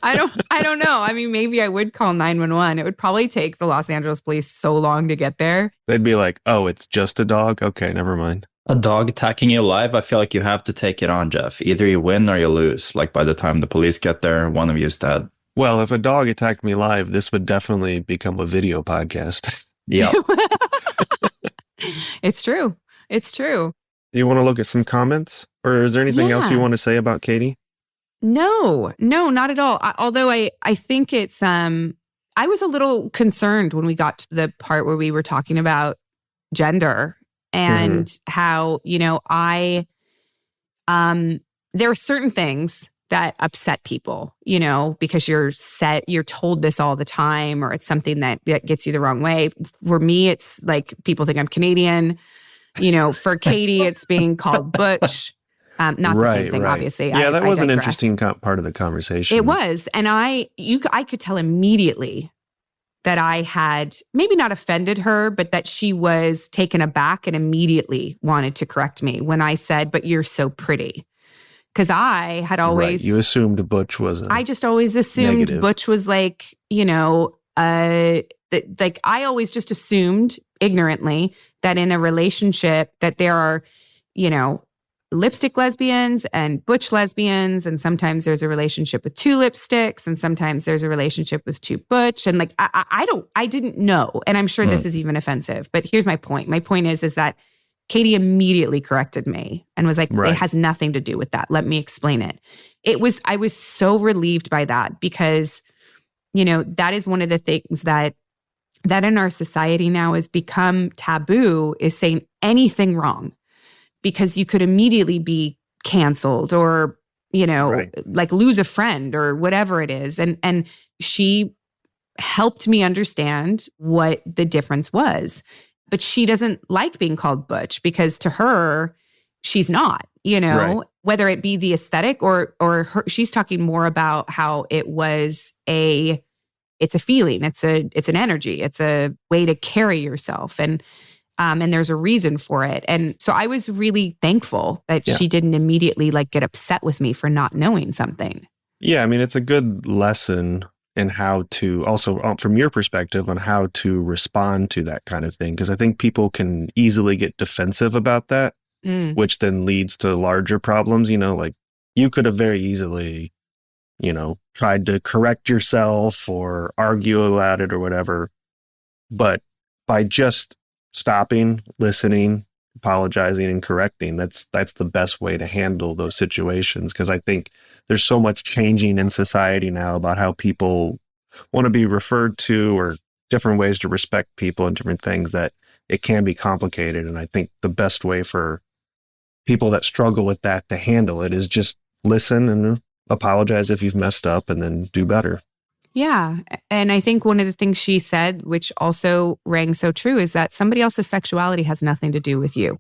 I don't know. I mean, maybe I would call 911. It would probably take the Los Angeles police so long to get there. They'd be like, oh, it's just a dog? Okay, never mind. A dog attacking you live, I feel like you have to take it on, Jeff. Either you win or you lose. Like by the time the police get there, one of you is dead. Well, if a dog attacked me live, this would definitely become a video podcast. Yeah. It's true. It's true. Do you want to look at some comments? Or is there anything else you want to say about Katee? No, not at all. Although I think it's, I was a little concerned when we got to the part where we were talking about gender and how, you know, there are certain things that upset people, you know, because you're told this all the time, or it's something that gets you the wrong way. For me, it's like people think I'm Canadian. You know, for Katee, it's being called butch. Not the same thing, obviously. Yeah, that was an interesting part of the conversation. It was. And I could tell immediately that I had maybe not offended her, but that she was taken aback and immediately wanted to correct me when I said, but you're so pretty. Because I had always... Right. You assumed butch was I just always assumed negative. Butch was like, you know, like I always just assumed ignorantly that in a relationship that there are, you know, lipstick lesbians and butch lesbians, and sometimes there's a relationship with two lipsticks, and sometimes there's a relationship with two butch, and like I didn't know, and I'm sure this is even offensive, but here's my point. My point is that Katy immediately corrected me and was like, Right. it has nothing to do with that. Let me explain it. I was so relieved by that because, that is one of the things that in our society now has become taboo, is saying anything wrong, because you could immediately be canceled or, Right. like lose a friend or whatever it is. And she helped me understand what the difference was. But she doesn't like being called butch because to her, she's not, Right. whether it be the aesthetic or she's talking more about how it was it's a feeling, it's an energy, it's a way to carry yourself. And there's a reason for it. And so I was really thankful that she didn't immediately like get upset with me for not knowing something. Yeah. I mean, it's a good lesson in how to also, from your perspective, on how to respond to that kind of thing. Because I think people can easily get defensive about that, which then leads to larger problems. Like you could have very easily, tried to correct yourself or argue about it or whatever. But by just stopping, listening, apologizing, and correcting, that's the best way to handle those situations. Because I think there's so much changing in society now about how people want to be referred to or different ways to respect people and different things, that it can be complicated. And I think the best way for people that struggle with that to handle it is just listen and apologize if you've messed up and then do better. Yeah. And I think one of the things she said, which also rang so true, is that somebody else's sexuality has nothing to do with you.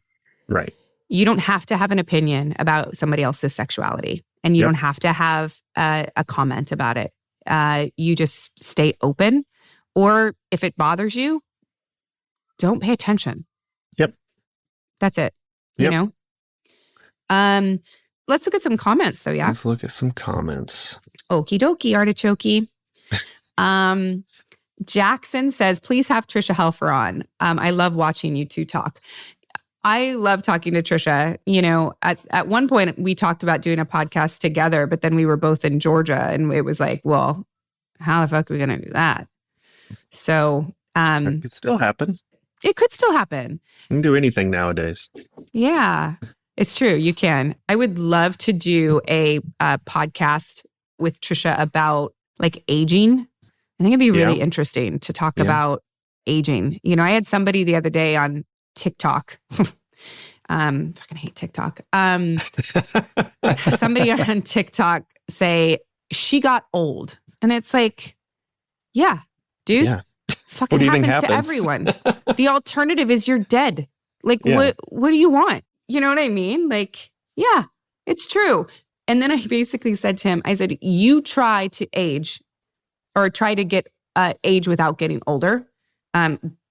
Right. You don't have to have an opinion about somebody else's sexuality, and you don't have to have a comment about it. You just stay open, or if it bothers you, don't pay attention. Yep. That's it. Yep. Let's look at some comments though. Yeah. Let's look at some comments. Okie dokie, artichokey. Jackson says, please have Trisha Helfer on. I love watching you two talk. I love talking to Trisha. At one point we talked about doing a podcast together, but then we were both in Georgia and it was like, well, how the fuck are we going to do that? So, It could still happen. It could still happen. You can do anything nowadays. Yeah, it's true. You can. I would love to do a podcast with Trisha about like aging. I think it'd be really interesting to talk about aging. I had somebody the other day on TikTok. Fucking hate TikTok. Somebody on TikTok say she got old, and it's like, yeah, dude. Yeah. Fucking What do you think happens to happens? everyone. The alternative is you're dead. Like, what do you want? You know what I mean? Like, yeah, it's true. And then I basically said to him, I said, you try to age or try to get age without getting older.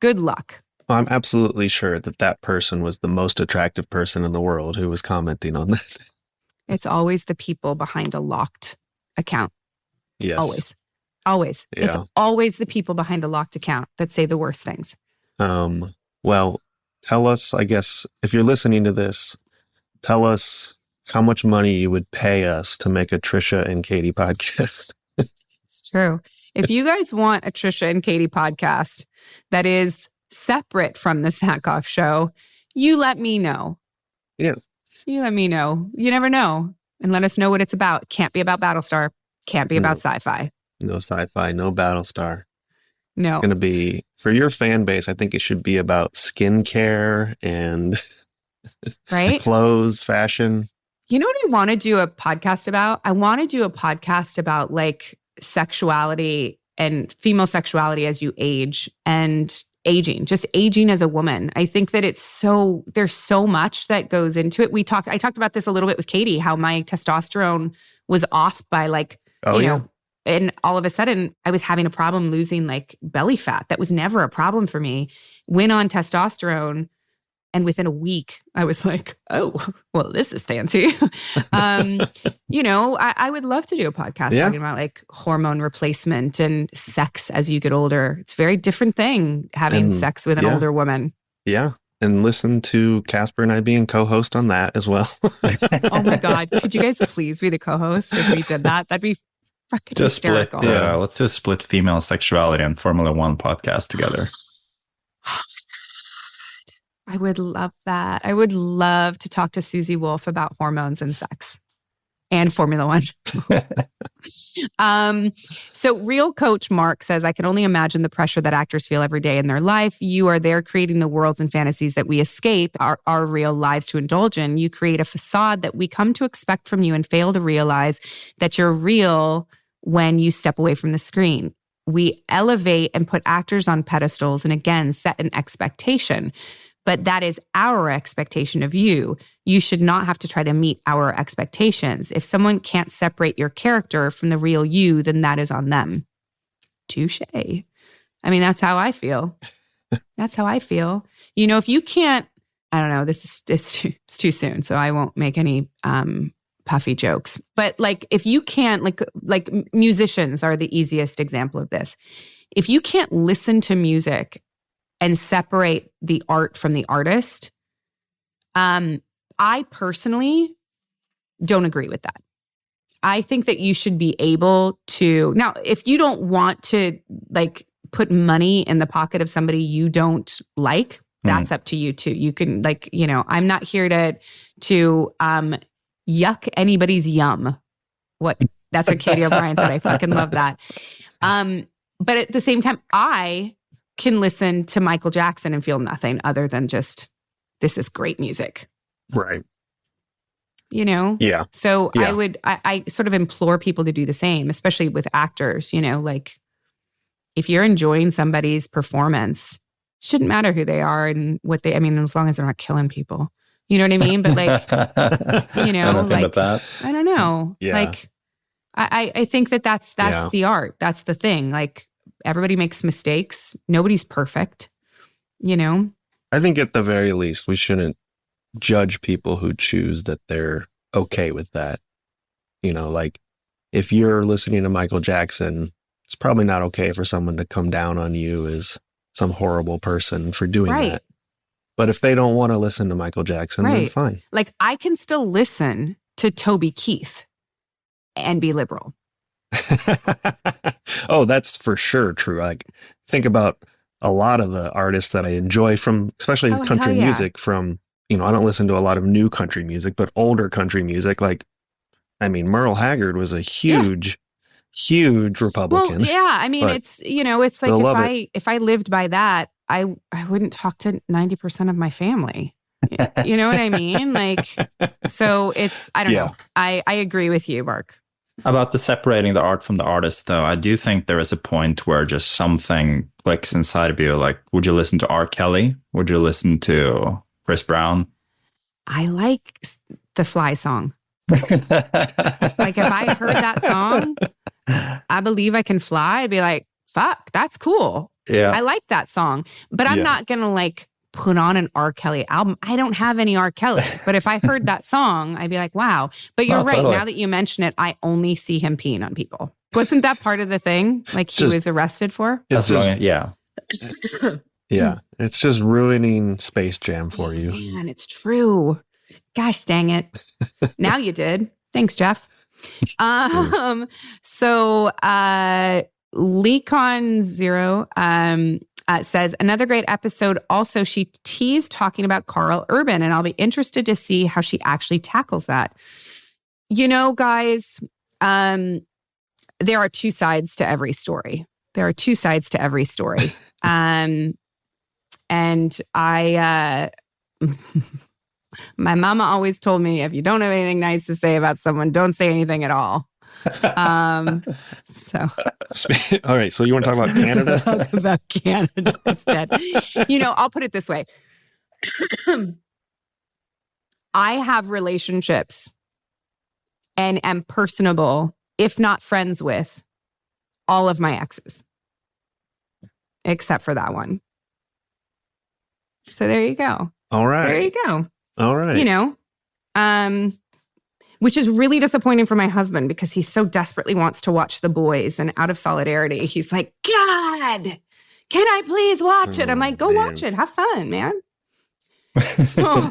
Good luck. I'm absolutely sure that person was the most attractive person in the world who was commenting on that. It's always the people behind a locked account. Yes. Always. Yeah. It's always the people behind a locked account that say the worst things. Well, tell us, I guess, if you're listening to this, tell us how much money you would pay us to make a Trisha and Katy podcast. It's true. If you guys want a Trisha and Katy podcast that is separate from the Sackhoff show, you let me know. Yeah. You let me know. You never know. And let us know what it's about. Can't be about Battlestar. Can't be about sci-fi. No sci-fi, no Battlestar. No. It's going to be, for your fan base, I think it should be about skincare and right? clothes, fashion. You know what I want to do a podcast about? I want to do a podcast about like sexuality and female sexuality as you age and aging, just aging as a woman. I think that there's so much that goes into it. I talked about this a little bit with Katy, how my testosterone was off by like, you know, and all of a sudden I was having a problem losing like belly fat. That was never a problem for me. Went on testosterone. And within a week, I was like, oh, well, this is fancy. You know, I would love to do a podcast talking about like hormone replacement and sex as you get older. It's a very different thing having sex with an older woman. Yeah. And listen to Casper and I being co-host on that as well. Oh my God. Could you guys please be the co-host if we did that? That'd be fucking hysterical. Let's just split female sexuality and Formula One podcast together. I would love that. I would love to talk to Susie Wolf about hormones and sex and Formula One. So Real Coach Mark says, I can only imagine the pressure that actors feel every day in their life. You are there creating the worlds and fantasies that we escape our real lives to indulge in. You create a facade that we come to expect from you and fail to realize that you're real when you step away from the screen. We elevate and put actors on pedestals and again, set an expectation. But that is our expectation of you. You should not have to try to meet our expectations. If someone can't separate your character from the real you, then that is on them. Touche. I mean, that's how I feel. That's how I feel. You know, if you can't, I don't know, it's too soon, so I won't make any puffy jokes. But like, if you can't, like musicians are the easiest example of this. If you can't listen to music and separate the art from the artist, I personally don't agree with that. I think that you should be able to, now, if you don't want to like put money in the pocket of somebody you don't like, that's up to you too. You can like, you know, I'm not here to yuck anybody's yum. That's what Katy O'Brian said. I fucking love that. But at the same time, I can listen to Michael Jackson and feel nothing other than just, this is great music. Right. You know? Yeah. So Yeah. I sort of implore people to do the same, especially with actors, you know, like if you're enjoying somebody's performance, shouldn't matter who they are and what I mean, as long as they're not killing people, you know what I mean? But like, you know, like, I don't know. Yeah. Like, I think that's Yeah. the art. That's the thing. Like, everybody makes mistakes. Nobody's perfect, you know? I think at the very least, we shouldn't judge people who choose that they're okay with that. You know, like if you're listening to Michael Jackson, it's probably not okay for someone to come down on you as some horrible person for doing that. But if they don't want to listen to Michael Jackson, then fine. Like, I can still listen to Toby Keith and be liberal. Oh, that's for sure true. Like, think about a lot of the artists that I enjoy from, especially country music from, you know, I don't listen to a lot of new country music, but older country music. Like, I mean, Merle Haggard was a huge Republican. Well, yeah. I mean, it's, you know, it's like if I lived by that, I wouldn't talk to 90% of my family. You know what I mean? Like, so it's, I don't know. I agree with you, Mark. About the separating the art from the artist, though, I do think there is a point where just something clicks inside of you. Like, would you listen to R. Kelly? Would you listen to Chris Brown? I like the Fly song. Like, if I heard that song, I Believe I Can Fly, I'd be like, fuck, that's cool. Yeah. I like that song. But I'm not going to like put on an R. Kelly album. I don't have any R. Kelly. But if I heard that song, I'd be like, wow. But you're right. Totally. Now that you mention it, I only see him peeing on people. Wasn't that part of the thing? Like he was arrested for? It's just, yeah. Yeah. It's just ruining Space Jam for you. Man, it's true. Gosh dang it. Now you did. Thanks, Jeff. So Lecon Zero says, another great episode. Also, she teased talking about Carl Urban, and I'll be interested to see how she actually tackles that. You know, guys, there are two sides to every story. And I, my mama always told me, if you don't have anything nice to say about someone, don't say anything at all. So all right, so you want to talk about Canada? Talk about Canada instead. You know, I'll put it this way. I have relationships and am personable, if not friends with, all of my exes. Except for that one. So there you go. All right. There you go. All right. You know, which is really disappointing for my husband because he so desperately wants to watch The Boys, and out of solidarity, he's like, God, can I please watch it? I'm like, go watch it. Have fun, man. So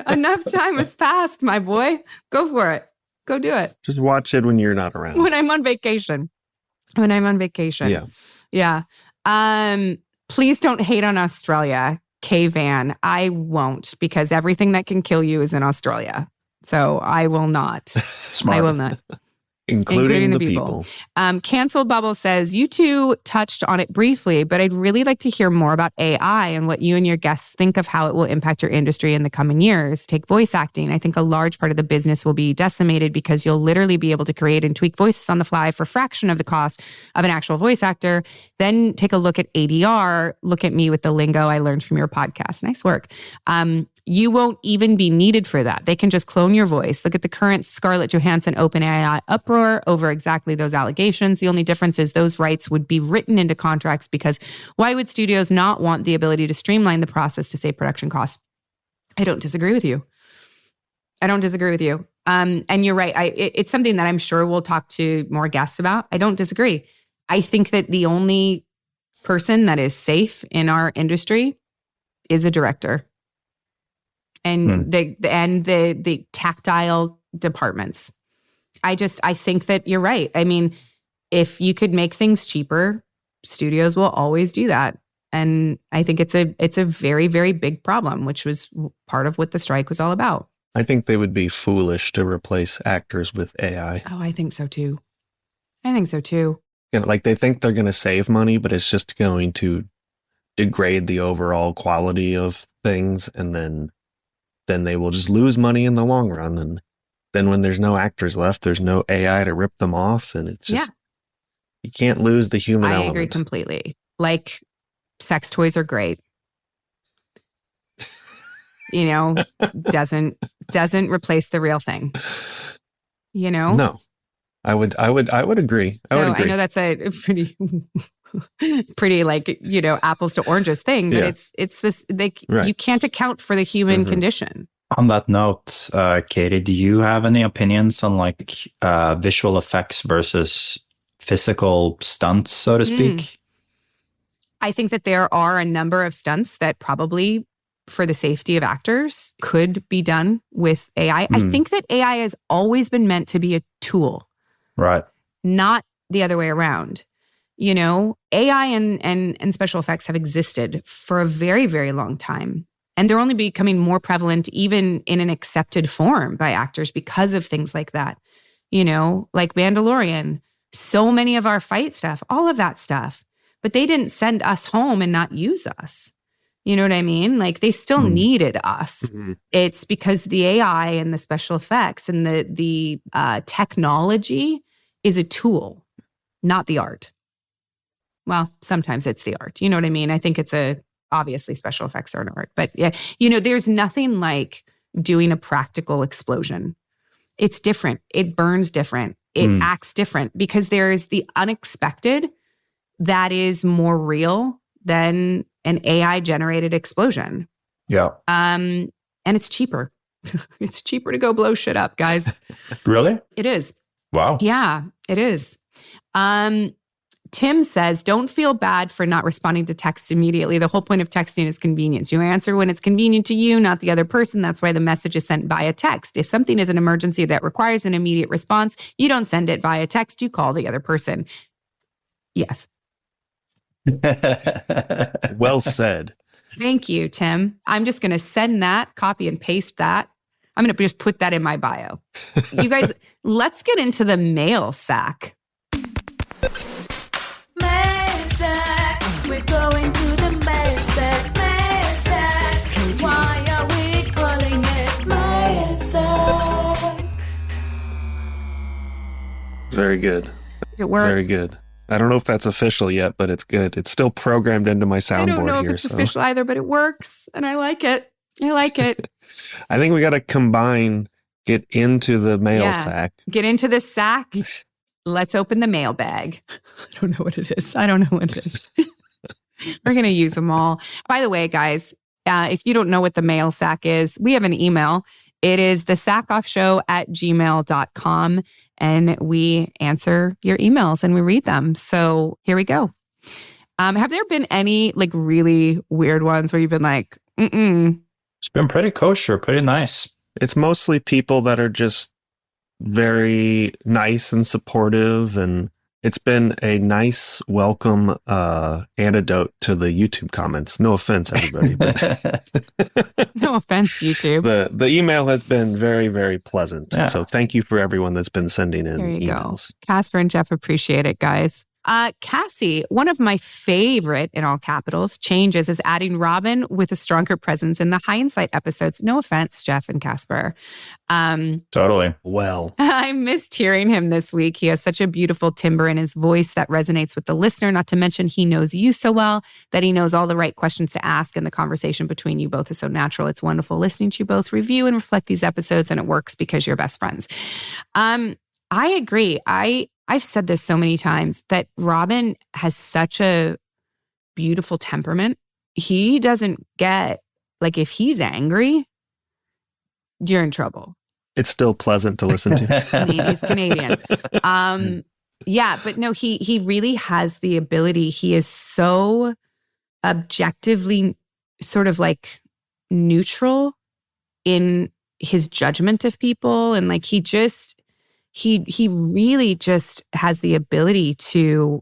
enough time has passed, my boy. Go for it. Go do it. Just watch it when you're not around. When I'm on vacation. Yeah. Please don't hate on Australia. K-Van. I won't, because everything that can kill you is in Australia. So I will not. Smart. I will not. Including the people. Canceled Bubble says, you two touched on it briefly, but I'd really like to hear more about AI and what you and your guests think of how it will impact your industry in the coming years. Take voice acting. I think a large part of the business will be decimated because you'll literally be able to create and tweak voices on the fly for a fraction of the cost of an actual voice actor. Then take a look at ADR. Look at me with the lingo I learned from your podcast. Nice work. You won't even be needed for that. They can just clone your voice. Look at the current Scarlett Johansson OpenAI uproar over exactly those allegations. The only difference is those rights would be written into contracts, because why would studios not want the ability to streamline the process to save production costs? I don't disagree with you. And you're right. It's something that I'm sure we'll talk to more guests about. I don't disagree. I think that the only person that is safe in our industry is a director. And the tactile departments. I think that you're right. I mean, if you could make things cheaper, studios will always do that. And I think it's a very, very big problem, which was part of what the strike was all about. I think they would be foolish to replace actors with AI. Oh, I think so too. Like, they think they're going to save money, but it's just going to degrade the overall quality of things, and then they will just lose money in the long run. And then when there's no actors left, there's no AI to rip them off. And it's just, you can't lose the human element. I agree completely. Like, sex toys are great. Doesn't replace the real thing. No, I would agree. I know that's a pretty like, apples to oranges thing, but it's this, you can't account for the human condition. On that note, Katie, do you have any opinions on like visual effects versus physical stunts, so to speak? I think that there are a number of stunts that probably, for the safety of actors, could be done with AI. I think that AI has always been meant to be a tool. Right. Not the other way around. AI and special effects have existed for a very, very long time. And they're only becoming more prevalent, even in an accepted form by actors, because of things like that. Like Mandalorian, so many of our fight stuff, all of that stuff. But they didn't send us home and not use us. You know what I mean? Like, they still needed us. Mm-hmm. It's because the AI and the special effects and the technology is a tool, not the art. Well, sometimes it's the art. You know what I mean? I think obviously special effects are an art. But yeah, there's nothing like doing a practical explosion. It's different. It burns different. It acts different, because there is the unexpected that is more real than an AI-generated explosion. Yeah. And it's cheaper. It's cheaper to go blow shit up, guys. Really? It is. Wow. Yeah, it is. Tim says, don't feel bad for not responding to texts immediately. The whole point of texting is convenience. You answer when it's convenient to you, not the other person. That's why the message is sent via text. If something is an emergency that requires an immediate response, you don't send it via text. You call the other person. Yes. Well said. Thank you, Tim. I'm just going to send that, copy and paste that. I'm going to just put that in my bio. You guys, let's get into the mail sack. Mailsack, we're going to the mailsack. Mailsack, why are we calling it mailsack? Very good. It works. Very good. I don't know if that's official yet, but it's good. It's still programmed into my soundboard here. I don't know if it's official either, but it works, and I like it. I think we got to get into the mail sack. Get into the sack. Let's open the mail bag. I don't know what it is. We're going to use them all. By the way, guys, if you don't know what the mail sack is, we have an email. It is thesackoffshow@gmail.com, and we answer your emails and we read them. So here we go. Have there been any like really weird ones where you've been like, It's been pretty kosher, pretty nice. It's mostly people that are just very nice and supportive, and It's been a nice welcome antidote to the YouTube comments. No offense, everybody. But No offense, YouTube. the email has been very, very pleasant. Yeah. So thank you for everyone that's been sending in There you emails. go. Casper and Jeff appreciate it, guys. Cassie, one of my favorite, in all capitals, changes is adding Robin with a stronger presence in the Hindsight episodes. No offense, Jeff and Casper. Totally. Well, I missed hearing him this week. He has such a beautiful timbre in his voice that resonates with the listener, not to mention he knows you so well that he knows all the right questions to ask, and the conversation between you both is so natural. It's wonderful listening to you both review and reflect these episodes, and it works because you're best friends. I agree. I've said this so many times that Robin has such a beautiful temperament. He doesn't get, like, if he's angry, you're in trouble. it's still pleasant to listen to. I mean, he's Canadian. Yeah, but no, he really has the ability. He is so objectively sort of like neutral in his judgment of people. And like he really just has the ability to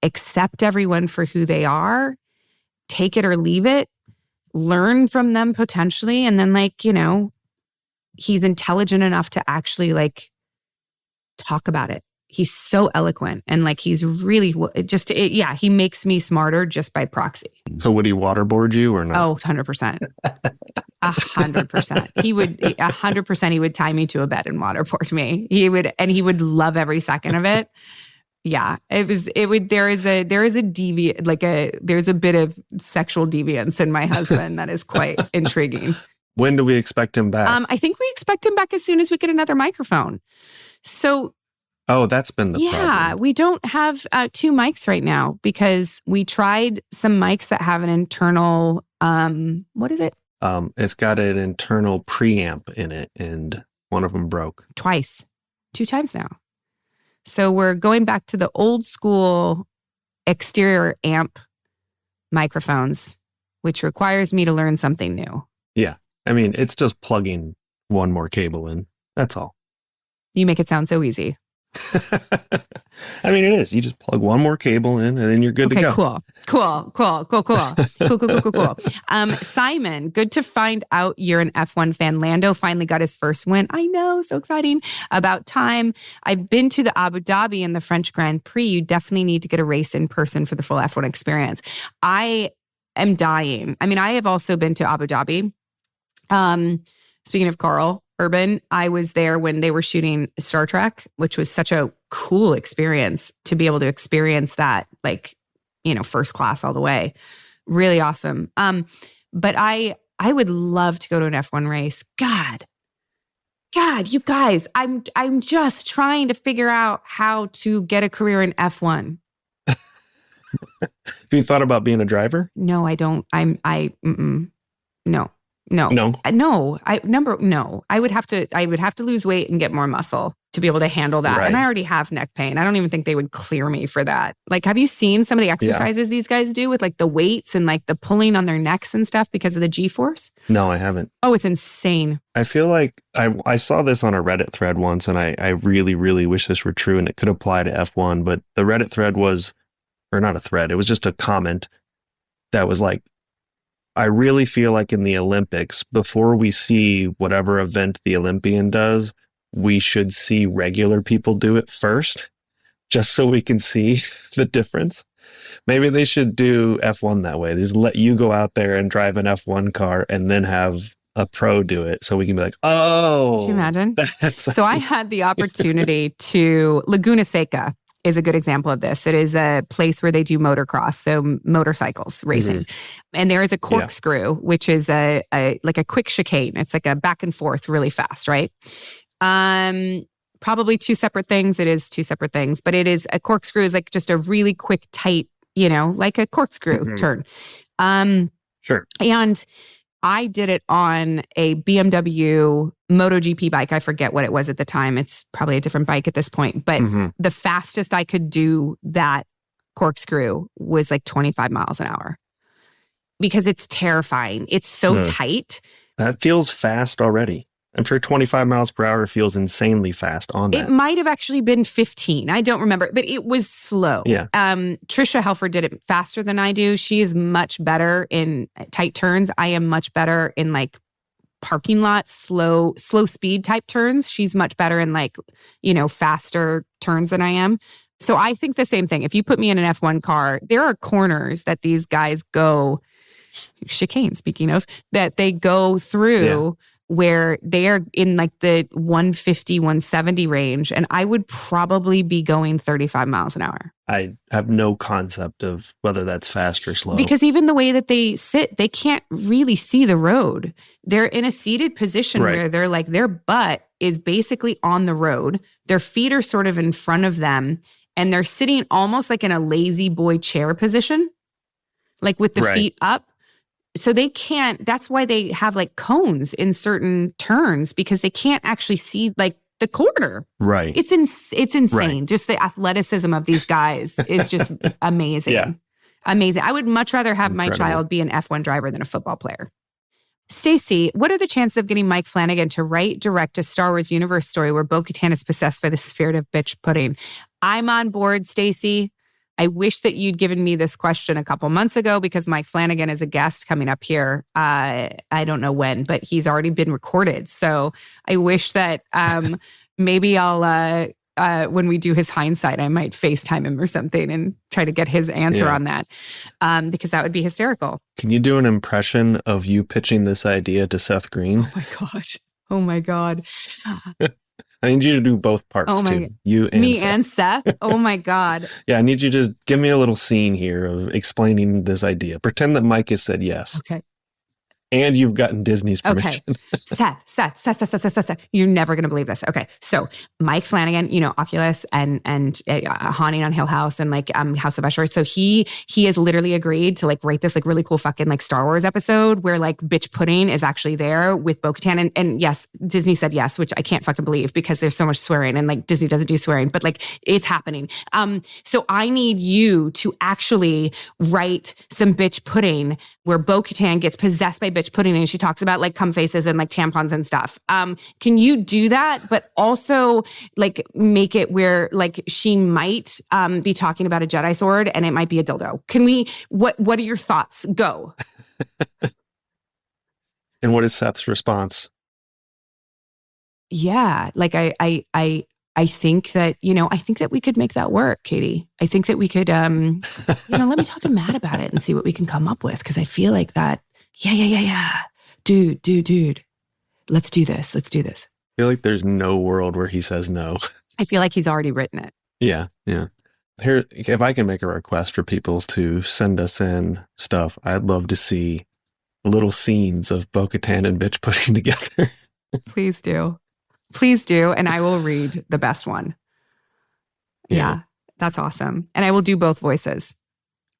accept everyone for who they are, take it or leave it, learn from them potentially. And then like, you know, he's intelligent enough to actually like talk about it. He's so eloquent and like he's really he makes me smarter just by proxy. So would he waterboard you or not? Oh, 100%. 100%. He would 100% he would tie me to a bed and waterboard me. He would love every second of it. Yeah, there's a bit of sexual deviance in my husband that is quite intriguing. When do we expect him back? I think we expect him back as soon as we get another microphone. So That's been the problem. yeah, we don't have 2 mics right now because we tried some mics that have an internal, what is it? It's got an internal preamp in it, and one of them broke. 2 times now. So we're going back to the old school exterior amp microphones, which requires me to learn something new. Yeah. I mean, it's just plugging one more cable in. That's all. You make it sound so easy. I mean, it is. You just plug one more cable in and then you're good to go. Cool. Simon, good to find out you're an F1 fan. Lando finally got his first win. I know, so exciting. About time. I've been to the Abu Dhabi and the French Grand Prix. You definitely need to get a race in person for the full F1 experience. I am dying. I mean, I have also been to Abu Dhabi. Speaking of Carl Urban, I was there when they were shooting Star Trek, which was such a cool experience to be able to experience that, like, you know, first class all the way. Really awesome. But I would love to go to an F1 race. God, you guys, I'm just trying to figure out how to get a career in F1. Have you thought about being a driver? No, I don't. No. I would have to lose weight and get more muscle to be able to handle that. Right. And I already have neck pain. I don't even think they would clear me for that. Like, have you seen some of the exercises these guys do with like the weights and like the pulling on their necks and stuff because of the G-force? No, I haven't. Oh, it's insane. I feel like I saw this on a Reddit thread once, and I really, really wish this were true and it could apply to F1. But the Reddit thread was, or not a thread, it was just a comment that was like, I really feel like in the Olympics, before we see whatever event the Olympian does, we should see regular people do it first, just so we can see the difference. Maybe they should do F1 that way. They just let you go out there and drive an F1 car and then have a pro do it, so we can be like, oh. Can you imagine? That's So I had the opportunity to Laguna Seca is a good example of this. It is a place where they do motocross, so motorcycles racing. And there is a corkscrew, which is a quick chicane. It's like a back and forth really fast, right? Probably 2 separate things. It is 2 separate things, but it is a corkscrew is like just a really quick, tight, you know, like a corkscrew turn. Sure. And I did it on a BMW MotoGP bike. I forget what it was at the time. It's probably a different bike at this point. But the fastest I could do that corkscrew was like 25 miles an hour because it's terrifying. It's so tight. That feels fast already. And for 25 miles per hour, it feels insanely fast on that. It might have actually been 15. I don't remember, but it was slow. Yeah. Trisha Helfer did it faster than I do. She is much better in tight turns. I am much better in like parking lot, slow speed type turns. She's much better in like, faster turns than I am. So I think the same thing. If you put me in an F1 car, there are corners that these guys go, chicane, speaking of, that they go through where they are in like the 150, 170 range. And I would probably be going 35 miles an hour. I have no concept of whether that's fast or slow. Because even the way that they sit, they can't really see the road. They're in a seated position where they're like, their butt is basically on the road. Their feet are sort of in front of them. And they're sitting almost like in a lazy boy chair position, like with the feet up. So they can't, that's why they have like cones in certain turns, because they can't actually see like the corner. Right. It's insane. Right. Just the athleticism of these guys is just amazing. Yeah. Amazing. I would much rather have my child be an F1 driver than a football player. Stacey, what are the chances of getting Mike Flanagan to write, direct a Star Wars universe story where bo-katan is possessed by the spirit of bitch pudding? I'm on board, Stacey. I wish that you'd given me this question a couple months ago, because Mike Flanagan is a guest coming up here. I don't know when, but he's already been recorded. So I wish that maybe I'll, when we do his Hindsight, I might FaceTime him or something and try to get his answer on that, because that would be hysterical. Can you do an impression of you pitching this idea to Seth Green? Oh my God. I need you to do both parts too. You and me Seth. And Seth. Oh my God. Yeah, I need you to give me a little scene here of explaining this idea. Pretend that Mike has said yes. Okay. And you've gotten Disney's permission. Okay. Seth. You're never going to believe this. Okay. So Mike Flanagan, Oculus and Haunting on Hill House and like House of Usher. So he has literally agreed to like write this like really cool fucking like Star Wars episode where like bitch pudding is actually there with bo-katan. And yes, Disney said yes, which I can't fucking believe because there's so much swearing and like Disney doesn't do swearing, but like it's happening. So I need you to actually write some bitch pudding where bo-katan gets possessed by bitch pudding and she talks about like cum faces and like tampons and stuff. Can you do that, but also like make it where like she might be talking about a Jedi sword and it might be a dildo? Can we? What are your thoughts? Go. And what is Seth's response? Yeah, like I think that, I think that we could make that work, Katie. I think that we could, let me talk to Matt about it and see what we can come up with. Cause I feel like that. Yeah. Dude. Let's do this. I feel like there's no world where he says no. I feel like he's already written it. Yeah. Here, if I can make a request for people to send us in stuff, I'd love to see little scenes of bo-katan and bitch pudding together. Please do. And I will read the best one. Yeah, that's awesome. And I will do both voices.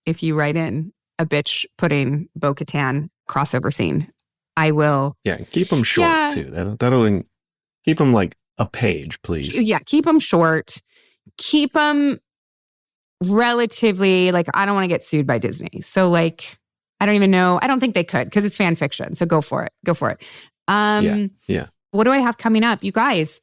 If you write in a bitch pudding bo-katan crossover scene, I will. Yeah, keep them short too. That'll keep them like a page, please. Yeah, keep them short. Keep them relatively like, I don't want to get sued by Disney. So like, I don't even know. I don't think they could because it's fan fiction. So go for it. Yeah. What do I have coming up? You guys,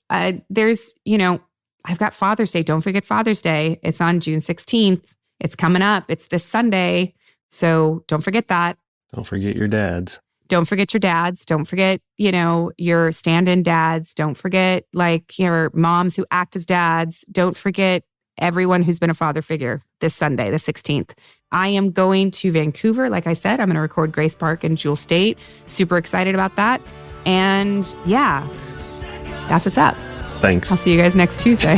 there's, I've got Father's Day. Don't forget Father's Day. It's on June 16th. It's coming up. It's this Sunday. So don't forget that. Don't forget your dads. Don't forget your dads. Don't forget, your stand-in dads. Don't forget like your moms who act as dads. Don't forget everyone who's been a father figure this Sunday, the 16th. I am going to Vancouver. Like I said, I'm going to record Grace Park and Jewel State. Super excited about that. And yeah, that's what's up. Thanks. I'll see you guys next Tuesday.